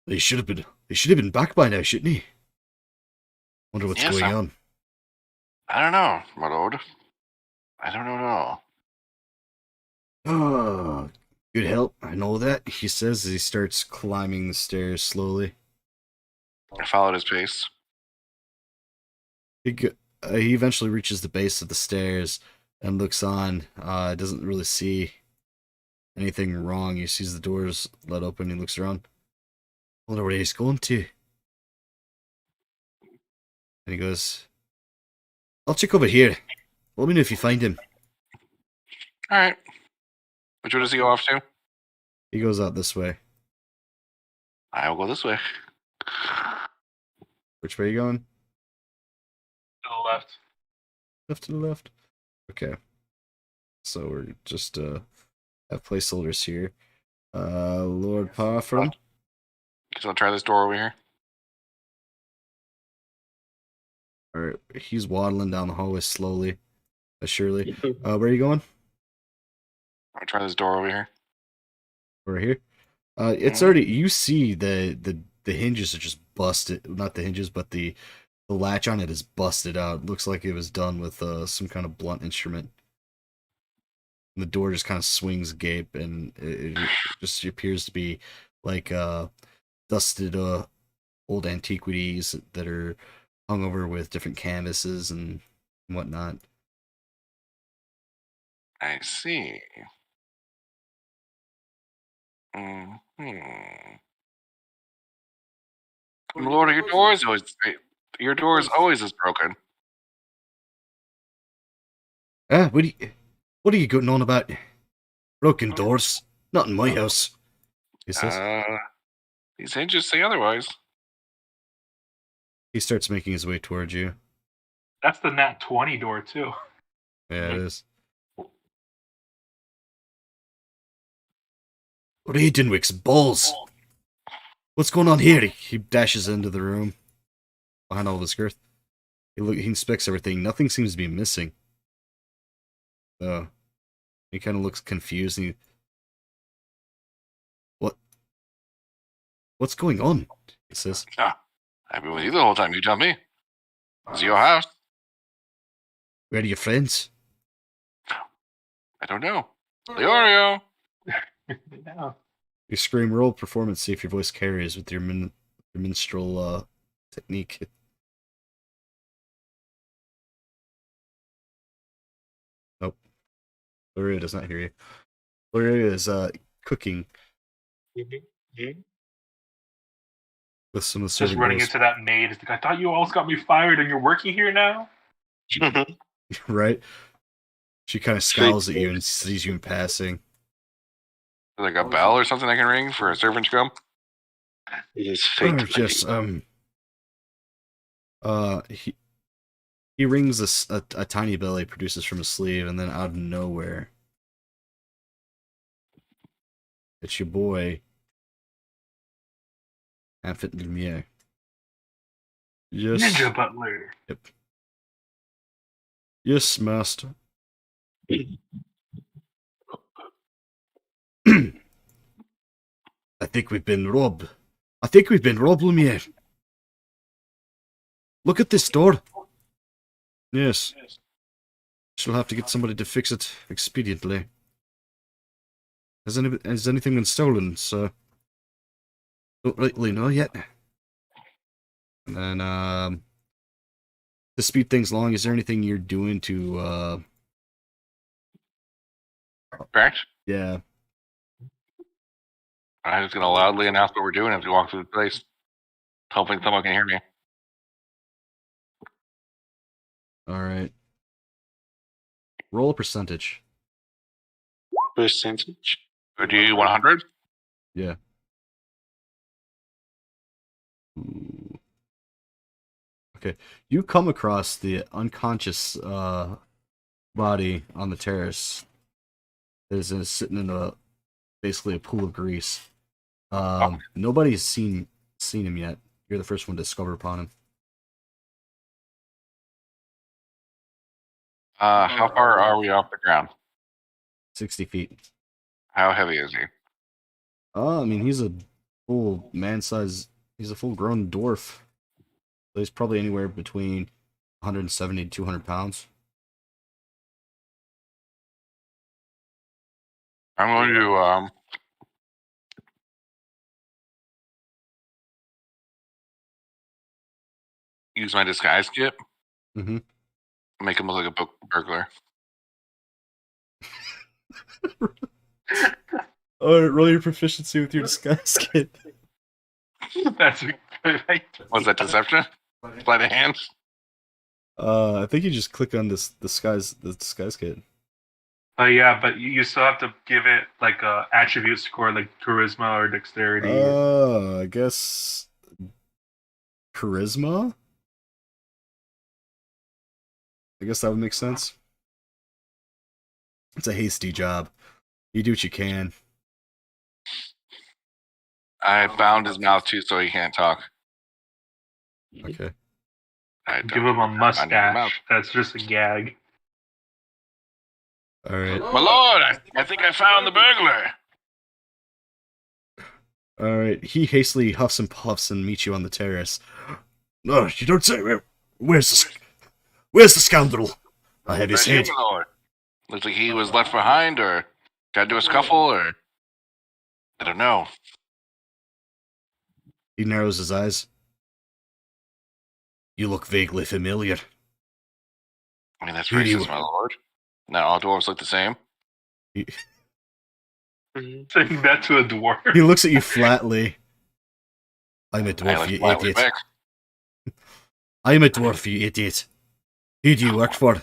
They should have been back by now, shouldn't he? Wonder what's Yes, going on. I don't know, my lord. I don't know at all. Oh, good help. I know that, he says as he starts climbing the stairs slowly. I followed his pace. He eventually reaches the base of the stairs and looks on. Doesn't really see anything wrong. He sees the doors let open. He looks around. Wonder where he's going to. And he goes, I'll check over here. Let me know if you find him. Alright. Which way does he go off to? He goes out this way. I will go this way. Which way are you going? To the left. Left to the left. Okay. So we're just have placeholders here. Lord Parfrum. Guess I'll try this door over here. Alright, he's waddling down the hallway slowly, but surely. Where are you going? I'll try this door over here. Over here. It's already. You see the hinges are just busted. Not the hinges, but the latch on it is busted out. Looks like it was done with some kind of blunt instrument. And the door just kind of swings agape, and it just appears to be like dusted old antiquities that are hung over with different canvases and whatnot. I see. Lord, your door is always as broken. What are you going on about? Broken doors? Not in my house. He says. These hinges say otherwise. He starts making his way towards you. That's the Nat 20 door, too. Yeah, it is. Dinwick's balls! What's going on here? He dashes into the room behind all of his girth. He inspects everything. Nothing seems to be missing. He kind of looks confused. And what's going on? He says. I've been with you the whole time. You tell me. It's your house. Where are your friends? I don't know. Leorio. Yeah. You scream, roll performance, see if your voice carries with your minstrel technique. Nope. Gloria does not hear you. Gloria is cooking with some of the Just serving running girls. into that maid. It's like, I thought you almost got me fired and you're working here now? Right? She kind of scowls at you and sees you in passing. Like a bell or something I can ring for a servant to come? It is fate. Oh, yes. He rings a tiny bell he produces from his sleeve, and then out of nowhere, it's your boy, Amphit Lumiere. Yes. Ninja Butler. Yep. Yes, master. I think we've been robbed. Lumiere. Look at this door. Yes. She'll have to get somebody to fix it expediently. Has anything been stolen, sir? Don't rightly know yet. And then, to speed things along, is there anything you're doing to, Correct? yeah. I'm just going to loudly announce what we're doing as we walk through the place, hoping someone can hear me. Alright. Roll a percentage. Percentage. Would you 100? Yeah. Ooh. Okay. You come across the unconscious body on the terrace. Is sitting in basically a pool of grease. Nobody's seen him yet. You're the first one to discover upon him. How far are we off the ground? 60 feet. How heavy is he? I mean, he's a full man-size. He's a full-grown dwarf. So he's probably anywhere between 170 to 200 pounds. I'm going to use my disguise kit. Mm-hmm. Make him look like a burglar. Oh, roll your proficiency with your disguise kit. That's right. Was that deception? By the hand? I think you just click on the disguise kit. Yeah, but you still have to give it like a attribute score, like charisma or dexterity. I guess charisma. I guess that would make sense. It's a hasty job. You do what you can. I bound his mouth too, so he can't talk. Okay. Give him a mustache. That's just a gag. All right. My lord, I think I found the burglar. All right. He hastily huffs and puffs and meets you on the terrace. No, you don't say. Where's the scoundrel? I have his head. My lord. Looks like he was left behind, or got into a scuffle, or I don't know. He narrows his eyes. You look vaguely familiar. I mean, that's Who do you- racist, my lord. Not all dwarves look the same. He Saying that to a dwarf. looks at you flatly. I'm a I dwarf, look you slightly idiot. back. I'm a dwarf, you idiot. Who do you work for?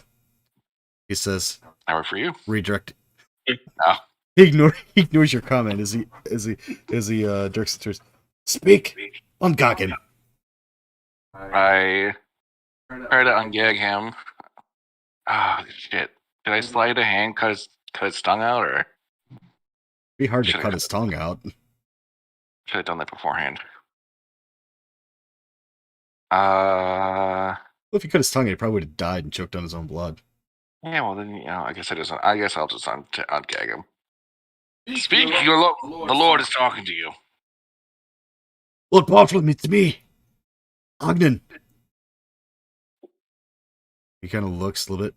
He says. I work for you. Redirect. No. He ignores your comment as he jerks the truth. Speak, Ungaggin. I try to ungag him. Ah, shit. Did I slide a hand, cut his tongue out, or Be hard to Should've cut cut his tongue out. should have done that beforehand? Well, if he cut his tongue, he probably would have died and choked on his own blood. Yeah, well then, I guess I'll just ungag him. Speak, the Lord is talking to you. Lord Bartram, it's me, Ogden. He kind of looks a little bit.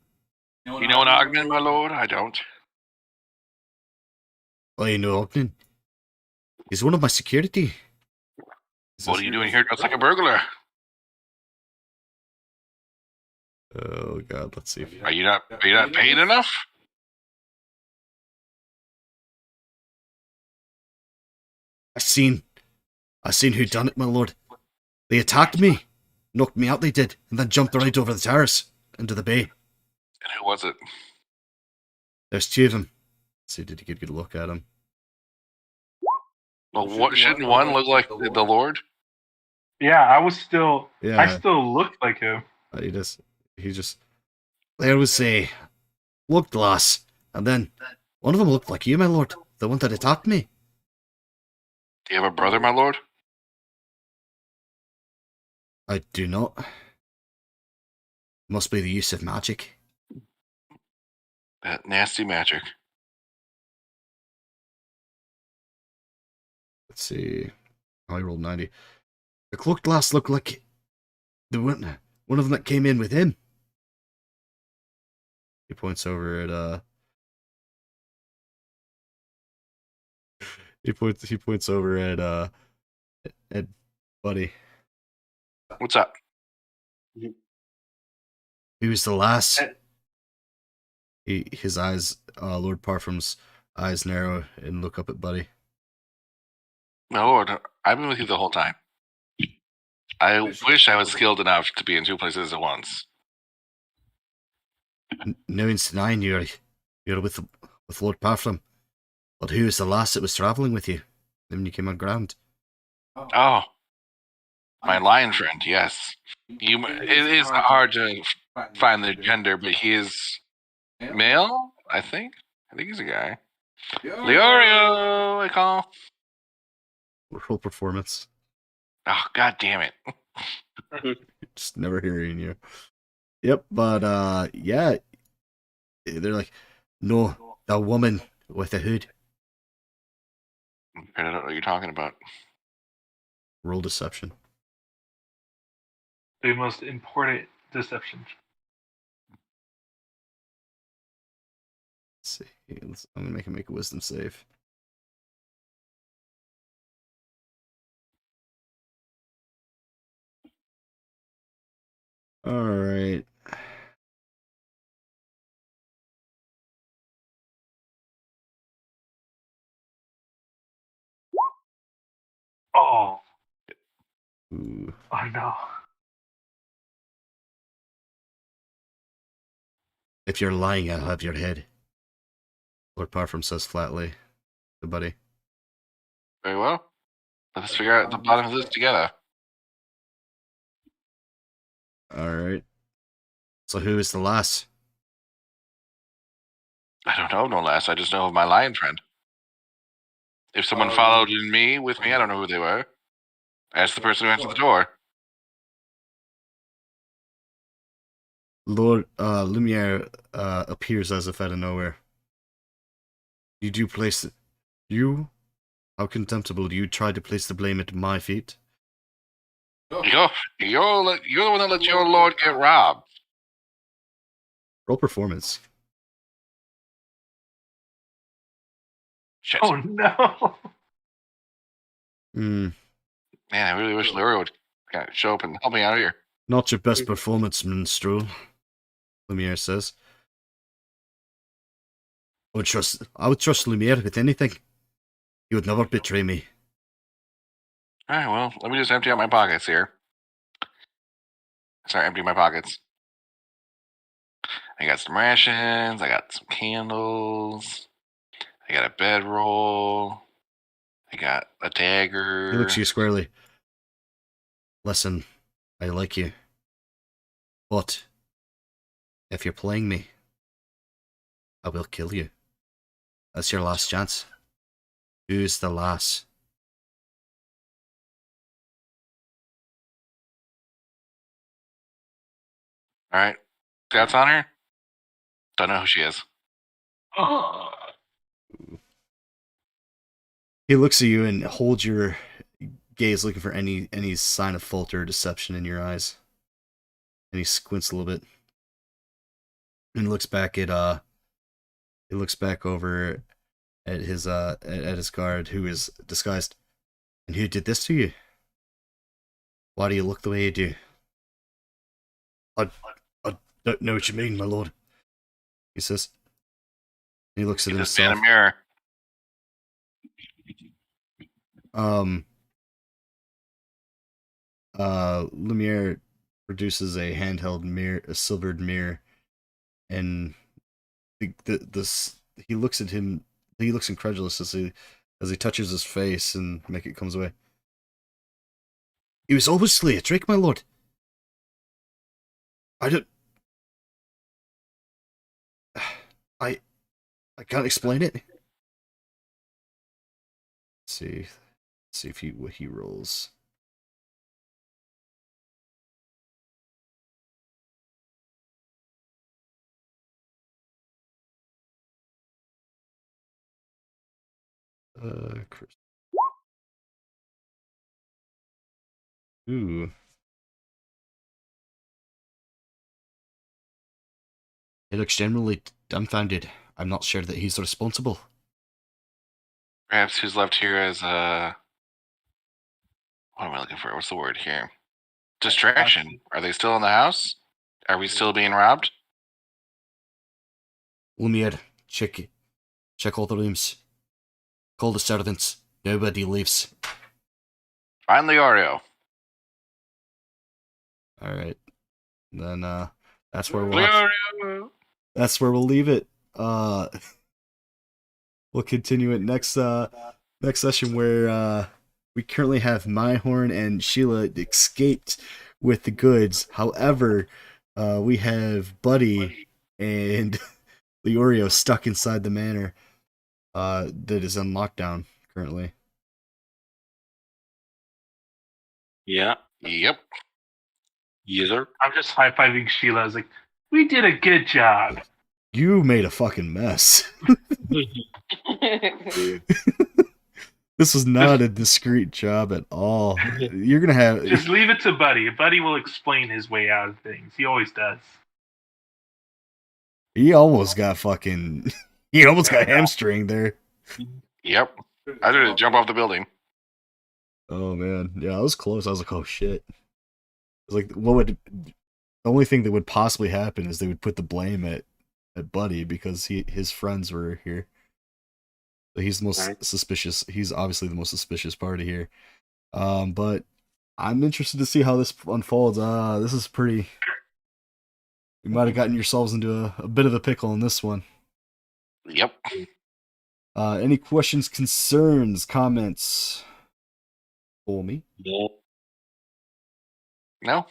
You know an Ogden, my lord? I don't. Oh, you know Ogden? He's one of my security. What are you doing here dressed like a burglar? Oh God, let's see. Are you not paid enough? I seen who done it, my lord. They attacked me, knocked me out. They did, and then jumped right over the terrace into the bay. And who was it? There's two of them. Let's see, did you get a good look at him? Well, what shouldn't one look like the Lord? Yeah, I still Yeah, looked like him. he just. There was a look glass, and then one of them looked like you, my lord, the one that attacked me. Do you have a brother, my lord? I do not. Must be the use of magic. That nasty magic. Let's see. I rolled 90. The cloaked glass looked like the one of them that came in with him. He points over at he points over at Buddy. What's up? He was the last. His eyes, Lord Parfum's eyes narrow and look up at Buddy. My lord, I've been with you the whole time. I wish I was skilled enough to be in two places at once. No one's denying you're with Lord Parfum. But who was the last that was travelling with you when you came on ground? Oh, my lion friend, yes. It is hard to find their gender, but he is male, I think. I think he's a guy. Leorio, I call. Roll performance. Oh, god damn it. Just never hearing you. Yep, but yeah. They're like, no, the woman with the hood. I don't know what you're talking about. Roll deception. The most important deception. Let's see. I'm gonna make a wisdom save. All right. Oh, Ooh. I know. If you're lying, I'll have your head. Lord Parfum says flatly to Buddy. Very well. Let's figure out the bottom of this together. All right. So who is the last? I don't know, no less. I just know of my lion friend. If someone followed me with me, I don't know who they were. Ask the person who answered the door. Lord Lumiere appears as if out of nowhere. You do place it. You? How contemptible. You tried to place the blame at my feet? You're the one that let your lord get robbed. Roll performance. Shit. Oh no. Hmm. Man, I really wish Larry would show up and help me out here. Not your best performance, minstrel, Lumiere says. I would trust Lumiere with anything. He would never betray me. Alright, well, let me just empty out my pockets here. Start emptying my pockets. I got some rations, I got some candles, I got a bedroll, I got a dagger. He looks at you squarely. Listen, I like you. But if you're playing me, I will kill you. That's your last chance. Who's the last? Alright. That's on her? Don't know who she is. Oh. He looks at you and holds your gaze, looking for any sign of falter or deception in your eyes. And he squints a little bit. And looks back at he looks back over at his guard, who is disguised. And who did this to you? Why do you look the way you do? I don't know what you mean, my lord. He says. He looks at Get this man himself. a mirror. Lumiere produces a handheld mirror, a silvered mirror, and he looks at him. He looks incredulous as he touches his face, and it comes away. It was obviously a trick, my lord. I don't. I can't explain it. Let's see if what he rolls. Chris. Ooh. He looks generally dumbfounded. I'm not sure that he's responsible. Perhaps who's left here as what am I looking for? What's the word here? Distraction. Are they still in the house? Are we still being robbed? Lumiere, check all the rooms. Call the servants. Nobody leaves. Find Leorio. All right. Then that's where Leorio. That's where we'll leave it. We'll continue it next session where we currently have Myhorn and Sheila escaped with the goods. However, we have Buddy and Leorio stuck inside the manor that is on lockdown currently. Yeah. Yep. Yes, sir. I'm just high-fiving Sheila. I was like, we did a good job. You made a fucking mess. This was not a discreet job at all. You're gonna have Just leave it to Buddy. Buddy will explain his way out of things. He always does. He almost got hamstringed there. Yep. I did it. Jump off the building. Oh man, yeah, I was close. I was like, oh shit. It was like, the only thing that would possibly happen is they would put the blame at Buddy because his friends were here. But he's the most suspicious. He's obviously the most suspicious party here. But I'm interested to see how this unfolds. This is pretty. You might have gotten yourselves into a bit of a pickle in this one. Yep. Any questions, concerns, comments for me? No. No.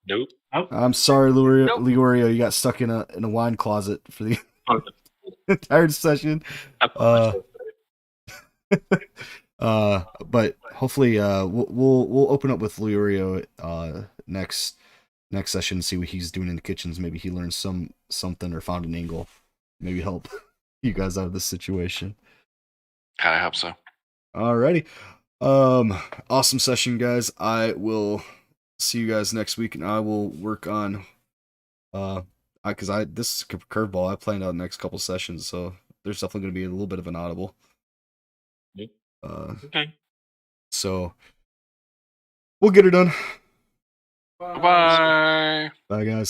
Nope. I'm sorry, Leorio. Nope. Leorio, you got stuck in a wine closet for the entire session. But hopefully, we'll open up with Leorio next session and see what he's doing in the kitchens. Maybe he learned something or found an angle. Maybe help you guys out of this situation. I hope so. Alrighty. Awesome session, guys. I will see you guys next week, and I will work on because this is a curveball. I planned out the next couple sessions, so there's definitely going to be a little bit of an audible. Yep. Okay. So we'll get it done. Bye. Bye, guys.